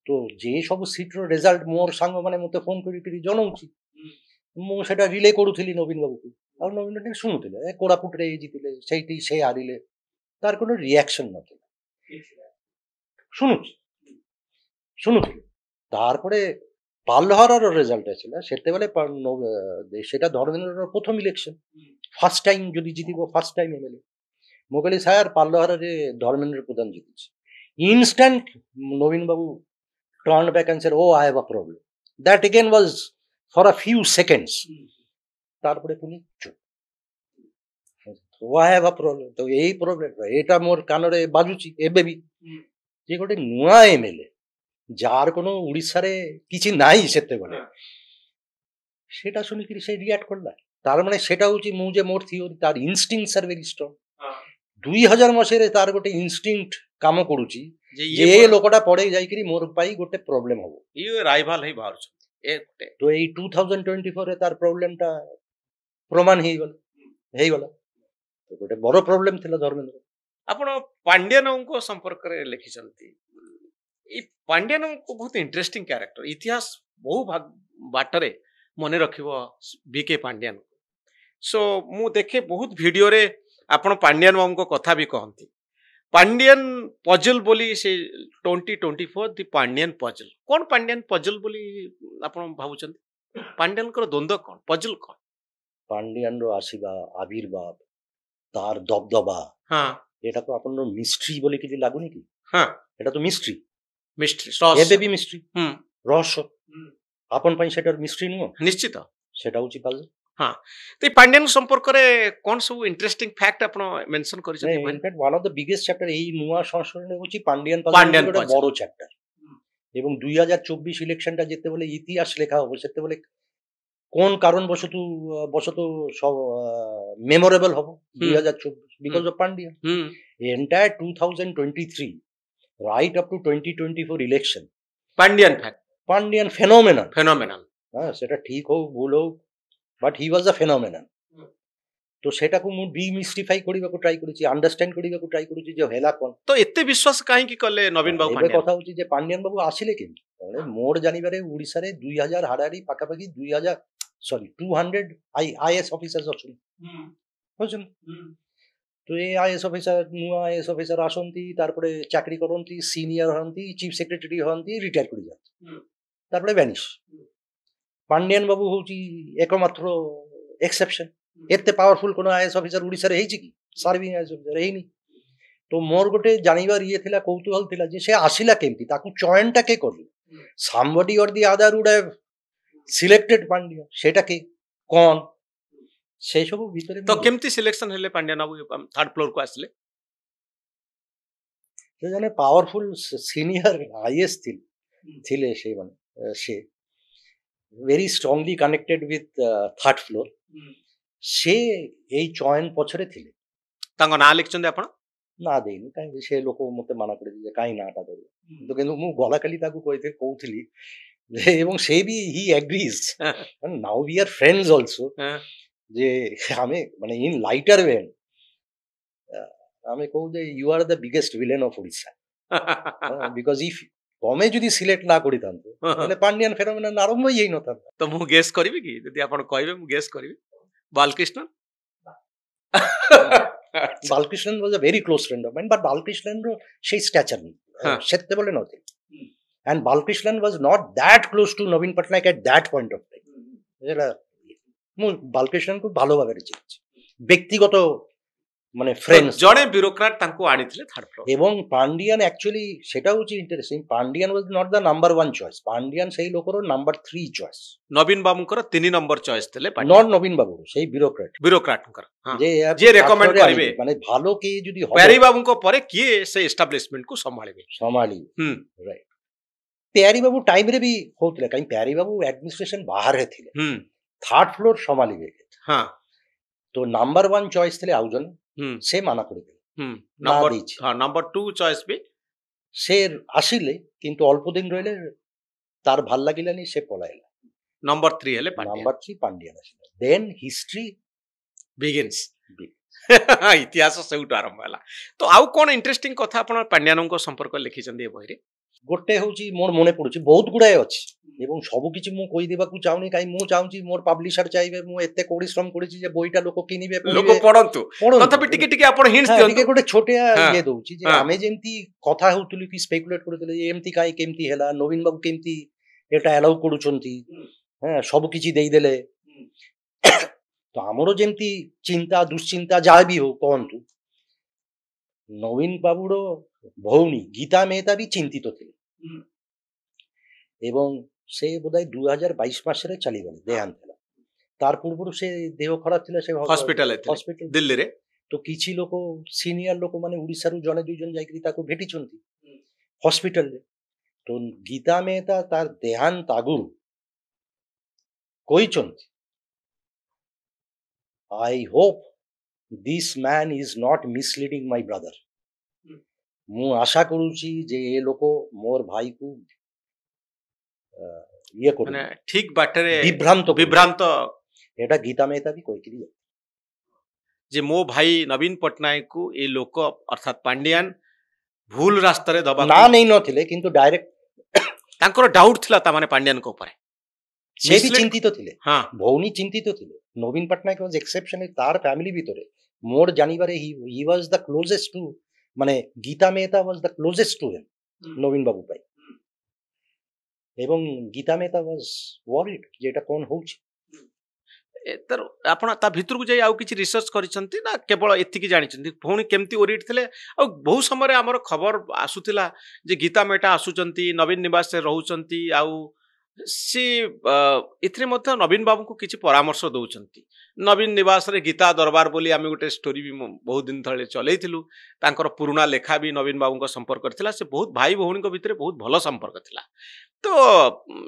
ତ ଯେ ସବୁ ସିଟ୍ର ରେଜଲ୍ଟ ମୋର ସାଙ୍ଗମାନେ ମୋତେ ଫୋନ କରିକି ଜଣାଉଛି, ମୁଁ ସେଟା ରିଲେ କରୁଥିଲି ନବୀନ ବାବୁକୁ। ଆଉ ନବୀନ ପଟ୍ଟନାୟକ ଶୁଣୁଥିଲେ, କୋରାପୁଟରେ ଏଇ ଜିତିଲେ, ସେଇଠି ସେ ହାରିଲେ, ତାର কোনো ରିଆକ୍ସନ ନଥିଲା, ଶୁଣୁଥିଲେ। ତାରପରେ ପାଲହାରର ରେଜଲ୍ଟ ଆସିଲା, ସେତେବେଳେ ସେଟା ଧର୍ମେନ୍ଦ୍ରର ପ୍ରଥମ ଇଲେକ୍ସନ। ফার্স্ট টাইম যদি জিতিব ফার্স্ট টাইম এমএলএ ମୁଁ କହିଲି ସାର୍ ପାଲହାରରେ ଧର୍ମେନ୍ଦ୍ର ପ୍ରଧାନ ଜିତୁଛି ଇନଷ୍ଟାଣ୍ଟ ନବୀନ ବାବୁ turned back and said, oh, I have a problem. That again was for a few seconds. তারপরে পুনি চুপ I have a problem. তো এই প্রবলেম এটা মোর কাନରେ বাজুଛି ଏବେ ବି ଯେ ଗୋଟେ ନୂଆ ଏମଏଲଏ ଯାହାର কোনো ଓଡ଼ିଶାରେ କିଛି ନାହିଁ ସେତେବେଳେ সেটা শুনিକିରି ସେ ରିଆକ୍ଟ କଲା ତାର ମାନେ ସେଟା ହଉଛି ମୁଁ ଯେ ମୋର ଥିଓରି ତାର ଇନଷ୍ଟିଙ୍କ୍ଟସ ଆର୍ ଭେରି ଷ୍ଟ୍ରଙ୍ଗ 2000 ମସିହାରେ ତାର ଗୋଟେ ଇନଷ୍ଟିଙ୍କ୍ଟ କାମ କରୁଛି ଯେ ଏ ଲୋକଟା ପଡେଇ ଯାଇକିରି ମୋର ପାଇଁ ଗୋଟେ ପ୍ରୋବ୍ଲେମ ହବ ଇଏ ରାଇଭାଲ ହେଇ ବାହାରୁଛନ୍ତି ତ ଏଇ 2024 ରେ ତାର ପ୍ରୋବ୍ଲେମଟା ପ୍ରମାଣ ହେଇଗଲା ତ ଗୋଟେ ବଡ ପ୍ରୋବ୍ଲେମ ଥିଲା ଧର୍ମେନ୍ଦ୍ର ଆପଣ ପାଣ୍ଡିଆନଙ୍କ ସମ୍ପର୍କରେ ଲେଖିଛନ୍ତି এই ପାଣ୍ଡିଆନଙ୍କ ବହୁତ ଇଣ୍ଟରେଷ୍ଟିଂ କ୍ୟାରେକ୍ଟର ଇତିହାସ ବହୁ ବାଟରେ ମନେ ରଖିବ ବିକେ ପାଣ୍ଡିଆନ ସୋ ମୁଁ ଦେଖେ ବହୁତ ଭିଡିଓରେ ଆପଣ ପାଣ୍ଡିଆନ ବାବୁଙ୍କ କଥା ବି କହନ୍ତି ପାଣ୍ଡିଆନ ପଜଲ ବୋଲି ସେ 2024 ଦି ପାଣ୍ଡିଆନ ପଜଲ କଣ ପାଣ୍ଡିଆନ ପଜଲ ବୋଲି ଆପଣ ଭାବୁଛନ୍ତି ପାଣ୍ଡିଆନଙ୍କର ଦ୍ୱନ୍ଦ୍ୱ କଣ ପଜଲ କଣ ପାଣ୍ଡିଆନର ଆସିବା ଆବିର୍ଭାବ ତାର ଦବଦବା এটা তো আপনার মিস্ট্রি বলে কিছু লাগুনি কি এটা তো মিস্ট্রি ଏବେ ବି ମିଷ୍ଟ୍ରି ରହସ୍ୟ ଆପଣ ପାଇଁ ସେଟା ମିଷ୍ଟ୍ରି ନୁହଁ ନିଶ୍ଚିତ ସେଟା ହଉଛି ପାଜଲ ହଁ ତ ପାଣ୍ଡିଆନ ସମ୍ପର୍କରେ କଣ ସବୁ ଇଣ୍ଟରେଷ୍ଟିଂ ଫ୍ୟାକ୍ଟ ଆପଣ ମେନସନ କରିଛନ୍ତି in fact one of the biggest chapter ଏଇ ନୂଆ ସଂସ୍କରଣରେ ହଉଛି ପାଣ୍ଡିଆନ ପାଜଲ ଗୋଟେ ବଡ ଚାପ୍ଟର ଏବଂ 2024 ଇଲେକ୍ସନଟା ଯେତେବେଳେ ଇତିହାସ ଲେଖା ହବ ସେତେବେଳେ কোন কারণবশত সব মেমোরেবল হব 2024 because of Pandian entire 2023 right up to 2024 election Pandian phenomenon সেটা ঠিক হোক ভুল হোক but he was a phenomenon তো সেটাକୁ ମୁଁ ଡିମିଷ୍ଟିଫାଇ କରିବାକୁ ଟ୍ରାଇ କରୁଛି ଅଣ୍ଡରଷ୍ଟାଣ୍ଡ କରିବାକୁ ଟ୍ରାଇ କରୁଛି ଯେ ହେଲା କ'ଣ ତ ଏତେ ବିଶ୍ୱାସ କାହିଁକି କଲେ ନବୀନ ବାବୁ ଏବେ କଥା ହଉଛି ଯେ ପାଣ୍ଡିଆନ ବାବୁ ଆସିଲେ କେମିତି ମୋର ଜାଣିବାରେ ଓଡ଼ିଶାରେ 2000 ହାରାହାରି ପାଖାପାଖି 200 IAS ଅଫିସର୍ସ ଅଛନ୍ତି ବୁଝୁଛନ୍ତି তো এই আইএস অফিসার নূয়া আইএস অফিসার আসନ୍ତି তারপরে চাকরি করନ୍ତି সিনিয়র হନ୍ତି চিফ সেক্রেটারি হନ୍ତି রিটায়ার করে যাନ୍ତି তারপরে ভ্যানিশ পান্ডিয়ান বাবু হଉଛି একমাত্র এক্সেপশন এতে পাওয়ারফুল কোন আইএস অফিসার ওড়িশাରେ ହେଇଛି କି ସର୍ଭିଂ ଆଇଏସ୍ ଅଫିସର ହେଇନି ତ ମୋର ଗୋଟେ ଜାଣିବାର ଇଏ ଥିଲା କୌତୁହଳ ଥିଲା ଯେ ସେ ଆସିଲା କେମିତି ତାକୁ ଚୟନଟା କେ କରିଲେ somebody or the other would have selected Pandya ସେଟା କେ କଣ সেই সব ভিতরে তো কেমতি সিলেকশন হলে পান্ডিয়ান বাবু থার্ড ফ্লোর কো আসলে তো জানে পাওয়ারফুল সিনিয়র আইএস ଥିଲେ সেই মানে সে very strongly connected with third floor সে এই চয়ন পছরে ଥିଲେ ତାଙ୍କ ନାଁ ଲେଖିଛନ୍ତି ଆପଣ ନା ଦେଇନି କାହିଁକି ସେ ଲୋକ ମତେ ମାନା କରିଛି ଯେ କାହିଁ ନାଁଟା ଦେବ କିନ୍ତୁ ମୁଁ ଗଲାକାଲି ତାକୁ କହୁଥିଲି ଏବଂ ସେ ବି he agrees now we are friends also যে আমি মানে ইন লাইটার ওয়ে আমি কহু যে you are the biggest villain of Odisha because if ତମେ ଯଦି ସିଲେକ୍ଟ ନା କରିଥାନ୍ତୁ ତାହେଲେ ପାଣ୍ଡିଆନ ଫେନୋମେନନ୍ ଆରମ୍ଭ ହେଇ ନଥାନ୍ତା ତ ମୁଁ ଗେସ୍ କରିବି କି ଯଦି ଆପଣ କହିବେ ମୁଁ ଗେସ୍ କରିବି Balakrishna Balakrishnan was a very close friend of mine but ବାଲକୃଷ୍ଣନ୍ର ସେଇ ଷ୍ଟାଚର ସେତେବେଳେ ନଥିଲା and Balkrishan was not that close to Naveen Patnaik at that point of time ମୁଁ ବାଲକୃଷ୍ଣଙ୍କୁ ଭଲ ଭାବରେ ଚିହ୍ନିଛି ବ୍ୟକ୍ତିଗତ ମାନେ ଫ୍ରେଣ୍ଡ ଜଣେ ବ୍ୟୁରୋକ୍ରାଟ ତାଙ୍କୁ ଆଣିଥିଲେ ଥାର୍ଡ ଫ୍ଲୋର ଏବଂ ପାଣ୍ଡିଆନ ଆକ୍ଚୁଆଲି ସେଟା ହଉଛି interesting Pandian was not the number 1 choice Pandian ସେଇ ଲୋକର ନମ୍ବର 3 ଚଏସ୍ ନବୀନ ବାବୁଙ୍କର 3 ନମ୍ବର ଚଏସ୍ ଥିଲେ ନଟ୍ ନବୀନ ବାବୁ ସେଇ ବ୍ୟୁରୋକ୍ରାଟଙ୍କର ଯେ ରେକମେଣ୍ଡ କରିବେ ମାନେ ଭଲ କି ଯଦି ପ୍ୟାରୀ ବାବୁଙ୍କ ପରେ କିଏ ସେ ଏଷ୍ଟାବ୍ଲିଶମେଣ୍ଟ କୁ ସମ୍ଭାଳିବେ ରାଇଟ ପ୍ୟାରୀ ବାବୁ ଟାଇମରେ ବି ହଉଥିଲା କାହିଁ ପ୍ୟାରୀ ବାବୁ ଆଡମିନିଷ୍ଟ୍ରେସନ ବାହାରେ ଥିଲେ থার্ড ফ্লোর সম্ভালিবে তো নাম্বার 1 চয়েস ଥିଲେ ଆଉ ଜଣେ ସେ ମାନା କରିଦେଲେ ନମ୍ବର 2 ଚଏସ୍ ବି ସେ ଆସିଲେ କିନ୍ତୁ ଅଳ୍ପ ଦିନ ରହିଲେ ତାର ଭଲ ଲାଗିଲାନି ସେ ପଳାଇଲା ନମ୍ବର 3 ହେଲେ ନମ୍ବର 3 ପାଣ୍ଡିଆନ ଆସିଲା ଦେନ୍ ହିଷ୍ଟ୍ରି ବିଗିନ୍ସ ଇତିହାସ ସେଇଠୁ ଆରମ୍ଭ ହେଲା ତ ଆଉ କଣ ଇଣ୍ଟରେଷ୍ଟିଂ କଥା ଆପଣ ପାଣ୍ଡିଆନଙ୍କ ସମ୍ପର୍କ ଲେଖିଛନ୍ତି ଏ ବହିରେ ଗୋଟେ ହଉଛି ମୋର ମନେ ପଡୁଛି ବହୁତ ଗୁଡାଏ ଅଛି ଏବଂ ସବୁ କିଛି ମୁଁ କହିଦେବାକୁ ଚାହୁଁନି କାହିଁ ମୁଁ ଚାହୁଁଛି ମୋର ପବ୍ଲିଶର ଚାହିଁବେ ମୁଁ ଏତେ ପରିଶ୍ରମ କରିଛି ଯେ ବହିଟା ଲୋକ କିଣିବେ ଲୋକ ପଢନ୍ତୁ ତଥାପି ଟିକେ ଟିକେ ଆପଣ ହିଣ୍ଟସ୍ ଦିଅନ୍ତୁ ଟିକେ ଗୋଟେ ଛୋଟିଆ ଇଏ ଦଉଛି ଯେ ଆମେ ଯେମିତି କଥା ହଉଥିଲୁ କି ସ୍ପେକୁଲେଟ କରୁଥିଲେ ଏମିତି କାହିଁ କେମିତି ହେଲା ନବୀନ ବାବୁ କେମିତି ଏଟା ଆଲାଉ କରୁଛନ୍ତି ସବୁ କିଛି ଦେଇଦେଲେ ତ तो आमर जेमती चिंता दुश्चिंता जहाँ भी हो कहतु नवीन बाबूर भौणी गीता मेहता भी चिंतित थे एवं से बोधहय 2022 मासरे चलीगले देहांत है तार पूर्व से देह खराब थिला से हॉस्पिटल दिल्ली रे तो किछि लोक सीनियर लोक माने उड़ीसा रु जने दुई जन जाइकरी ताको भेटिचंती हॉस्पिटल रे तो गीता मेहता तार देहांत आगुरु कहिचंती I hope this man is not misleading my brother मु आशा करूची जे ए लोक मोर भाई को ये करू माने ठीक बाटरे विभ्रांत एटा गीता मेहता भी कहिकरी जे मो भाई नवीन पटनायक को ए लोक अर्थात पांड्यान भूल रास्ता रे दबा ना नहीं नथिले किंतु डायरेक्ट तांकर डाउट थिला ता माने पांड्यान को ऊपर से भी चिंतित थिले हां भौनी चिंतित थिले नवीन पटनायक वाज एक्सेप्शन तार फैमिली भितरे मोर जानिबारे he was the closest to माने Gita Mehta was the closest to him Naveen बाबू भाई एवं गीता मेहता वाज वरीड जेटा कोन होउची तर आपण ता भितर को जाई आउ किछि रिसर्च करिसंती ना केवल एतिकी जानिसंती भौणी केमती ओरिड थिले आ बहु समय हमर खबर आसुतिला जे गीता मेटा आसुचंती नवीन निवास रे रहउचंती आउ सी इथरे मध्य नवीन बाबू को किछि परामर्श दउचंती नवीन निवास रे गीता दरबार बोली आमे गोटे स्टोरी भी बहुत दिन थळे चलेइथिलु तांकर पुराना लेखा भी नवीन बाबू को संपर्क करथिला से बहुत भाई भौणी को भितरे बहुत भलो संपर्क थिला तो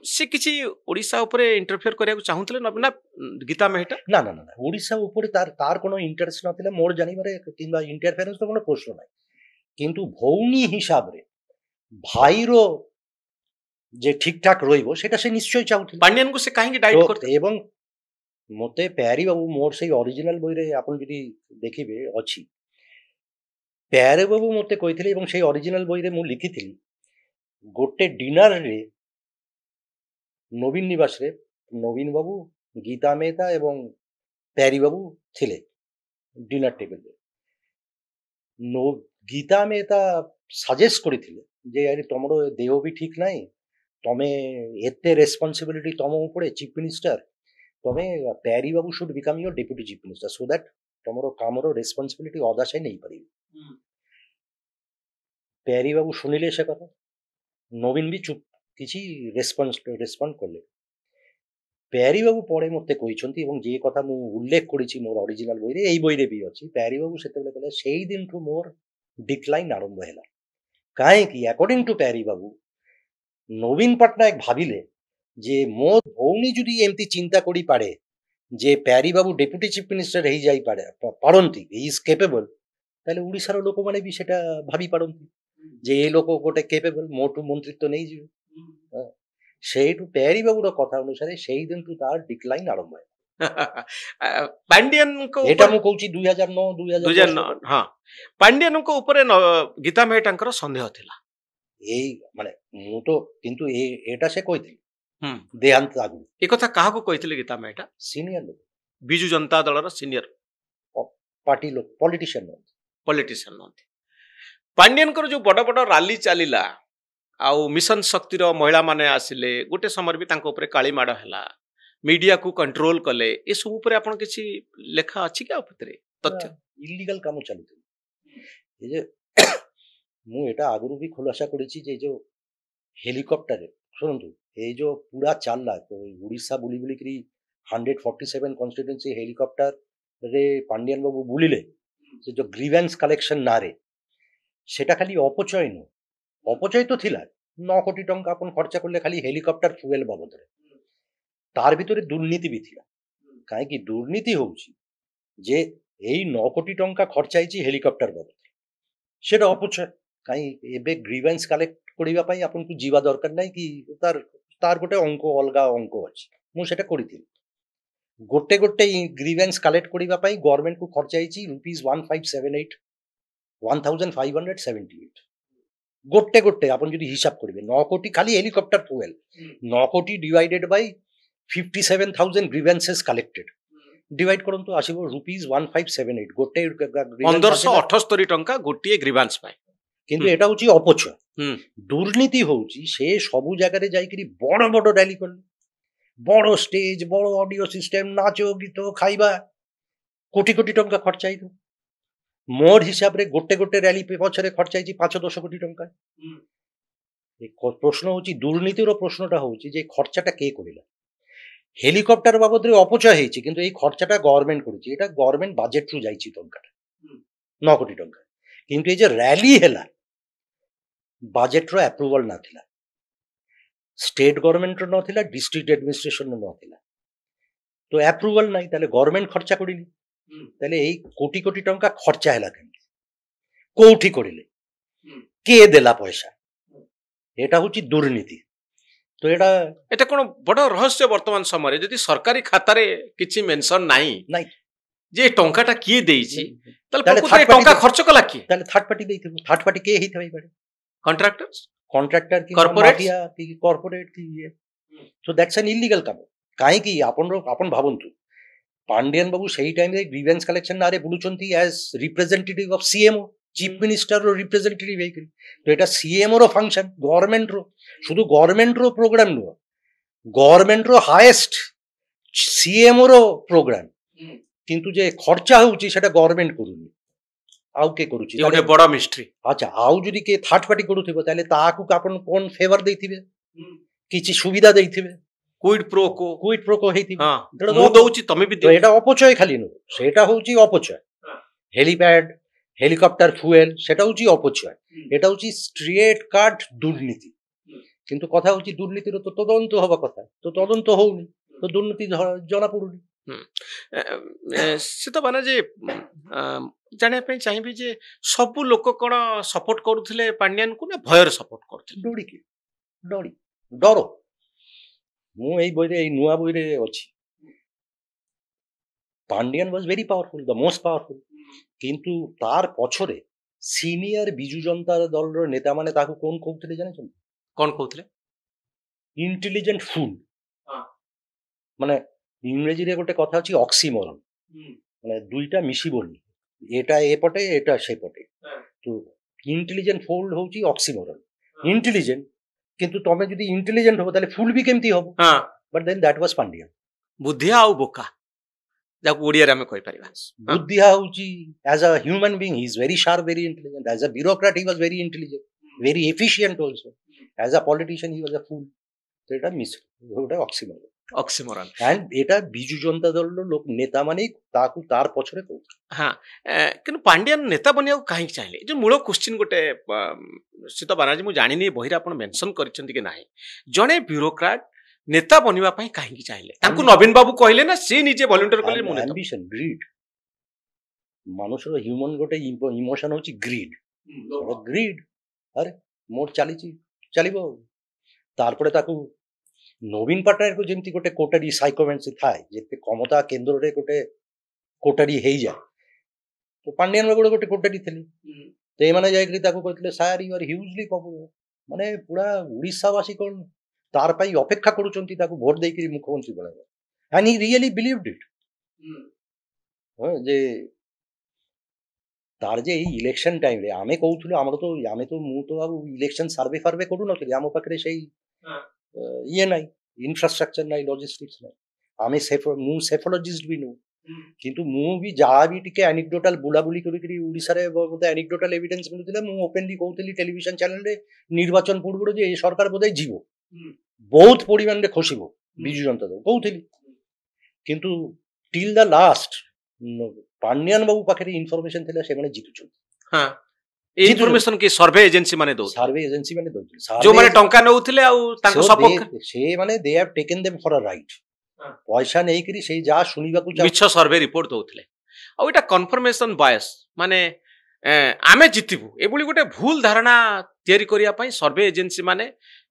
से किछि ओडिसा ऊपर इंटरफेयर करिया को चाहुतले नवीन गीता मेहटा ना ना ना ओडिसा ऊपर तार कोनो इंटरेस्ट नथिले मोर जानिबारे किंबा इंटरफेरेंस तो कोनो प्रश्न नै किंतु भौणी हिसाब रे भाईरो जे ठीक ठाक रहिबो सेटा से निश्चय चाहुथि पांड्यान को से काहे डाइट करते एवं मते प्यारी बाबू मोर से ओरिजिनल बई रे आपन जदी देखिबे अछि प्यारे बाबू मते कहिथिले एवं से ओरिजिनल बई रे मु लिखिथिली गोटे डिनर रे नवीन निवास रे नवीन बाबू गीता मेहता एवं प्यारी बाबू थिले डिनर टेबल रे नो गीता मेहता सजेस्ट करिथिले जे यार तमरो देह भी ठीक नाही तमे एते रेस्पॉन्सिबिलिटी तम ऊपर चीफ मिनिस्टर तमे प्यारी बाबू should become your deputy chief minister so that तमरो कामरो रेस्पॉन्सिबिलिटी अदा से नहीं पड़ी प्यारी बाबू सुनिले से कथा नवीन भी चुप किछि रेस्पॉन्ड करले प्यारी बाबू पड़े मते कहिसंती एवं जे कथा मु उल्लेख करिछि मोर ओरिजिनल बई रे एई बई रे भी अछि प्यारी बाबू सेते बेले कहले सेई दिन टू मोर डिक्लाइन आरंभ हैला काहे कि अकॉर्डिंग टू प्यारी बाबू नवीन पटनायक भाविले जे मोर भौणी जदि एमती चिंता करी पारे जे प्यारी बाबू डेप्यूटी चीफ मिनिस्टर हेई जाई पारे पारंती ही इज कैपेबल ताले ओडिसा रो लोक माने भी सेटा भाबी पारंती जे ए लोक गोटे कैपेबल मोटू मंत्रित्व नै जिवे सेइटु प्यारी बाबू रो कथा अनुसार सेई दिन टू तार डिक्लाइन आरंभ है पांड्यान को एटा मु कहूची 2009 2009 हां पांड्यान को ऊपर गीता मेहटांकर संदेह थिला ए माने मु तो किंतु एटा से कहिथि देहांत आगु ए कथा काहा को कहिथिले गीता मेहटा सीनियर लोक बिजू जनता दल रो सीनियर पार्टी लोक पॉलिटिशियन नथि पांड्यान को जो बड़ बड़ रैली चलीला आउ मिशन शक्ति रो महिला माने आसिले गोटे समय भी तांको ऊपर काली माड हला मीडिया को कंट्रोल कले ए सब ऊपर आपण किछि लेखा अछि के ऊपर तथ्य इलीगल काम चलुते ए जे मु एटा आगुरु भी खुलासा करिछि जे जो हेलिकॉप्टर सुनतु ए जो पूरा चालला तो उड़ीसा बुली बुली करी 147 कॉन्स्टिट्यूएंसी हेलिकॉप्टर रे पांड्यान बाबू बुलिले से जो ग्रीवेंस कलेक्शन नारे सेटा खाली अपचय न अपचय तो थिला 9 कोटी टंका अपन खर्चा करले खाली हेलिकॉप्टर फ्यूएल बाबद रे तार भितरे दुर्नीति भी थिला काहे कि दुर्नीति होउची जे एई 9 कोटी टंका खर्चा हिची हेलिकॉप्टर बाबद सेटा अपचय काई एबे ग्रीवेंस कलेक्ट करिबा पई आपन को जीवा दरकार नै कि तार गोटे अंक अलगा अंक अछि मु सेटा करिथिल गोटे गोटे ग्रीवेंस कलेक्ट करिबा पई गवर्नमेंट को खर्चा हिची ₹1578 गोटे गोटे आपन जदी हिसाब करिवे 9 कोटी खाली हेलिकॉप्टर फ्यूएल 9 कोटी divided by 57,000 grievances collected divide करंतु आसीबो ₹1578 गोटे 1578 टंका गोटे ग्रीवेंस पाए किंतु एटा होची अपचय दुर्नीति होची से सबु जगह रे जाई करी बड़ बड़ रैली कर बड़ स्टेज बड़ ऑडियो सिस्टम नाचो गीत खाइबा କୋଟି କୋଟି ଟଙ୍କା ଖର୍ଚ୍ଚ ହେଇଥିବ। ମୋର ହିସାବରେ ଗୋଟେ ଗୋଟେ ରାଲି ପଛରେ ଖର୍ଚ୍ଚ ହେଇଛି 5-10 କୋଟି ଟଙ୍କା। ପ୍ରଶ୍ନ ହଉଛି ଦୁର୍ନୀତିର ପ୍ରଶ୍ନଟା ହଉଛି ଯେ ଖର୍ଚ୍ଚଟା କିଏ କରିଲା। ହେଲିକପ୍ଟର ବାବଦରେ ଅପଚୟ ହେଇଛି କିନ୍ତୁ ଏଇ ଖର୍ଚ୍ଚଟା ଗଭର୍ଣ୍ଣମେଣ୍ଟ କରୁଛି, ଏଇଟା ଗଭର୍ଣ୍ଣମେଣ୍ଟ ବାଜେଟରୁ ଯାଇଛି ଟଙ୍କାଟା 9 କୋଟି ଟଙ୍କା। କିନ୍ତୁ এই যে র্যালি ହେଲା ବାଜେଟର ଆପ୍ରୁଭାଲ ନଥିଲା, ଷ୍ଟେଟ ଗଭର୍ଣ୍ଣମେଣ୍ଟର ନଥିଲା, ଡିଷ୍ଟ୍ରିକ୍ଟ ଆଡମିନିଷ୍ଟ୍ରେସନର ନଥିଲା, ତ ଆପ୍ରୁଭାଲ ନାହିଁ, ତାହେଲେ ଗଭର୍ଣ୍ଣମେଣ୍ଟ ଖର୍ଚ୍ଚ କରିନି। ତାହେଲେ ଏଇ କୋଟି କୋଟି ଟଙ୍କା ଖର୍ଚ୍ଚ ହେଲା କେମିତି, କୋଉଠି କରିଲେ, କିଏ ଦେଲା ପଇସା, এটা হচ্ছে দুর্নীতি। তো এটা এটা কোন বড় রহস্য বর্তমান সময়ে যদি সরকারি খাতারে কিছু মেনশন নাই নাই যে টঙ্কাটা কিয়ে দেইছি তাহলে তাহলে প্রকৃতরে third party টঙ্কা খরচ কলা কি, তাহলে থার্ড পার্টি ଦେଇଥିବ। থার্ড পার্টি কে ହେଇଥିବ ଏଇবারে, কন্ট্রাক্টর କଣ୍ଟ୍ରାକ୍ଟର କି Corporates? ମାଫିଆ କି କର୍ପୋରେଟ କି ଇଏ। ସୋ ଦ୍ୟାଟ୍ସ ଆନ୍ ଇଲିଗାଲ କାମ। କାହିଁକି ଆପଣ ଭାବନ୍ତୁ ପାଣ୍ଡିଆନ ବାବୁ ସେଇ ଟାଇମରେ ଗ୍ରିଭେନ୍ସ କଲେକ୍ସନ ନାଁରେ ବୁଲୁଛନ୍ତି ଆଜ representative of CMO, chief minister representative ହେଇକରି। ତ ଏଇଟା ସିଏମଓ ର ଫଙ୍କସନ, ଗଭର୍ଣ୍ଣମେଣ୍ଟ ର, শুধু ଗଭର୍ଣ୍ଣମେଣ୍ଟ ର ପ୍ରୋଗ୍ରାମ ନୁହଁ, ଗଭର୍ଣ୍ଣମେଣ୍ଟ ର ହାଏଷ୍ଟ ସିଏମଓ ର ପ୍ରୋଗ୍ରାମ, କିନ୍ତୁ ଯେ ଖର୍ଚ୍ଚ ହଉଛି ସେଟା ଗଭର୍ଣ୍ଣମେଣ୍ଟ କରୁନି, ଆଉ କିଏ କରୁଛି? ଗୋଟେ ବଡ ମିଷ୍ଟ୍ରି। ଆଚ୍ଛା, ଆଉ ଯଦି କିଏ ଥାର୍ଡ ପାର୍ଟି କରୁଥିବ ତାହେଲେ ତାହାକୁ ଆପଣ କଣ ଫେଭର ଦେଇଥିବେ, କିଛି ସୁବିଧା ଦେଇଥିବେ, କୁଇଡ୍ ପ୍ରୋ କୋ କୁଇଟ୍ ପ୍ରୋ କୋ ହେଇଥିବ। ହଁ ମୁଁ ଦଉଛି ତମେ ବି ତ ଦିଅ। ଏଇଟା ଅପଚୟ ଖାଲି ନୁହଁ, ସେଇଟା ହଉଛି ଅପଚୟ। ହେଲିପ୍ୟାଡ, ହେଲିକପ୍ଟର ଫୁଏଲ, ସେଟା ହଉଛି ଅପଚୟ। এটা হচ্ছে স্ট্রেট কাট দুর্নীতি। কিন্তু কথা হচ্ছে দুর্নীতির তো তদন্ত হওয়া কথা, তো তদন্ত হউনি, তো দুর্নীতি জনা পড়ুনি। ସେ ତ ମାନେ ଯେ ଜାଣିବା ପାଇଁ ଚାହିଁବି ଯେ ସବୁ ଲୋକ କଣ ସପୋର୍ଟ କରୁଥିଲେ ପାଣ୍ଡିଆନକୁ ନା ଭୟରେ ସପୋର୍ଟ କରୁଥିଲେ? ଡରିକି, ଡର। ମୁଁ ଏଇ ବହିରେ, ଏଇ ନୂଆ ବହିରେ ଅଛି, Pandian was very powerful, the most powerful. କିନ୍ତୁ ତାର ପଛରେ ସିନିୟର ବିଜୁ ଜନତା ଦଳର ନେତାମାନେ ତାକୁ କଣ କହୁଥିଲେ ଜାଣିଛନ୍ତି? କଣ କହୁଥିଲେ? ଇଣ୍ଟେଲିଜେଣ୍ଟ ଫୁଲ। ମାନେ ଇଂରେଜୀରେ ଗୋଟେ କଥା ଅଛି ଅକ୍ସିମୋରନ, ମାନେ ଦୁଇଟା ମିଶିବନି, ଏଟା ଏପଟେ ଏଟା ସେପଟେ। ତ ଇଣ୍ଟେଲିଜେଣ୍ଟ ଫୁଲ ହଉଛି ଅକ୍ସିମୋରନ। ଇଣ୍ଟେଲିଜେଣ୍ଟ, କିନ୍ତୁ ତମେ ଯଦି ଇଣ୍ଟେଲିଜେଣ୍ଟ ହବ ତାହେଲେ ଫୁଲ ବି କେମିତି ହବ? But then that was Pandian. ବୁଦ୍ଧିଆ ଆଉ ବୋକା, ଯାକୁ ଓଡ଼ିଆରେ ଆମେ କହିପାରିବା। ବୁଦ୍ଧିଆ ହଉଛି as a human being he is very sharp, very intelligent. As a bureaucrat he was very intelligent, very efficient also. As a politician he was a fool. তো এটা মিস, ওটা অক্সিমোরন। অক্সিমোরন। and এটা বিজু জনতা দଳର ଲୋକ ନେତାମାନେ ତାକୁ ତାର ପଛରେ କହୁଛନ୍ତି। ହଁ, କିନ୍ତୁ ପାଣ୍ଡିଆନ ନେତା ବନିବାକୁ କାହିଁକି ଚାହିଁଲେ? ଯେ ମୂଳ କ୍ୱେଶ୍ଚିନ୍ ଗୋଟେ ସୀତ ବାନାର୍ଜୀ, ମୁଁ ଜାଣିନି ବହିରେ ଆପଣ ମେନସନ କରିଛନ୍ତି କି ନାହିଁ, ଜଣେ ବ୍ୟୁରୋକ୍ରାଟ ନେତା ବନିବା ପାଇଁ କାହିଁକି ଚାହିଁଲେ? ତାଙ୍କୁ ନବୀନ ବାବୁ କହିଲେ ନା ସେ ନିଜେ ଭଲ୍ୟୁଣ୍ଟିୟର କଲେ? ମୁଁ ଆମ୍ବିସନ, ଗ୍ରିଡ। ମନୁଷ୍ୟର ହ୍ୟୁମାନ ଗୋଟେ ଇମୋସନ ହଉଛି ଗ୍ରିଡ। ଗ୍ରିଡ, ଆରେ ମୋର ଚାଲିଛି ଚାଲିବ। ତାରପରେ ତାକୁ ନବୀନ ପଟ୍ଟନାୟକକୁ ଯେମିତି ଗୋଟେ କୋଟାରୀ ସାଇକୋମେନ୍ସି ଥାଏ, ଯେତେ କ୍ଷମତା କେନ୍ଦ୍ରରେ ଗୋଟେ କୋଟାରୀ ହେଇଯାଏ, ତ ପାଣ୍ଡିଆନ ବାବୁ ଗୋଟେ କୋଟାରୀ ଥିଲେ। ତ ଏମାନେ ଯାଇକରି ତାକୁ କହିଥିଲେ ସାର୍ ୟୁ ଆର୍ ହ୍ୟୁଜଲି ପପୁଲାର, ମାନେ ପୁରା ଓଡ଼ିଶାବାସୀ କଣ ତାର ପାଇଁ ଅପେକ୍ଷା କରୁଛନ୍ତି ତାକୁ ଭୋଟ ଦେଇକରି ମୁଖ୍ୟମନ୍ତ୍ରୀ ବନାଇବା। and he really believed it। ଯେ ତାର ଯେ ଏଇ ଇଲେକ୍ସନ ଟାଇମରେ ଆମେ କହୁଥିଲୁ, ମୁଁ ତ ଆଉ ଇଲେକ୍ସନ ସର୍ଭେ ଫାର୍ଭେ କରୁନଥିଲି, ଆମ ପାଖରେ ସେଇ ଇଏ ନାହିଁ, ଇନଫ୍ରାଷ୍ଟ୍ରକ୍ଚର ନାହିଁ, ଲଜିଷ୍ଟିକ୍ସ ନାହିଁ, ମୁଁ ସେଫୋଲୋଜିଷ୍ଟ ବି ନୁହଁ। କିନ୍ତୁ ମୁଁ ବି ଯାହା ବି ଟିକେ ଆନିକଡୋଟାଲ ବୁଲାବୁଲି କରିକି ଓଡ଼ିଶାରେ ମୋତେ ଆନିକଡୋଟାଲ ଏଭିଡେନ୍ସ ମିଳୁଥିଲା, ମୁଁ ଓପେନଲି କହୁଥିଲି ଟେଲିଭିଜନ ଚ୍ୟାନେଲରେ ନିର୍ବାଚନ ପୂର୍ବରୁ ଯେ ଏ ସରକାର ବୋଧେ ଯିବ, ବହୁତ ପରିମାଣରେ ଖସିବ ବିଜୁ ଜନତା ଦଳ, କହୁଥିଲି। କିନ୍ତୁ ଟିଲ୍ ଦ ଲାଷ୍ଟ ପାଣ୍ଡିଆନ ବାବୁ ପାଖରେ ଇନଫର୍ମେସନ ଥିଲା ସେମାନେ ଜିତୁଛନ୍ତି। ଇନଫର୍ମେସନ କି ସର୍ଭେ ଏଜେନ୍ସି ମାନେ ଦଉଥିଲେ, ସର୍ଭେ ଏଜେନ୍ସି ମାନେ ଦଉଥିଲେ, ଯୋଉମାନେ ଟଙ୍କା ନେଉଥିଲେ ଆଉ ତାଙ୍କ ସପୋର୍ଟ, ସେମାନେ ଦେ ହାଭ୍ ଟେକେନ୍ ଦେମ୍ ଫର ଅ ରାଇଟ୍। ପଇସା ନେଇକିରି ସେଇ ଯାହା ଶୁଣିବାକୁ ମିଛ ସର୍ଭେ ରିପୋର୍ଟ ଦଉଥିଲେ। ଆଉ ଏଇଟା କନଫର୍ମେସନ ବାୟସ, ମାନେ ଆମେ ଜିତିବୁ ଏଭଳି ଗୋଟେ ଭୁଲ ଧାରଣା ତିଆରି କରିବା ପାଇଁ ସର୍ଭେ ଏଜେନ୍ସି ମାନେ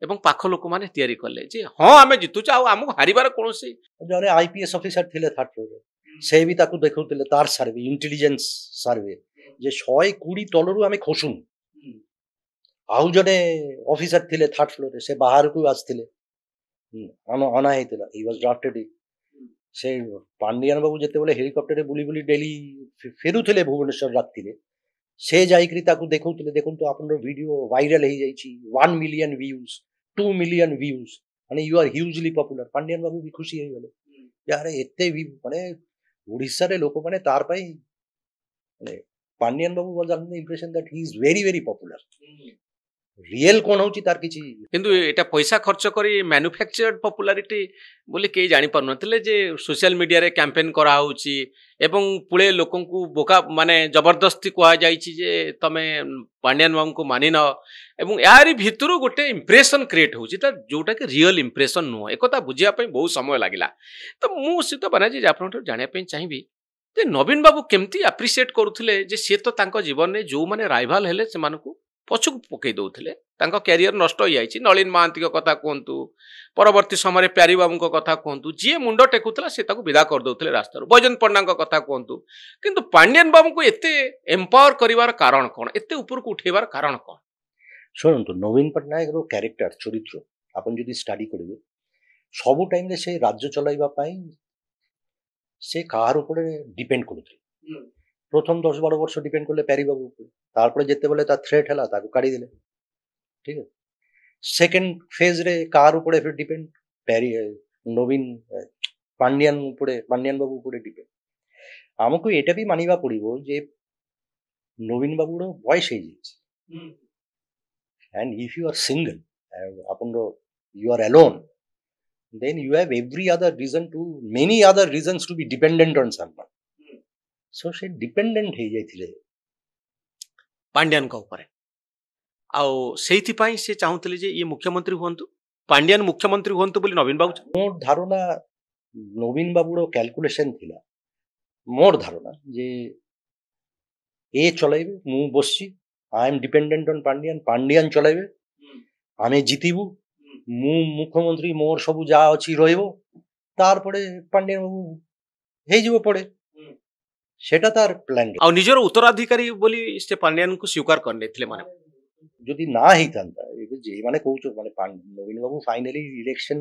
ଏବଂ ପାଖ ଲୋକମାନେ ତିଆରି କଲେ ଯେ ହଁ ଆମେ ଜିତୁଛୁ ଆଉ ଆମକୁ ହାରିବାର କୌଣସି। ଜଣେ ଆଇପିଏସ୍ ଅଫିସର ଥିଲେ ଥାର୍ଡ ଫ୍ଲୋରରେ, ସେ ବି ତାକୁ ଦେଖଉଥିଲେ ତାର ସର୍ଭେ, ଇଣ୍ଟେଲିଜେନ୍ସ ସର୍ଭେ, ଯେ 120 ତଳରୁ ଆମେ ଖସୁନୁ। ଆଉ ଜଣେ ଅଫିସର ଥିଲେ ଥାର୍ଡ ଫ୍ଲୋରରେ, ସେ ବାହାରକୁ ଆସିଥିଲେ, ଅନା ହେଇଥିଲା, ହି ୱାଜ ଡ୍ରାଫ୍ଟେଡ୍। ସେ ପାଣ୍ଡିଆନ ବାବୁ ଯେତେବେଳେ ହେଲିକପ୍ଟରରେ ବୁଲି ବୁଲି ଡେଲି ଫେରୁଥିଲେ ଭୁବନେଶ୍ୱର ରାତିରେ, ସେ ଯାଇକରି ତାକୁ ଦେଖଉଥିଲେ, ଦେଖନ୍ତୁ ଆପଣଙ୍କ ଭିଡିଓ ଭାଇରାଲ ହେଇଯାଇଛି, 1 ମିଲିୟନ ଭ୍ୟୁଜ, 2 ମିଲିୟନ ଭ୍ୟୁଜ, ମାନେ ୟୁ ଆର୍ ହ୍ୟୁଜଲି ପପୁଲାର। ପାଣ୍ଡିଆନ ବାବୁ ବି ଖୁସି ହେଇଗଲେ, ଆରେ ଏତେ ମାନେ ଓଡ଼ିଶାରେ ଲୋକମାନେ ତାର ପାଇଁ ମାନେ ପାଣ୍ଡିଆନ ବାବୁ was under the impression that he is very very popular. Real କ'ଣ ହଉଛି ତାର କିଛି କିନ୍ତୁ ଏଟା ପଇସା ଖର୍ଚ୍ଚ କରି ମ୍ୟାନୁଫ୍ୟାକ୍ଚର୍ଡ ପପୁଲାରିଟି ବୋଲି କେହି ଜାଣିପାରୁନଥିଲେ ଯେ ସୋସିଆଲ ମିଡ଼ିଆରେ କ୍ୟାମ୍ପେନ୍ କରାହେଉଛି ଏବଂ ପୁଳେ ଲୋକଙ୍କୁ ବୋକା ମାନେ ଜବରଦସ୍ତି କୁହାଯାଇଛି ଯେ ତମେ ପାଣ୍ଡିଆନ ବାବୁଙ୍କୁ ମାନିନ ଏବଂ ଏହାରି ଭିତରୁ ଗୋଟେ ଇମ୍ପ୍ରେସନ୍ କ୍ରିଏଟ୍ ହେଉଛି ତ ଯେଉଁଟାକି ରିଅଲ ଇମ୍ପ୍ରେସନ୍ ନୁହଁ ଏକଥା ବୁଝିବା ପାଇଁ ବହୁତ ସମୟ ଲାଗିଲା। ତ ମୁଁ ସୀତ ବାନାର୍ଜୀ ଆପଣଙ୍କଠାରୁ ଜାଣିବା ପାଇଁ ଚାହିଁବି ଯେ ନବୀନ ବାବୁ କେମିତି ଆପ୍ରିସିଏଟ୍ କରୁଥିଲେ ଯେ ସିଏ ତ ତାଙ୍କ ଜୀବନରେ ଯେଉଁମାନେ ରାଇଭାଲ ହେଲେ ସେମାନଙ୍କୁ ପଛକୁ ପକାଇ ଦେଉଥିଲେ ତାଙ୍କ କ୍ୟାରିୟର ନଷ୍ଟ ହୋଇଯାଇଛି। ନଳିନ ମହାନ୍ତିଙ୍କ କଥା କୁହନ୍ତୁ, ପରବର୍ତ୍ତୀ ସମୟରେ ପ୍ୟାରୀବାବୁଙ୍କ କଥା କୁହନ୍ତୁ, ଯିଏ ମୁଣ୍ଡ ଟେକୁଥିଲା ସେ ତାକୁ ବିଦା କରିଦେଉଥିଲେ ରାସ୍ତାରୁ, ବୈଜୟନ୍ତ ପଣ୍ଡାଙ୍କ କଥା କୁହନ୍ତୁ। କିନ୍ତୁ ପାଣ୍ଡିଆନ ବାବୁଙ୍କୁ ଏତେ ଏମ୍ପାୱାର କରିବାର କାରଣ କ'ଣ, ଏତେ ଉପରକୁ ଉଠେଇବାର କାରଣ କ'ଣ? ଶୁଣନ୍ତୁ, ନବୀନ ପଟ୍ଟନାୟକର କ୍ୟାରେକ୍ଟର ଚରିତ୍ର ଆପଣ ଯଦି ଷ୍ଟଡି କରିବେ ସବୁ ଟାଇମରେ ସେ ରାଜ୍ୟ ଚଲାଇବା ପାଇଁ ସେ କାହାର ଉପରେ ଡିପେଣ୍ଡ କରୁଥିଲେ। ପ୍ରଥମ 10-12 ବର୍ଷ ଡିପେଣ୍ଡ କଲେ ପ୍ୟାରୀବାବୁ ଉପରେ, ତାପରେ ଯେତେବେଳେ ତା ଥ୍ରେଟ୍ ହେଲା ତାକୁ କାଢ଼ିଦେଲେ। ଠିକ ଅଛି। ସେକେଣ୍ଡ ଫେଜ୍ରେ କାହାର ଉପରେ ଡିପେଣ୍ଡ ନବୀନ ପାଣ୍ଡିଆନ ବାବୁ ଉପରେ ଡିପେଣ୍ଡ। ଆମକୁ ଏଇଟା ବି ମାନିବା ପଡ଼ିବ ଯେ ନବୀନ ବାବୁର ବୟସ ହେଇଯାଇଛି and if you are single ଆପଣର you are alone then you have many other reasons to be dependent on someone. So ସେ ଡିପେଣ୍ଡେଣ୍ଟ ହେଇଯାଇଥିଲେ ପାଣ୍ଡିଆନଙ୍କ ଉପରେ ଆଉ ସେଇଥିପାଇଁ ସେ ଚାହୁଁଥିଲେ ଯେ ଇଏ ମୁଖ୍ୟମନ୍ତ୍ରୀ ହୁଅନ୍ତୁ, ପାଣ୍ଡିଆନ ମୁଖ୍ୟମନ୍ତ୍ରୀ ହୁଅନ୍ତୁ ବୋଲି ନବୀନ ବାବୁ। ମୋର ଧାରଣା ନବୀନ ବାବୁର କ୍ୟାଲକୁଲେସନ ଥିଲା, ମୋର ଧାରଣା ଯେ ଏ ଚଲେଇବେ, ମୁଁ ବସିଛି, I M dependent on Pandian ଚଲେଇବେ, ଆମେ ଜିତିବୁ, ମୁଁ ମୁଖ୍ୟମନ୍ତ୍ରୀ, ମୋର ସବୁ ଯାହା ଅଛି ରହିବ, ତାରପରେ ପାଣ୍ଡିଆନ ବାବୁ ହେଇଯିବ ପଡ଼େ। সেটা তার প্ল্যান। ଆଉ ନିଜର ଉତ୍ତରାଧିକାରୀ ବୋଲି ସେ ପାଣ୍ଡିଆନଙ୍କୁ ସ୍ୱୀକାର କରିନେଇଥିଲେ। ମାନେ ଯଦି ନା ହେଇଥାନ୍ତା ଏବେ ଯେଉଁମାନେ କହୁଛ ମାନେ ନବୀନ ବାବୁ ଫାଇନାଲି ଇଲେକ୍ସନ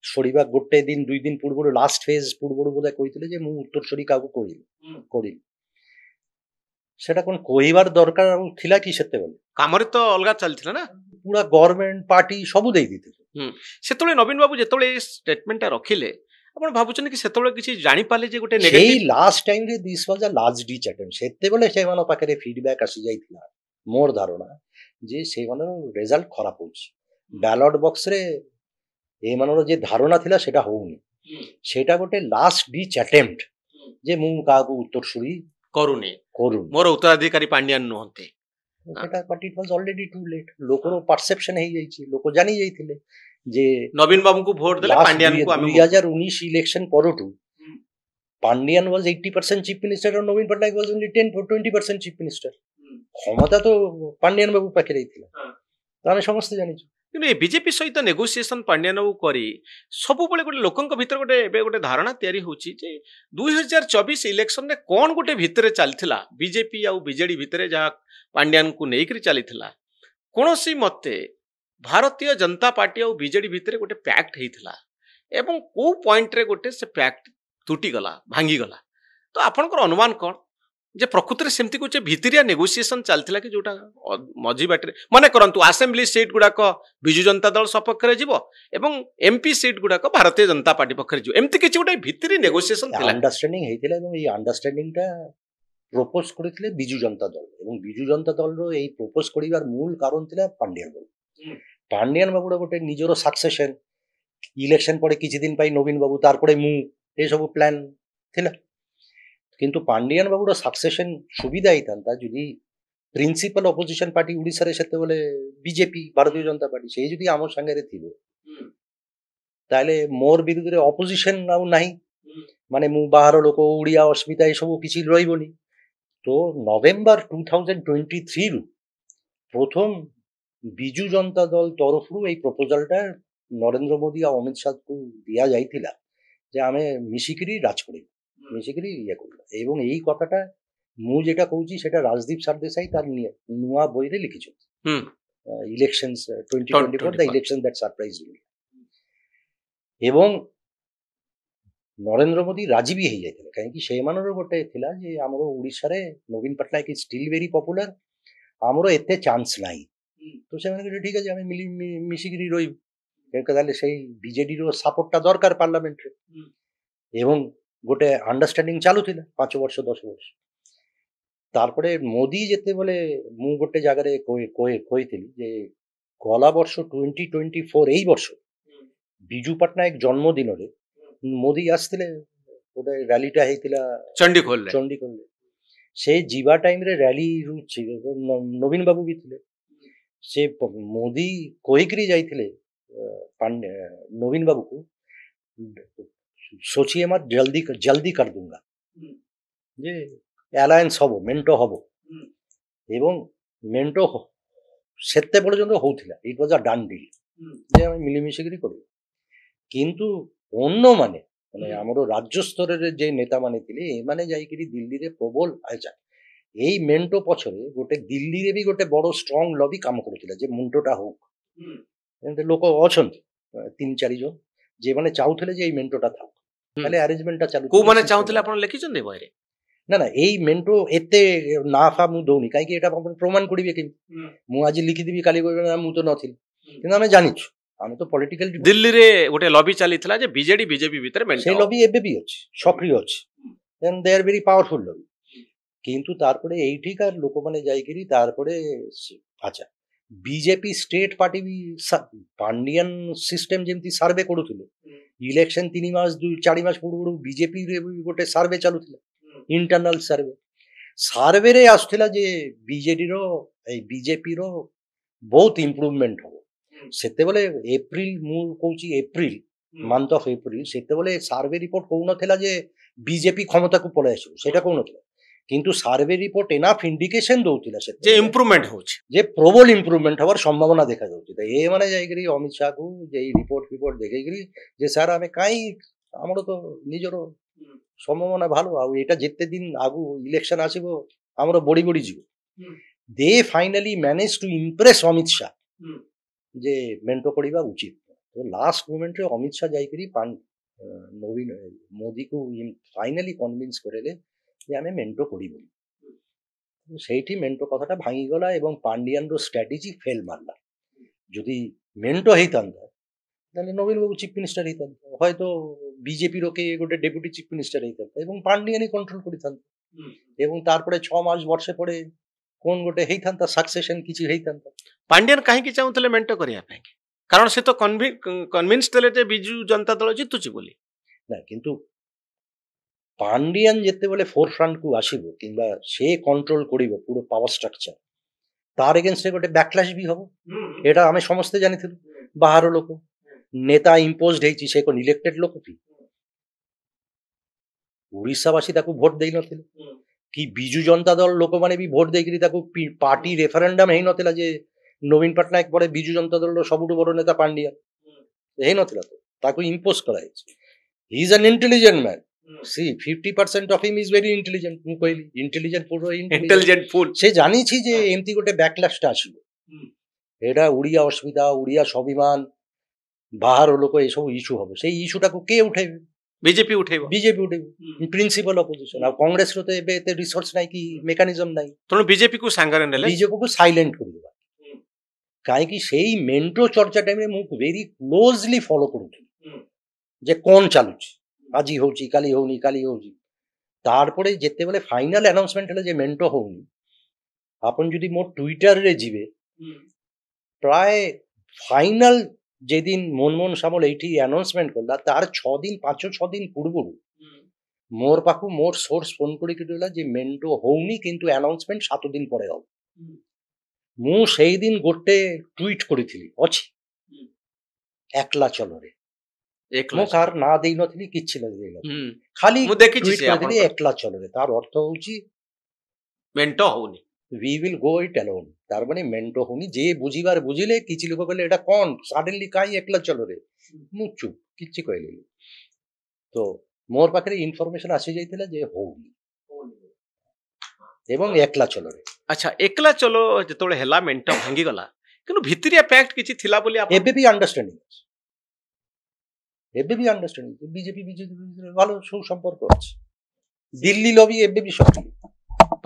ସରିବା ଗୋଟେ ଦିନ 2 ଦିନ ପୂର୍ବରୁ ଲାଷ୍ଟ ଫେଜ୍ ପୂର୍ବରୁ ବୋଧେ କହିଥିଲେ ଯେ ମୁଁ ଉତ୍ତରସୂରୀ କାହାକୁ କରିନି। ସେଟା କ'ଣ କହିବାର ଦରକାର ଥିଲା କି? ସେତେବେଳେ କାମରେ ତ ଅଲଗା ଚାଲିଥିଲା ନା, ପୁରା ଗଭର୍ଣ୍ଣମେଣ୍ଟ ପାର୍ଟି ସବୁ ଦେଇ ଦେଇଥିଲେ। ସେତେବେଳେ ନବୀନ ବାବୁ ଯେତେବେଳେ ଏ ଷ୍ଟେଟମେଣ୍ଟଟା ରଖିଲେ ଆପଣ ଭାବୁଛନ୍ତି କି ସେତେବେଳେ କିଛି ଜାଣିପାରିଲେ ଯେ ଗୋଟେ ସେଇ ଲାଷ୍ଟ ଟାଇମରେ this was a last ditch attempt. ସେତେବେଳେ ସେମାନଙ୍କ ପାଖରେ ଫିଡବ୍ୟାକ୍ ଆସିଯାଇଥିଲା, ମୋର ଧାରଣା ଯେ ସେମାନଙ୍କର ରେଜଲ୍ଟ ଖରାପ ହଉଛି, ବ୍ୟାଲଟ ବକ୍ସରେ ଏମାନଙ୍କର ଯେ ଧାରଣା ଥିଲା ସେଟା ହଉନି, ସେଟା ଗୋଟେ ଲାଷ୍ଟ ଡିଚ୍ ଆଟେମ୍ପ୍ଟ ଯେ ମୁଁ କାହାକୁ ଉତ୍ତରସୂରୀ କରୁନି, ମୋର ଉତ୍ତରାଧିକାରୀ ପାଣ୍ଡିଆନ ନୁହନ୍ତି। ସେଟା but eat was already two late. ଲୋକର ପରସେପସନ ହେଇଯାଇଛି, ଲୋକ ଜାଣି ଯାଇଥିଲେ ଯେ ନବୀନ ବାବୁଙ୍କୁ ଭୋଟ ଦେଲେ ପାଣ୍ଡିଆନଙ୍କୁ। 2019 ଇଲେକ୍ସନ ପରଠୁ ପାଣ୍ଡିଆନ ୱାଜ 80% ଚିଫ୍ ମିନିଷ୍ଟର, ନବୀନ Patnaik was only 10-20% chief minister. କ୍ଷମତା ତ ପାଣ୍ଡିଆନ ବାବୁ ପାଖରେ ହେଇଥିଲା, ଆମେ ସମସ୍ତେ ଜାଣିଛୁ। କିନ୍ତୁ ଏ ବିଜେପି ସହିତ ନେଗୋସିଏସନ ପାଣ୍ଡିଆନ ବାବୁ କରି ସବୁବେଳେ ଗୋଟେ ଲୋକଙ୍କ ଭିତରେ ଏବେ ଗୋଟେ ଧାରଣା ତିଆରି ହେଉଛି ଯେ 2024 ଇଲେକ୍ସନରେ କ'ଣ ଗୋଟେ ଭିତରେ ଚାଲିଥିଲା ବିଜେପି ଆଉ ବିଜେଡି ଭିତରେ, ଯାହା ପାଣ୍ଡିଆନଙ୍କୁ ନେଇକରି ଚାଲିଥିଲା। କୌଣସି ମତେ ଭାରତୀୟ ଜନତା ପାର୍ଟି ଆଉ ବିଜେଡି ଭିତରେ ଗୋଟେ ପ୍ୟାକ୍ଟ ହେଇଥିଲା ଏବଂ କୋଉ ପଏଣ୍ଟରେ ଗୋଟେ ସେ ପ୍ୟାକ୍ଟ ତୁଟିଗଲା, ଭାଙ୍ଗିଗଲା। ତ ଆପଣଙ୍କର ଅନୁମାନ କ'ଣ ଯେ ପ୍ରକୃତରେ ସେମିତି କିଛି ଭିତରିଆ ନେଗୋସିଏସନ ଚାଲିଥିଲା କି ଯୋଉଟା ମଝି ବାଟରେ, ମନେ କରନ୍ତୁ ଆସେମ୍ବଲି ସିଟ୍ ଗୁଡାକ ବିଜୁ ଜନତା ଦଳ ସପକ୍ଷରେ ଯିବ ଏବଂ ଏମ୍ପି ସିଟ୍ ଗୁଡାକ ଭାରତୀୟ ଜନତା ପାର୍ଟି ପକ୍ଷରେ ଯିବ, ଏମିତି କିଛି ଗୋଟେ ଭିତରି ନେଗୋସିଏସନ ଥିଲା, ଅଣ୍ଡରଷ୍ଟାଣ୍ଡିଂ ହେଇଥିଲା। ଏବଂ ଏଇ ଅଣ୍ଡରଷ୍ଟାଣ୍ଡିଂଟା ପ୍ରପୋଜ କରିଥିଲେ ବିଜୁ ଜନତା ଦଳ, ଏବଂ ବିଜୁ ଜନତା ଦଳର ଏଇ ପ୍ରପୋଜ କରିବାର ମୂଳ କାରଣ ଥିଲା ପାଣ୍ଡିଆନ ବାବୁ। ପାଣ୍ଡିଆନ ବାବୁର ଗୋଟେ ନିଜର ସକ୍ସେସନ, ଇଲେକ୍ସନ ପରେ କିଛି ଦିନ ପାଇଁ ନବୀନ ବାବୁ, ତାରପରେ ମୁଁ, ଏସବୁ ପ୍ଲାନ୍ ଥିଲା। କିନ୍ତୁ ପାଣ୍ଡିଆନ ବାବୁର ସକ୍ସେସନ ସୁବିଧା ହେଇଥାନ୍ତା ଯଦି ପ୍ରିନ୍ସିପାଲ ଅପୋଜିସନ ପାର୍ଟି ଓଡ଼ିଶାରେ ସେତେବେଳେ ବିଜେପି, ଭାରତୀୟ ଜନତା ପାର୍ଟି, ସେଇ ଯଦି ଆମ ସାଙ୍ଗରେ ଥିବ ତାହେଲେ ମୋର ବିରୁଦ୍ଧରେ ଅପୋଜିସନ ଆଉ ନାହିଁ, ମାନେ ମୁଁ ବାହାର ଲୋକ, ଓଡ଼ିଆ, ଅସ୍ମିତା ଏସବୁ କିଛି ରହିବନି। ତ ନଭେମ୍ବର 2023ରୁ ପ୍ରଥମ ବିଜୁ ଜନତା ଦଳ ତରଫରୁ ଏଇ ପ୍ରପୋଜାଲଟା ନରେନ୍ଦ୍ର ମୋଦି ଆଉ ଅମିତ ଶାହକୁ ଦିଆଯାଇଥିଲା ଯେ ଆମେ ମିଶିକିରି ରାଜ କରିବୁ, ମିଶିକିରି ଇଏ କରିବା। ଏବଂ ଏଇ କଥାଟା ମୁଁ যেটা କହୁଛି ସେଟା ରାଜଦୀପ ସାରଦେଶାଇ ତାର ନୂଆ ବହିରେ ଲିଖିଛନ୍ତି, ଇଲେକ୍ସନ୍ସ 2024 ଦ ଇଲେକ୍ସନ ଦ୍ୟାଟ୍ ସରପ୍ରାଇଜ୍ଡ ମି। ଏବଂ ନରେନ୍ଦ୍ର ମୋଦି ରାଜି ବି ହେଇଯାଇଥିଲେ, କାହିଁକି ସେମାନଙ୍କର ଗୋଟେ ଥିଲା ଯେ ଆମର ଓଡ଼ିଶାରେ ନବୀନ Patnaik is still very popular, ଆମର ଏତେ ଚାନ୍ସ ନାହିଁ। ତ ସେମାନେ କହିଲେ ଠିକ ଅଛି ଆମେ ମିଶିକିରି ରହିବୁ, ତାହେଲେ ସେଇ ବିଜେଡିର ସପୋର୍ଟଟା ଦରକାର ପାର୍ଲାମେଣ୍ଟରେ। ଏବଂ ଗୋଟେ ଅଣ୍ଡରଷ୍ଟାଣ୍ଡିଂ ଚାଲୁଥିଲା 5 ବର୍ଷ 10 ବର୍ଷ। ତାପରେ ମୋଦି ଯେତେବେଳେ ମୁଁ ଗୋଟେ ଜାଗାରେ କହିଥିଲି ଯେ ଗଲା ବର୍ଷ 2024 ଏଇ ବର୍ଷ ବିଜୁ ପଟ୍ଟନାୟକ ଜନ୍ମଦିନରେ ମୋଦି ଆସିଥିଲେ, ଗୋଟେ ରାଲିଟା ହେଇଥିଲା ଚଣ୍ଡିଖୋଲରେ। ସେ ଯିବା ଟାଇମରେ ରାଲି ନବୀନ ବାବୁ ବି ଥିଲେ। ସେ ମୋଦି କହିକିରି ଯାଇଥିଲେ ନବୀନ ବାବୁକୁ, सोचिए मत, जल्दी कर दूंगा ଯେ ଆଲାଏନ୍ସ ହବ, ମେଣ୍ଟ ହବ। ଏବଂ ମେଣ୍ଟ ସେତେ ପର୍ଯ୍ୟନ୍ତ ହଉଥିଲା, it was a done deal ଯେ ଆମେ ମିଳିମିଶିକିରି କରିବୁ। କିନ୍ତୁ ଅନ୍ୟମାନେ ମାନେ ଆମର ରାଜ୍ୟ ସ୍ତରରେ ଯେ ନେତାମାନେ ଥିଲେ ଏମାନେ ଯାଇକିରି ଦିଲ୍ଲୀରେ ପ୍ରବଳ ଏଇ ମେଣ୍ଟ ପଛରେ ଗୋଟେ ଦିଲ୍ଲୀରେ ବି ଗୋଟେ ବଡ ଷ୍ଟ୍ରଙ୍ଗ ଲବି କାମ କରୁଥିଲା ଯେ ମେଣ୍ଟଟା ହଉ। ଏମିତି ଲୋକ ଅଛନ୍ତି 3-4 ଜଣ ଯେମାନେ ଚାହୁଥିଲେ ଯେ ଏଇ ମେଣ୍ଟଟା ଥାଉ, ତାହେଲେ ଆରେଞ୍ଜମେଣ୍ଟଟା ଚାଲୁ। କୋଉମାନେ ଚାହୁଥିଲେ ଆପଣ ଲେଖିଛନ୍ତି ବହିରେ? ନା ଏଇ ମେଣ୍ଟ ଏତେ ନାଫା ମୁଁ ଦଉନି, କାହିଁକି ଏଇଟା ପ୍ରମାଣ କରିବେ କେମିତି? ମୁଁ ଆଜି ଲିଖିଦେବି, କାଲି କହିବେ ନା ମୁଁ ତ ନଥିଲି। କିନ୍ତୁ ଆମେ ଜାଣିଛୁ, ଆମେ ତ ପଲିଟିକାଲ। ଦିଲ୍ଲୀରେ ଗୋଟେ ଲବି ଚାଲିଥିଲା ଯେ ବିଜେଡି ବିଜେପି ଭିତରେ ମେଣ୍ଟ, ସେ ଲବି ଏବେ ବି ଅଛି, ସକ୍ରିୟ ଅଛି, ଦେନ୍ ଦେ ଆର୍ ଭେରି ପାୱାରଫୁଲ ଲବି। କିନ୍ତୁ ତାରପରେ ଏଇଠିକାର ଲୋକମାନେ ଯାଇକିରି ତାରପରେ ଆଚ୍ଛା ବିଜେପି ଷ୍ଟେଟ୍ ପାର୍ଟି ବି ପାଣ୍ଡିଆନ ସିଷ୍ଟମ ଯେମିତି ସର୍ଭେ କରୁଥିଲେ, ଇଲେକ୍ସନ 3 ମାସ 4 ମାସ ପୂର୍ବରୁ ବିଜେପିରେ ଗୋଟେ ସର୍ଭେ ଚାଲୁଥିଲା, ଇଣ୍ଟରନାଲ ସର୍ଭେରେ ଆସୁଥିଲା ଯେ ବିଜେପିର ବହୁତ ଇମ୍ପ୍ରୁଭମେଣ୍ଟ ହବ। ସେତେବେଳେ ଏପ୍ରିଲ, ମୁଁ କହୁଛି ଏପ୍ରିଲ ମନ୍ଥ ଅଫ ଏପ୍ରିଲ, ସେତେବେଳେ ସର୍ଭେ ରିପୋର୍ଟ କହୁନଥିଲା ଯେ ବିଜେପି କ୍ଷମତାକୁ ପଳେଇ ଆସିବ, ସେଟା କହୁନଥିଲା। କିନ୍ତୁ ସର୍ଭେ ରିପୋର୍ଟ ଏନାଫ ଇଣ୍ଡିକେସନ ଦଉଥିଲା ଯେ ଇମ୍ପ୍ରୁଭମେଣ୍ଟ ହଉଛି, ଯେ ପ୍ରବଳ ଇମ୍ପ୍ରୁଭମେଣ୍ଟ ହବାର ସମ୍ଭାବନା ଦେଖାଯାଉଛି। ତ ଏମାନେ ଯାଇକିରି ଅମିତ ଶାହକୁ ଯେ ରିପୋର୍ଟ ଦେଖେଇକିରି ଯେ ସାର୍ ଆମେ କାହିଁ, ଆମର ତ ନିଜର ସମ୍ଭାବନା ଭଲ, ଆଉ ଏଇଟା ଯେତେ ଦିନ ଆଗକୁ ଇଲେକ୍ସନ ଆସିବ ଆମର ବଢି ଯିବ। They finally manage to impress Amit Shah ଯେ ମେଣ୍ଟ କରିବା ଉଚିତ। ତ ଲାଷ୍ଟ ମୋମେଣ୍ଟରେ ଅମିତ ଶାହ ଯାଇକିରି ମୋଦିକୁ ଫାଇନାଲି କନଭିନ୍ସ କରେଇଲେ ଯେ ଆମେ ମେଣ୍ଟ କରିବୁ। ସେଇଠି ମେଣ୍ଟ କଥାଟା ଭାଙ୍ଗିଗଲା ଏବଂ ପାଣ୍ଡିଆନର ଷ୍ଟ୍ରାଟେଜି ଫେଲ୍ ମାରିଲା। ଯଦି ମେଣ୍ଟ ହେଇଥାନ୍ତା ତାହେଲେ ନବୀନ ବାବୁ ଚିଫ ମିନିଷ୍ଟର ହେଇଥାନ୍ତା, ହয়তো ବିଜେପିର କିଏ ଗୋଟେ ଡେପୁଟି ଚିଫ ମିନିଷ୍ଟର ହେଇଥାନ୍ତା ଏବଂ ପାଣ୍ଡିଆନି କଣ୍ଟ୍ରୋଲ କରିଥାନ୍ତା। ଏବଂ ତାରପରେ 6 ମାସ ବର୍ଷେ ପରେ কোন ଗୋଟେ ହେଇଥାନ୍ତା, ସକ୍ସେସନ କିଛି ହେଇଥାନ୍ତା। ପାଣ୍ଡିଆନ କାହିଁକି ଚାହୁଁଥିଲେ ମେଣ୍ଟ କରିବା ପାଇଁ? କାରଣ ସେ ତ କନଭିନ୍ସ ଥିଲେ ଯେ ବିଜୁ ଜନତା ଦଳ ଜିତୁଛି ବୋଲି। ନା କିନ୍ତୁ ପାଣ୍ଡିଆନ ଯେତେବେଳେ ଫୋର ଫ୍ରଣ୍ଟକୁ ଆସିବ କିମ୍ବା ସେ କଣ୍ଟ୍ରୋଲ କରିବ ପୁরো ପାୱାର ଷ୍ଟ୍ରକ୍ଚର, ତାର ଏଗେନ୍ଷ୍ଟରେ ଗୋଟେ ବ୍ୟାକଲାଶ ବି ହବ। ଏଇଟା ଆମେ ସମସ୍ତେ ଜାଣିଥିଲୁ। ବାହାର ଲୋକ ନେତା ଇମ୍ପୋଜଡ ହେଇଛି, ସେ କଣ ଇଲେକ୍ଟେଡ ଲୋକ କି? ଓଡ଼ିଶାବାସୀ ତାକୁ ଭୋଟ ଦେଇନଥିଲେ କି ବିଜୁ ଜନତା ଦଳ ଲୋକମାନେ ବି ଭୋଟ ଦେଇକିରି ତାକୁ, ପାର୍ଟି ରେଫରେଣ୍ଡମ ହେଇନଥିଲା ଯେ ନବୀନ ପଟ୍ଟନାୟକ ପରେ ବିଜୁ ଜନତା ଦଳର ସବୁଠୁ ବଡ ନେତା ପାଣ୍ଡିଆନ ହେଇନଥିଲା, ତ ତାକୁ ଇମ୍ପୋଜ କରାଯାଇଛି। ହି ଇଜ ଆନ୍ intelligent man. See, 50% of him is very intelligent. ମୁଁ କହିଲି ଇଣ୍ଟେଲିଜେଣ୍ଟ ଫୁଲ। ସେ ଜାଣିଛି ଯେ ଏମିତି ଗୋଟେ ବ୍ୟାକଲାଶଟା ଆସିବ। ଏଇଟା ଓଡ଼ିଆ ଅସ୍ମିତା, ଓଡ଼ିଆ ସ୍ୱାଭିମାନ, ବାହାର ଲୋକ ଏସବୁ ଇସ୍ୟୁ ହବ। ସେଇ ଇସ୍ୟୁଟାକୁ କିଏ ଉଠେଇବେ? ବିଜେପି ଉଠେଇବ। Principal opposition. ଆଉ କଂଗ୍ରେସର ତ ଏବେ ଏତେ ରିସୋର୍ସ ନାହିଁ କି ମେକାନିଜମ ନାହିଁ, ତେଣୁ ବିଜେପିକୁ ସାଙ୍ଗରେ ନେଲେ ବିଜେପିକୁ ସାଇଲେଣ୍ଟ କରିଦେବା। କାହିଁକି ସେଇ ମେଣ୍ଟୋ ଚର୍ଚ୍ଚା ଟାଇମରେ ମୁଁ ଭେରି କ୍ଲୋଜଲି ଫଲୋ କରୁଥିଲି ଯେ କଣ ଚାଲୁଛି, ଆଜି ହଉଛି କାଲି ହଉନି, କାଲି ହଉଛି। ତାରପରେ ଯେତେବେଳେ ଫାଇନାଲ ଆନାଉନ୍ସମେଣ୍ଟ ହେଲା ଯେ ମେଣ୍ଟ ହଉନି, ଆପଣ ଯଦି ମୋ ଟ୍ୱିଟରରେ ଯିବେ, ପ୍ରାୟ ଫାଇନାଲ যেদিন মনমোহন সামল এইটি আনাউন্সমেন্ট করলা তার 5-6 দিন পূর্বରୁ মোর পাখু মোর সোর্স ফোন করে কিলা যে মেন্টো হউনি, কিন্তু আনাউন্সমেন্ট 7 দিন পরে হব। ମୁଁ ସେଇଦିନ ଗୋଟେ ଟ୍ୱିଟ୍ କରିଥିଲି, ଅଛି একলা চলরে। ମୁଁ କାହାର ନାଁ ଦେଇନଥିଲି, କିଛି ଦେଇନଥିଲି, ଖାଲି ଟ୍ୱିଟ୍ କରିଥିଲି একলা চলরে। ତାର ଅର୍ଥ ହଉଛି ମେଣ୍ଟ ହଉନି, we will go it alone। ତାର ମାନେ ମେଣ୍ଟ ହଉନି। ଯେ ବୁଝିବାର ବୁଝିଲେ, କିଛି ଲୋକ କହିଲେ ଏଇଟା କଣ ସଡନଲି କାହିଁ একলা চলরে, ମୁଁ ଚୁପ, କିଛି କହିଲିନି। ତ ମୋର ପାଖରେ ଇନଫରମେସନ ଆସି ଯାଇଥିଲା ଯେ ହଉନି ଏବଂ একলা চলরে। ଆଚ୍ଛା, একলা ଚଲୋ ଯେତେବେଳେ ହେଲା ମେଣ୍ଟ ଭାଙ୍ଗିଗଲା, କିନ୍ତୁ ଭିତରିଆ ଫ୍ୟାକ୍ଟ କିଛି ଥିଲା ବୋଲି ଏବେ ବି ଅଣ୍ଡରଷ୍ଟାଣ୍ଡିଂ ଅଛି। ବିଜେପି ଭଲ ସୁସମ୍ପର୍କ ଅଛି। ଦିଲ୍ଲୀ ଲବି ଏବେ ବି ସକ୍ରିୟ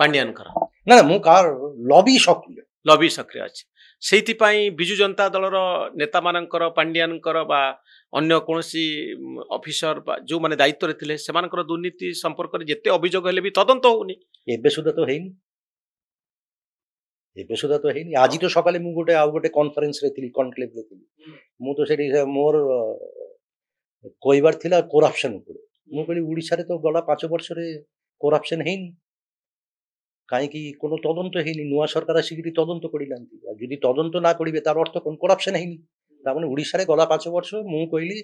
ପାଣ୍ଡିଆନଙ୍କର। ନା ମୁଁ କାହାର ଲବି ସକ୍ରିୟ, ଲବି ସକ୍ରିୟ ଅଛି ସେଇଥିପାଇଁ ବିଜୁ ଜନତା ଦଳର ନେତାମାନଙ୍କର ପାଣ୍ଡିଆନଙ୍କର ବା ଅନ୍ୟ କୌଣସି ଅଫିସର ବା ଯେଉଁମାନେ ଦାୟିତ୍ୱରେ ଥିଲେ ସେମାନଙ୍କର ଦୁର୍ନୀତି ସମ୍ପର୍କରେ ଯେତେ ଅଭିଯୋଗ ହେଲେ ବି ତଦନ୍ତ ହଉନି। ଏବେ ସୁଦ୍ଧା ତ ହେଇନି, ଏବେ ସୁଦ୍ଧା ତ ହେଇନି। ଆଜି ତ ସକାଳେ ମୁଁ ଗୋଟେ ଆଉ ଗୋଟେ କନଫରେନ୍ସରେ ଥିଲି, କନକ୍ଲେଭରେ ଥିଲି। ମୁଁ ତ ସେଠି ମୋର କହିବାର ଥିଲା କରପ୍ସନ ଉପରେ। ମୁଁ କହିଲି ଓଡ଼ିଶାରେ ତ ଗଲା 5 ବର୍ଷରେ କରପ୍ସନ ହେଇନି, କାହିଁକି কোনো তদন্ত ହେଇନି। ନୂଆ ସରକାର ଆସିକିରି ତଦନ୍ତ କରିନାହାନ୍ତି। ଆଉ ଯଦି ତଦନ୍ତ ନା କରିବେ ତାর অর্থ কোন করপশন ହେଇନି। তার মানে ওড়িশারে গলা 5 ବର୍ଷ ମୁଁ କହିଲି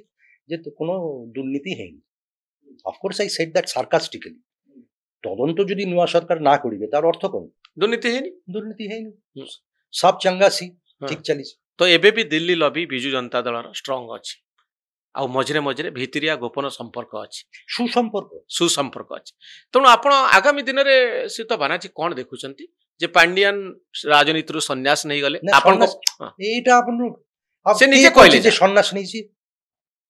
যে কোনো দুর্নীতি ହେଇନି। Of course I said that sarcastically. তদন্ত যদি নূয়া সরকার না করিবে তার অর্থ কোন ଦୁର୍ନୀତି ହେଇନି। দুর্নীতি ହେଇନି। সব চাঙ্গা সি ঠিক চালিছে। ତ ଏବେ ବି ଦିଲ୍ଲୀ ଲବି ବିଜୁ ଜନତା ଦଳର ଷ୍ଟ୍ରଙ୍ଗ ଅଛି ଆଉ ମଝିରେ ମଝିରେ ଭିତିରିଆ ଗୋପନ ସମ୍ପର୍କ ଅଛି, সুসম্পর্ক। ସୁସମ୍ପର୍କ ଅଛି। ତେଣୁ ଆପଣ ଆଗାମୀ ଦିନରେ ଶ୍ରୀତ ବାନାର୍ଜୀ କ'ଣ ଦେଖୁଛନ୍ତି ଯେ ପାଣ୍ଡିଆନ ରାଜନୀତିରୁ ସନ୍ନ୍ୟାସ ନେଇଗଲେ ନା, ଆପଣଙ୍କ ସନ୍ନ୍ୟାସ- এইটা আপন ସେ ନିଜେ କହିଲେ যে ଯା। সন্ন্যাস নেইছি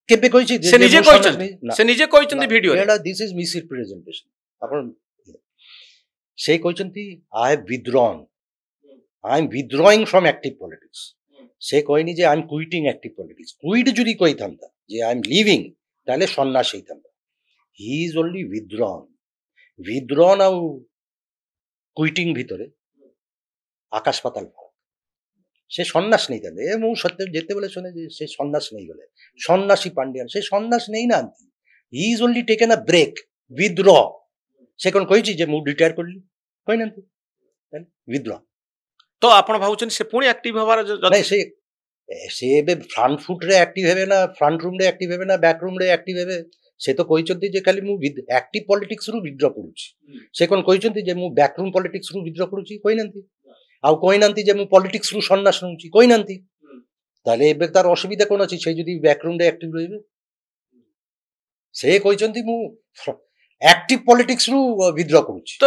কেবে কইছি ସେ ନିଜେ କହିଛନ୍ତି, ସେ ନିଜେ କହିଛନ୍ତି ଭିଡିଓରେ। ଏଇଟା ଦିସ୍ ଇଜ ମିସ୍ ରିପ୍ରେଜେଣ୍ଟେସନ। ଆପଣ ସେ କହିଛନ୍ତି I have withdrawn, I am withdrawing from active politics. ସେ କହିନି ଯେ I am quitting active politics. Quit ଯଦି କହିଥାନ୍ତା ଯେ ଆଇ ଏମ୍ লিভিং ତାହେଲେ ସନ୍ନ୍ୟାସ ହେଇଥାନ୍ତା। হি ଇଜ ଓନ୍ଲି ୱିଥଡ୍ରନ୍। ୱିଥଡ୍ରନ୍ ଆଉ କୁଇଟିଂ ଭିତରେ ଆକାଶ ପାତାଳ ଫରକ। ସେ ସନ୍ନ୍ୟାସ ନେଇଥାନ୍ତେ। ମୁଁ ସତ୍ୟ ଯେତେବେଳେ ଶୁଣେ ଯେ ସେ ସନ୍ନ୍ୟାସ ନେଇଗଲେ, ସନ୍ନ୍ୟାସୀ ପାଣ୍ଡିଆନ, ସେ ସନ୍ନ୍ୟାସ ନେଇନାହାନ୍ତି। He is only taken a break, withdraw. ସେ କ'ଣ କହିଛି ଯେ ମୁଁ ରିଟାୟାର କରିଲି? କହିନାହାନ୍ତି। ୱିଥଡ୍ର। ତ ଆପଣ ଭାବୁଛନ୍ତି ସେ ପୁଣି ଆକ୍ଟିଭ ହେବାର ନାଇଁ, ସେ ଏବେ ଫ୍ରଣ୍ଟ ଫୁଟରେ ଆକ୍ଟିଭ ହେବେ ନା ଫ୍ରଣ୍ଟ ରୁମ୍ରେ ଆକ୍ଟିଭ ହେବେ ନା ବ୍ୟାକ୍ ରୁମ୍ରେ ଆକ୍ଟିଭ ହେବେ? ସେ ତ କହିଛନ୍ତି ଯେ ଖାଲି ମୁଁ ଆକ୍ଟିଭ ପଲିଟିକ୍ସରୁ ୱିଥଡ୍ର କରୁଛି। ସେ କ'ଣ କହିଛନ୍ତି ଯେ ମୁଁ ବ୍ୟାକ୍ ରୁମ୍ ପଲିଟିକ୍ସରୁ ୱିଥଡ୍ର କରୁଛି? କହିନାହାନ୍ତି। ଆଉ କହିନାହାନ୍ତି ଯେ ମୁଁ ପଲିଟିକ୍ସରୁ ସନ୍ନ୍ୟାସ ନେଉଛି? କହିନାହାନ୍ତି। ତାହେଲେ ଏବେ ତାର ଅସୁବିଧା କ'ଣ ଅଛି? ସେ ଯଦି ବ୍ୟାକ୍ ରୁମ୍ରେ ଆକ୍ଟିଭ ରହିବେ। ସେ କହିଛନ୍ତି ମୁଁ ଆକ୍ଟିଭ ପଲିଟିକ୍ସରୁ ୱିଥଡ୍ର କରୁଛି। ତ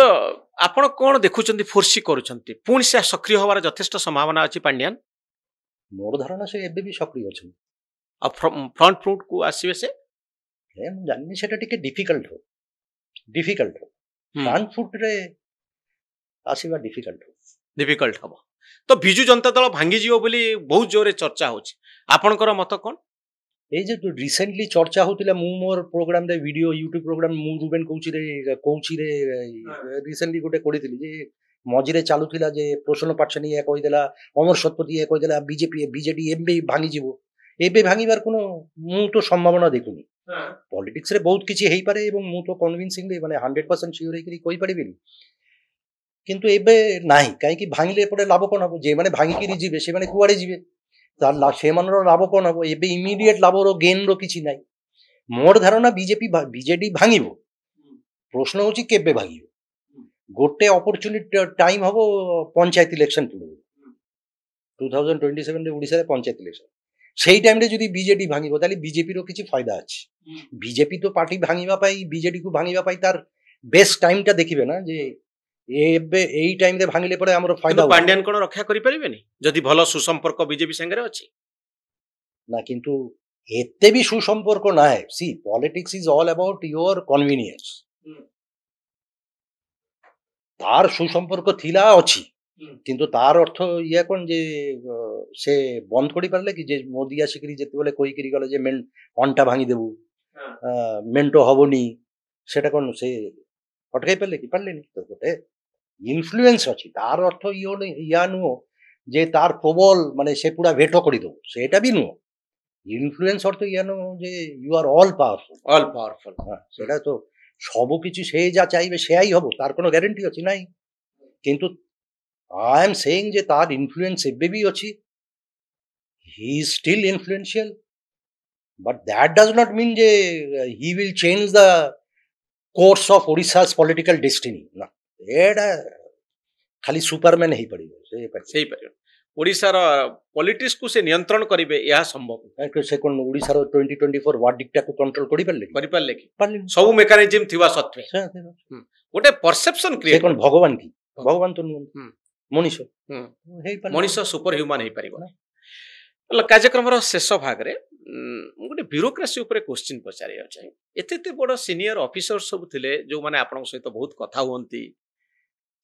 ଆପଣ କ'ଣ ଦେଖୁଛନ୍ତି, ଫୋର୍ସି କରୁଛନ୍ତି ପୁଣି ସେ ସକ୍ରିୟ ହେବାର ଯଥେଷ୍ଟ ସମ୍ଭାବନା ଅଛି ପାଣ୍ଡିଆନ? ମୋର ଧାରଣା ସେ ଏବେ ବି ସକ୍ରିୟ ଅଛନ୍ତି। ଆଉ ଫ୍ରଣ୍ଟ ଫ୍ରୁଟକୁ ଆସିବେ ସେ? ମୁଁ ଜାଣିନି, ସେଟା ଟିକେ ଡିଫିକଲ୍ଟ ହବ। ଫ୍ରଣ୍ଟ ଫୁଟରେ ଆସିବା ଡିଫିକଲ୍ଟ ହବ। ତ ବିଜୁ ଜନତା ଦଳ ଭାଙ୍ଗିଯିବ ବୋଲି ବହୁତ ଜୋରରେ ଚର୍ଚ୍ଚା ହଉଛି, ଆପଣଙ୍କର ମତ କ'ଣ? এই যে রিসেন্টলি চর্চা হଉଥିଲା, ମୁଁ ମୋର ପ୍ରୋଗ୍ରାମରେ ଭିଡ଼ିଓ ୟୁଟ୍ୟୁବ ପ୍ରୋଗ୍ରାମ ମୁଁ ରୁବେନ କହୁଛିରେ ରିସେଣ୍ଟଲି ଗୋଟେ କରିଥିଲି ଯେ ମଝିରେ ଚାଲୁଥିଲା ଯେ ପ୍ରସନ୍ନ ପାଟ୍ଟଶାଣୀ ଏହା କହିଦେଲା, ଅମର ଶତପଥୀ ଏହା କହିଦେଲା ବିଜେଡି ଏବେ ଭାଙ୍ଗିଯିବ। ଏବେ ଭାଙ୍ଗିବାର কোনো ମୁଁ ତ ସମ୍ଭାବନା ଦେଖୁନି। ପଲିଟିକ୍ସରେ ବହୁତ କିଛି ହେଇପାରେ ଏବଂ ମୁଁ ତ କନଭିନ୍ସିଂଲି ମାନେ 100% ସିଓର ହେଇକିରି କହିପାରିବିନି, କିନ୍ତୁ ଏବେ ନାହିଁ। କାହିଁକି ଭାଙ୍ଗିଲେ ଏପଟେ ଲାଭ କ'ଣ ହବ? ଯେଉଁମାନେ ଭାଙ୍ଗିକିରି ଯିବେ ସେମାନେ କୁଆଡ଼େ ଯିବେ? ସେମାନଙ୍କର ଲାଭ କ'ଣ ହବ? ଏବେ ଇମିଡିଏଟ ଲାଭର ଗେନ୍ର କିଛି ନାହିଁ। ମୋର ଧାରଣା ବିଜେଡି ଭାଙ୍ଗିବ। ପ୍ରଶ୍ନ ହେଉଛି କେବେ ଭାଙ୍ଗିବ? ଗୋଟେ ଅପରଚ୍ୟୁନିଟି ଟାଇମ୍ ହବ ପଞ୍ଚାୟତ ଇଲେକ୍ସନ ପୂର୍ବରୁ। 2027ରେ ଓଡ଼ିଶାରେ ପଞ୍ଚାୟତ ଇଲେକ୍ସନ। ସେଇ ଟାଇମରେ ଯଦି ବିଜେଡି ଭାଙ୍ଗିବ ତାହେଲେ ବିଜେପିର କିଛି ଫାଇଦା ଅଛି। ବିଜେପି ତ ପାର୍ଟି ଭାଙ୍ଗିବା ପାଇଁ, ବିଜେଡିକୁ ଭାଙ୍ଗିବା ପାଇଁ ତାର ବେଷ୍ଟ ଟାଇମଟା ଦେଖିବେ ନା, ଯେ ଏବେ ଏଇ ଟାଇମରେ ଭାଙ୍ଗିଲେ ପରେ ଆମର ଫାଇଦା। ପାଣ୍ଡିଆନ କ'ଣ ରକ୍ଷା କରିପାରିବେନି ଯଦି ଭଲ ସୁସମ୍ପର୍କ ବିଜେପି ସାଙ୍ଗରେ ଅଛି? ନା, କିନ୍ତୁ ଏତେ ବି ସୁସମ୍ପର୍କ ନାହିଁ। See politics is all about your convenience. ତାର ସୁସମ୍ପର୍କ ଥିଲା, ଅଛି, କିନ୍ତୁ ତାର ଅର୍ଥ ଇଏ କ'ଣ ଯେ ସେ ବନ୍ଦ କରିପାରିଲେ କି? ଯେ ମୋଦି ଆସିକିରି ଯେତେବେଳେ କହିକିରି ଗଲେ ଯେ ଅଣ୍ଟା ଭାଙ୍ଗିଦେବୁ, ମେଣ୍ଟ ହବନି, ସେଟା କ'ଣ ସେ ଅଟକାଇ ପାରିଲେ କି? ପାରିଲେନି। ତ ଗୋଟେ ইনফ্লুয়েন্স ଅଛି, ତାର ଅର୍ଥ ଇୟା ନୁହଁ ଯେ ତାର ପ୍ରବଳ ମାନେ ସେ ପୁରା ଭେଟ କରିଦେବ, ସେଟା ବି ନୁହଁ। ইনফ্লুয়েন্স ଅର୍ଥ ଇୟା ନୁହଁ ଯେ ୟୁ ଆର୍ ଅଲ୍ ପାୱାରଫୁଲ। ସେଟା ତ ସବୁ କିଛି ସେ ଯାହା ଚାହିଁବେ ସେୟା ହିଁ ହବ, ତାର কোনো ଗ୍ୟାରେଣ୍ଟି ଅଛି ନାହିଁ। କିନ୍ତୁ ଆଇ ଏମ୍ ସେଇଂ ଯେ ତାର ଇନଫ୍ଲୁଏନ୍ସ ଏବେ ବି ଅଛି। He is still influential, but that does not mean ଯେ he will change the course of Odisha's political destiny. ନା, ଏଇଟା ଖାଲି ସୁପରମ୍ୟାନ୍ ହେଇପାରିବ। ଓଡ଼ିଶାର ପଲିଟିକ୍ସକୁ ସେ ନିୟନ୍ତ୍ରଣ କରିବେ, ଏହା ସମ୍ଭବ? ସେ କ'ଣ ଓଡ଼ିଶାର 2024 ୱାର୍ଡିକ୍ଟାକୁ କଣ୍ଟ୍ରୋଲ କରିପାରିଲେ କି? ସବୁ ମେକାନିଜିମ୍ ଥିବା ସତ୍ତ୍ୱେ ଗୋଟେ ପରସେପସନ କ୍ରିଏଟ୍। କ'ଣ ଭଗବାନ କି? ଭଗବାନ ତ ନୁହଁ, ମଣିଷ ସୁପର ହ୍ୟୁମାନ ହେଇପାରିବ। କାର୍ଯ୍ୟକ୍ରମର ଶେଷ ଭାଗରେ ଗୋଟେ ବ୍ୟୁରୋକ୍ରାସି ଉପରେ କ୍ୱେଶ୍ଚିନ୍ ପଚାରିବାକୁ ଚାହେଁ। ଏତେ ବଡ଼ ସିନିୟର ଅଫିସର ସବୁ ଥିଲେ ଯେଉଁମାନେ ଆପଣଙ୍କ ସହିତ ବହୁତ କଥା ହୁଅନ୍ତି,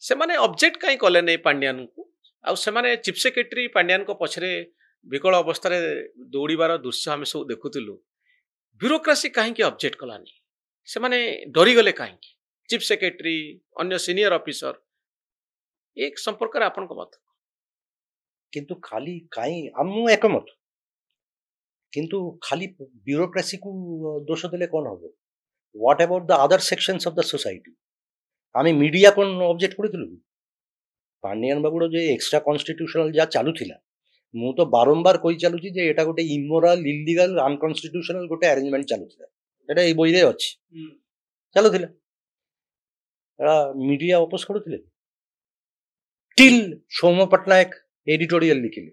ସେମାନେ ଅବଜେକ୍ଟ କାହିଁ କଲେନି ପାଣ୍ଡିଆନଙ୍କୁ? ଆଉ ସେମାନେ ଚିଫ୍ ସେକ୍ରେଟାରୀ ପାଣ୍ଡିଆନଙ୍କ ପଛରେ ବିକଳ ଅବସ୍ଥାରେ ଦୌଡ଼ିବାର ଦୃଶ୍ୟ ଆମେ ସବୁ ଦେଖୁଥିଲୁ। ବ୍ୟୁରୋକ୍ରାସି କାହିଁକି ଅବଜେକ୍ଟ କଲାନି? ସେମାନେ ଡରିଗଲେ କାହିଁକି? ଚିଫ୍ ସେକ୍ରେଟାରୀ, ଅନ୍ୟ ସିନିୟର ଅଫିସର, ଏ ସମ୍ପର୍କରେ ଆପଣଙ୍କ ମତ? କିନ୍ତୁ ଖାଲି କାହିଁ ମୁଁ ଏକମତ, କିନ୍ତୁ ଖାଲି ବ୍ୟୁରୋକ୍ରାସିକୁ ଦୋଷ ଦେଲେ କ'ଣ ହବ? What about the other sections of the society? আমি মিডিয়া কোন অবজেক্ট করেছিল কি? ପାଣ୍ଡିଆନ ବାବୁର ଯେ ଏକ୍ସଟ୍ରା କନଷ୍ଟିଟ୍ୟୁସନାଲ ଯାହା ଚାଲୁଥିଲା, ମୁଁ ତ ବାରମ୍ବାର କହି ଚାଲୁଛି ଯେ ଏଇଟା ଗୋଟେ ଇମୋରାଲ, ଇଲିଗାଲ, ଅନକନଷ୍ଟିଟ୍ୟୁସନାଲ ଗୋଟେ ଆରେଞ୍ଜମେଣ୍ଟ ଚାଲୁଥିଲା। ଏଇଟା ଏଇ ବହିରେ ଅଛି, ଚାଲୁଥିଲା। ଏଟା ମିଡିଆ ଅପୋଜ କରୁଥିଲେ ଟିଲ୍ ସୌମ୍ୟ ପଟ୍ଟନାୟକ ଏଡିଟୋରିଆଲ ଲେଖିଲେ,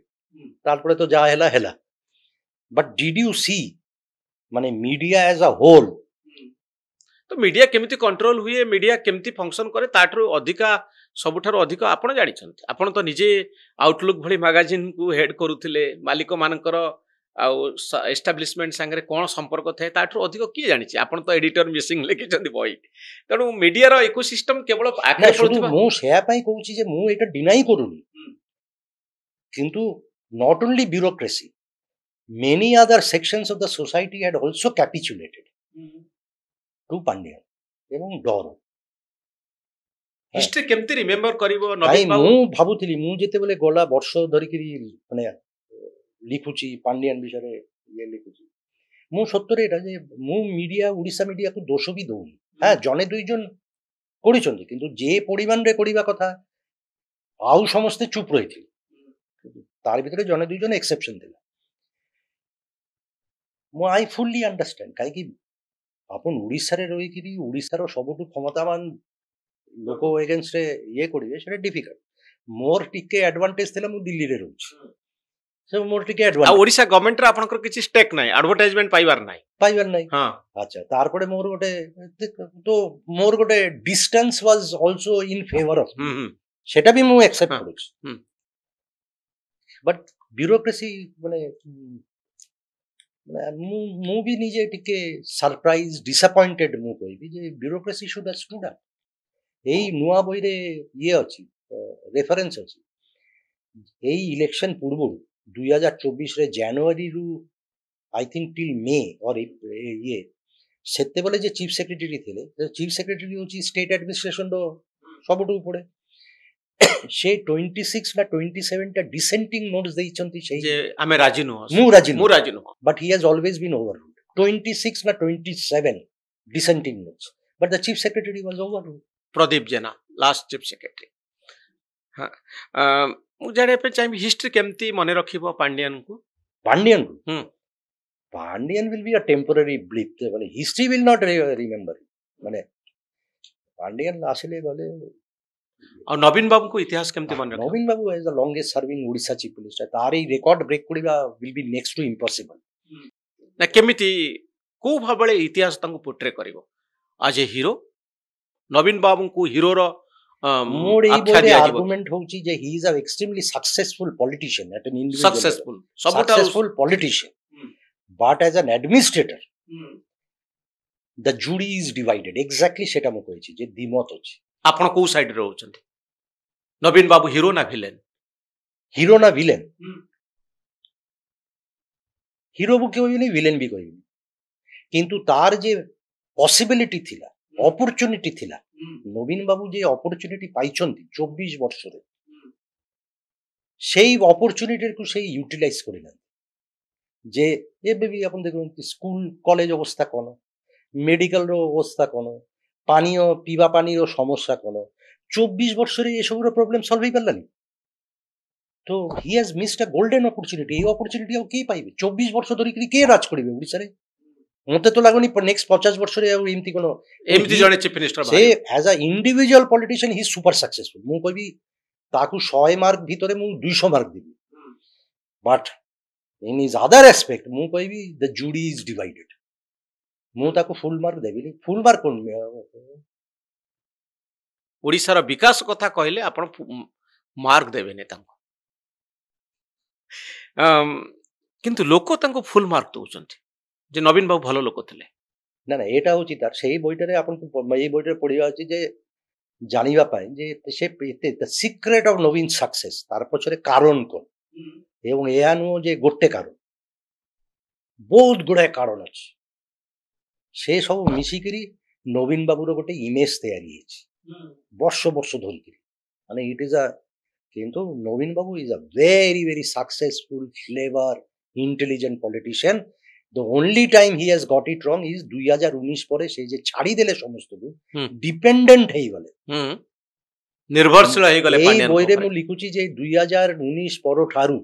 ତାପରେ ତ ଯାହା ହେଲା ହେଲା। ବଟ୍ ଡିଡ୍ ୟୁ ସି ମାନେ ମିଡିଆ ଆଜ୍ ଆ ହୋଲ୍? ତ ମିଡିଆ କେମିତି କଣ୍ଟ୍ରୋଲ ହୁଏ, ମିଡିଆ କେମିତି ଫଙ୍କସନ କରେ, ତାଠାରୁ ଅଧିକା ସବୁଠାରୁ ଅଧିକ ଆପଣ ଜାଣିଛନ୍ତି। ଆପଣ ତ ନିଜେ ଆଉଟଲୁକ୍ ଭଳି ମ୍ୟାଗାଜିନକୁ ହେଡ୍ କରୁଥିଲେ। ମାଲିକ ମାନଙ୍କର ଆଉ ଏଷ୍ଟାବ୍ଲିଶମେଣ୍ଟ ସାଙ୍ଗରେ କ'ଣ ସମ୍ପର୍କ ଥାଏ ତାଠାରୁ ଅଧିକ କିଏ ଜାଣିଛି? ଆପଣ ତ ଏଡିଟର ମିସିଂ ଲେଖିଛନ୍ତି ବହି। ତେଣୁ ମିଡିଆର ଇକୋସିଷ୍ଟମ କେବଳ ମୁଁ ସେୟା ପାଇଁ କହୁଛି ଯେ ମୁଁ ଏଇଟା ଡିନାଇ କରୁନି, କିନ୍ତୁ not only bureaucracy, many other sections of the society had also capitulated to Pandian ଏବଂ ଡର। ହିଷ୍ଟ୍ରି କେମିତି ରିମେମ୍ବର କରିବ? ମୁଁ ଭାବୁଥିଲି, ମୁଁ ଯେତେବେଳେ ଗଲା ବର୍ଷ ଧରିକିରି ମାନେ ଲିଖୁଛି ପାଣ୍ଡିଆନ ବିଷୟରେ ଇଏ ଲିଖୁଛି, ମୁଁ ସତରେ ଏଇଟା ଯେ ମୁଁ ମିଡିଆ, ଓଡ଼ିଶା ମିଡିଆକୁ ଦୋଷ ବି ଦଉନି। ହଁ, ଜଣେ ଦୁଇ ଜଣ କରିଛନ୍ତି, କିନ୍ତୁ ଯେ ପରିମାଣରେ କରିବା କଥା ଆଉ ସମସ୍ତେ ଚୁପ୍ ରହିଥିଲେ। ତାର ଭିତରେ ଜଣେ ଦୁଇ ଜଣ ଏକ୍ସେପସନ ଥିଲା। ମୁଁ ଆଇ ଫୁଲି ଅଣ୍ଡରଷ୍ଟାଣ୍ଡ, କାହିଁକି ଆପଣ ଓଡ଼ିଶାରେ ରହିକିରି ଓଡ଼ିଶାର ସବୁଠୁ କ୍ଷମତାବାନ ଲୋକ ଏଗେନ୍ଷ୍ଟରେ ଇଏ କରିବେ, ସେଟା ଡିଫିକଲ୍ଟ। ମୋର ଟିକେ ଆଡଭାଣ୍ଟେଜ ଥିଲା, ମୁଁ ଦିଲ୍ଲୀରେ ରହୁଛି, ମୋର ଟିକେ ଆଉ ଓଡ଼ିଶା ଗଭର୍ଣ୍ଣମେଣ୍ଟରେ ଆପଣଙ୍କର କିଛି ଷ୍ଟେକ୍ ନାହିଁ, ଆଡଭର୍ଟାଇଜମେଣ୍ଟ ପାଇବାର ନାହିଁ। ଆଚ୍ଛା, ତାରପରେ ମୋର ଗୋଟେ distance was also in favour of, ସେଟା ବି ମୁଁ ଆକ୍ସେପ୍ଟ କରୁଛି। ବଟ୍ ବ୍ୟୁରୋକ୍ରେସି ମାନେ ମୁଁ ବି ନିଜେ ଟିକେ ସରପ୍ରାଇଜ, ଡିସଆପଏଣ୍ଟେଡ ମୁଁ କହିବି ଯେ ବ୍ୟୁରୋକ୍ରେସି ସୁଡ୍ ହାଭ୍ ଷ୍ଟୁଡ୍ ଅପ୍। ଏଇ ନୂଆ ବହିରେ ଇଏ ଅଛି, ରେଫରେନ୍ସ ଅଛି। ଏଇ ଇଲେକ୍ସନ ପୂର୍ବରୁ 2024ରେ ଜାନୁଆରୀରୁ ଆଇ ଥିଙ୍କ ଟିଲ୍ ମେ ଅର ଇଏ, ସେତେବେଳେ ଯେ ଚିଫ୍ ସେକ୍ରେଟାରୀ ଥିଲେ, ଚିଫ୍ ସେକ୍ରେଟାରୀ ହେଉଛି ଷ୍ଟେଟ୍ ଆଡମିନିଷ୍ଟ୍ରେସନର ସବୁଠୁ ଉପରେ। ସେ 26 ନା 27ଟା ଡିସେଣ୍ଟିଂ ନୋଟ୍ସ ଦେଇଛନ୍ତି। ଆମେ ରାଜି ନୁହଁ, ମୁଁ ରାଜି ନୁହଁ, but he has always been overruled. 26 ନା 27 dissenting notes, but the chief secretary was overruled. Pradeep Jena last chief secretary. ମୁଁ ଜାଣିବା ପାଇଁ ଚାହିଁବି ହିଷ୍ଟ୍ରି କେମିତି ମନେ ରଖିବ ପାଣ୍ଡିଆନକୁ? Pandian will be a temporary blip, ମାନେ history will not remember, ମାନେ ପାଣ୍ଡିଆନ ଆସିଲେ ଗଲେ। ଆଉ ନବୀନ ବାବୁଙ୍କୁ ଇତିହାସ କେମିତି ମନେ ରଖିବ? ନବୀନ ବାବୁ as the longest serving Odisha chief minister, ତାର ଏଇ ରେକର୍ଡ ବ୍ରେକ୍ କରିବା will be next to impossible। ନା କେମିତି, କୋଉ ଭାବରେ ଇତିହାସ ତାଙ୍କୁ ପୋର୍ଟ୍ରେ କରିବ? ଆଜ ଏ ହିରୋ ନବୀନ ବାବୁଙ୍କୁ ହିରୋର ମୋର ଏଇ ବହିରେ ଆର୍ଗୁମେଣ୍ଟ ହେଉଛି ଯେ he is an extremely successful politician at an individual level, successful politician, but as an administrator the jury is divided। exactly সেটা ମୁଁ କହିଛି ଯେ ଦ୍ୱିମତ ଅଛି। ଆପଣ କୋଉ ସାଇଡରେ ରହୁଛନ୍ତି? ନବୀନ ବାବୁ ହିରୋ ନା ଭିଲେନ? ହିରୋ ନା ଭିଲେନ? ହିରୋ ବି କହିବିନି, ଭିଲେନ ବି କହିବିନି, କିନ୍ତୁ ତାର ଯେ ପସିବିଲିଟି ଥିଲା, ଅପରଚ୍ୟୁନିଟି ଥିଲା, ନବୀନ ବାବୁ ଯେ ଅପରଚ୍ୟୁନିଟି ପାଇଛନ୍ତି 24 ବର୍ଷରେ, ସେଇ ଅପରଚ୍ୟୁନିଟିକୁ ସେଇ ୟୁଟିଲାଇଜ କରିନାହାନ୍ତି। ଯେ ଏବେ ବି ଆପଣ ଦେଖନ୍ତୁ ସ୍କୁଲ କଲେଜ ଅବସ୍ଥା କ'ଣ, ମେଡିକାଲର ଅବସ୍ଥା କ'ଣ, ପାନୀୟ ପିଇବା ପାଣିର ସମସ୍ୟା କ'ଣ, 24 ବର୍ଷରେ ଏସବୁର ପ୍ରୋବ୍ଲେମ ସଲ୍ଭ ହେଇପାରିଲାନି। ତ he has missed a golden opportunity. ଏଇ ଅପରଚ୍ୟୁନିଟି ଆଉ କିଏ ପାଇବେ? 24 ବର୍ଷ ଧରିକି କିଏ ରାଜ କରିବେ ଓଡ଼ିଶାରେ? ମତେ ତ ଲାଗୁନି ନେକ୍ସଟ 50 ବର୍ଷରେ ଆଉ ଏମିତି କ'ଣ ଏମିତି ଜଣେ ଚିଫ୍ ମିନିଷ୍ଟର। ସେ ଆଜ ଆ ଇଣ୍ଡିଭିଜୁଆଲ ପଲିଟିସିଆନ ହି ସୁପର ସକ୍ସେସଫୁଲ। ମୁଁ କହିବି ତାକୁ 100 ମାର୍କ ଭିତରେ ମୁଁ 200 ମାର୍କ ଦେବି, but in his other aspect ମୁଁ କହିବି ଦ ଜୁଡି ଇଜ ଡିଭାଇଡେଡ। ମୁଁ ତାକୁ ଫୁଲ ମାର୍କ ଦେବିନି। ଫୁଲ ମାର୍କ କ'ଣ? ଓଡ଼ିଶାର ବିକାଶ କଥା କହିଲେ ଆପଣ ମାର୍କ ଦେବେନି ତାଙ୍କୁ, କିନ୍ତୁ ଲୋକ ତାଙ୍କୁ ଫୁଲ ମାର୍କ ଦଉଛନ୍ତି ଯେ ନବୀନ ବାବୁ ଭଲ ଲୋକ ଥିଲେ। ନା ଏଇଟା ହେଉଛି ତାର ସେଇ ବହିଟାରେ ଆପଣଙ୍କୁ ଏଇ ବହିଟାରେ ପଢ଼ିବା ଅଛି ଯେ ଜାଣିବା ପାଇଁ ଯେ ସେ ଦ ସିକ୍ରେଟ ଅଫ ନବୀନ ସକ୍ସେସ୍ ତାର ପଛରେ କାରଣ କ'ଣ ଏବଂ ଏହା ନୁହଁ ଯେ ଗୋଟେ କାରଣ ବହୁତ ଗୁଡ଼ାଏ କାରଣ ଅଛି ସେ ସବୁ ମିଶିକିରି ନବୀନ ବାବୁର ଗୋଟେ ଇମେଜ ତିଆରି ହେଇଛି ବର୍ଷ ବର୍ଷ ଧରିକିରି ମାନେ ଇଟ୍ ଇଜ୍ କିନ୍ତୁ ନବୀନ babu is a very very successful clever intelligent politician the only time he has got it wrong is 2019 ପରେ ସେ ଯେ ଛାଡ଼ିଦେଲେ ସମସ୍ତଙ୍କୁ ଡିପେଣ୍ଡେଣ୍ଟ ହେଇଗଲେ ନିର୍ଭରଶୀଳ ହେଇଗଲେ ଏଇ ବହିରେ ମୁଁ ଲିଖୁଛି ଯେ 2019 ପରଠାରୁ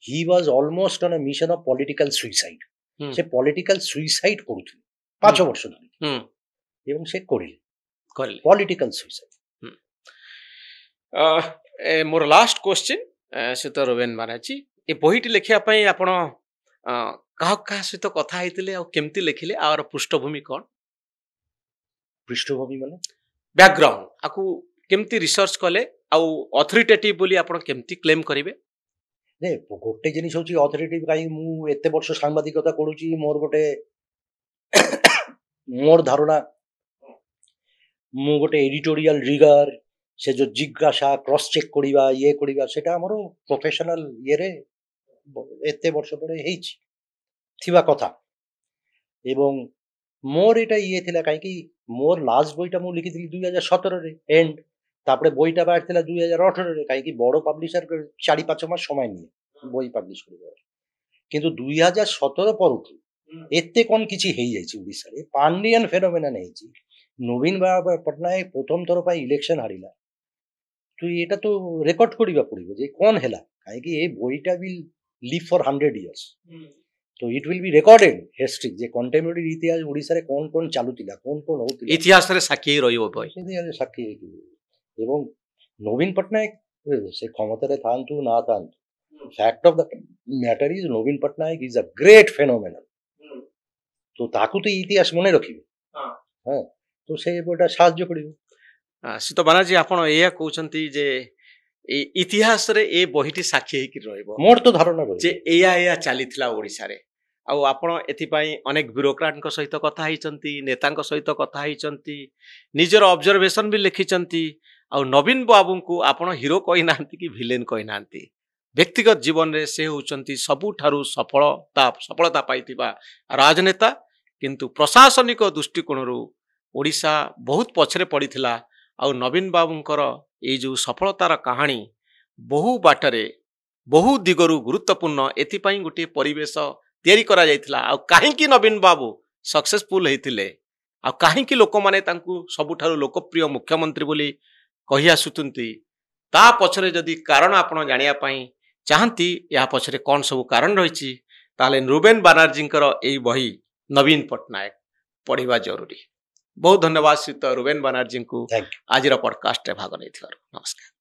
ହି ୱାଜ୍ ଅଲମୋଷ୍ଟ ଅନ୍ ଅ ମିଶନ ଅଫ୍ ପଲିଟିକାଲ ସୁଇସାଇଡ୍ ସେ ପଲିଟିକାଲ ସୁଇସାଇଡ୍ କରୁଥିଲେ 5 ବର୍ଷ ଧରି ଏବଂ ସେ କରିଲେ ପଲିଟିକାଲ ସୁଇସାଇଡ୍। ମୋର ଲାଷ୍ଟ କ୍ୱେଶ୍ଚିନ୍ ସେ ତ ରୋବେନ ବାନାର୍ଜୀ ଏ ବହିଟି ଲେଖିବା ପାଇଁ ଆପଣ କାହା ସହିତ କଥା ହେଇଥିଲେ ଆଉ କେମିତି ଲେଖିଲେ ଆର ପୃଷ୍ଠଭୂମି କ'ଣ ପୃଷ୍ଠଭୂମି ମାନେ ବ୍ୟାକଗ୍ରାଉଣ୍ଡ ଆକୁ କେମିତି ରିସର୍ଚ୍ଚ କଲେ ଆଉ ଅଥରିଟେଟିଭ ବୋଲି ଆପଣ କେମିତି କ୍ଲେମ୍ କରିବେ ନେ ଗୋଟେ ଜିନିଷ ହେଉଛି ଅଥରିଟେଟିଭ କାହିଁକି ମୁଁ ଏତେ ବର୍ଷ ସାମ୍ବାଦିକତା କରୁଛି ମୋର ଗୋଟେ ମୋର ଧାରଣା ମୁଁ ଗୋଟେ ଏଡିଟୋରିଆଲ ରିଗର ସେ ଯୋଉ ଜିଜ୍ଞାସା କ୍ରସ୍ ଚେକ୍ କରିବା ଇଏ କରିବା ସେଟା ଆମର ପ୍ରଫେସନାଲ ଇଏରେ ଏତେ ବର୍ଷ ପରେ ହେଇଛି ଥିବା କଥା ଏବଂ ମୋର ଏଇଟା ଇଏ ଥିଲା କାହିଁକି ମୋର ଲାଷ୍ଟ ବହିଟା ମୁଁ ଲିଖିଥିଲି 2017ରେ ଏଣ୍ଡ ତାପରେ ବହିଟା ବାହାରିଥିଲା 2018ରେ କାହିଁକି ବଡ଼ ପବ୍ଲିସର 4-5 ମାସ ସମୟ ନିଏ ବହି ପବ୍ଲିଶ କରିବା କିନ୍ତୁ 2017 ପରଠୁ ଏତେ କ'ଣ କିଛି ହେଇଯାଇଛି ଓଡ଼ିଶାରେ ପାଣ୍ଡିଆନ ଫେନୋମେନନ୍ ହେଇଛି ନବୀନ ପଟ୍ଟନାୟକ ପ୍ରଥମ ଥର ପାଇଁ ଇଲେକ୍ସନ ହାରିଲା ତ ଏଇଟା ତ ରେକର୍ଡ କରିବାକୁ ପଡ଼ିବ ଯେ କ'ଣ ହେଲା କାହିଁକି ଏ ବହିଟା will live for 100 years तो it will be recorded history J contemporary इतिहास ओडिसा रे कोन कोन चालुतिला कोन कोन होतिला इतिहास रे साक्षी रहिबो भाई इतिहास साक्षी एवं नवीन पटनायक से क्षमता रे थांतु ना थांतु fact of the matter is Naveen Patnaik is a great phenomenon तो ताकु तो इतिहास मने रखिबे हां तो से बोटा साहाय्य करिवो सीतो बानाजी आपण एया कहउछंती जे इतिहास रे ए बहिटी साक्षी हेकि रहिबो मोर तो धारणा जे एया चलीथिला ओडिसा रे आ आपण एथिपाई अनेक ब्यूरोक्राट सहित कथा होती नेता सहित कथा होती निजर ऑब्जर्वेशन भी लिखिंट आ नवीन बाबू को आपण हीरो कही ना कि विलेन कही ना व्यक्तिगत जीवन रे से होचंती सबुठारु सफलता पाइथिबा राजनेता किंतु प्रशासनिक दृष्टिकोण ओडिशा बहुत पछरे पड़ीथिला आ नवीन बाबूंकर ये जो सफलतार कहानी बहु बाटरे बहु दिगरु गुरुत्वपूर्ण एथिपाई गोटे परिवेश तैयारी करा जायथिला आ काहेकि नवीन बाबू सक्सेसफुल हेतिले आ काहेकि लोक माने तांकु सबुठारु लोकप्रिय मुख्यमंत्री बोली कहि आसुतंती ता पछरे जदि कारण आपण जानिया पई चाहंती या पछरे कोन सब कारण रहिछि ताले रोबेन बानार्जींकर एई बही नवीन पटनायक पढ़िबा जरूरी। बहुत धन्यवाद श्रीत रोबेन बानार्जी को आज पॉडकास्ट रे भाग नै नमस्कार।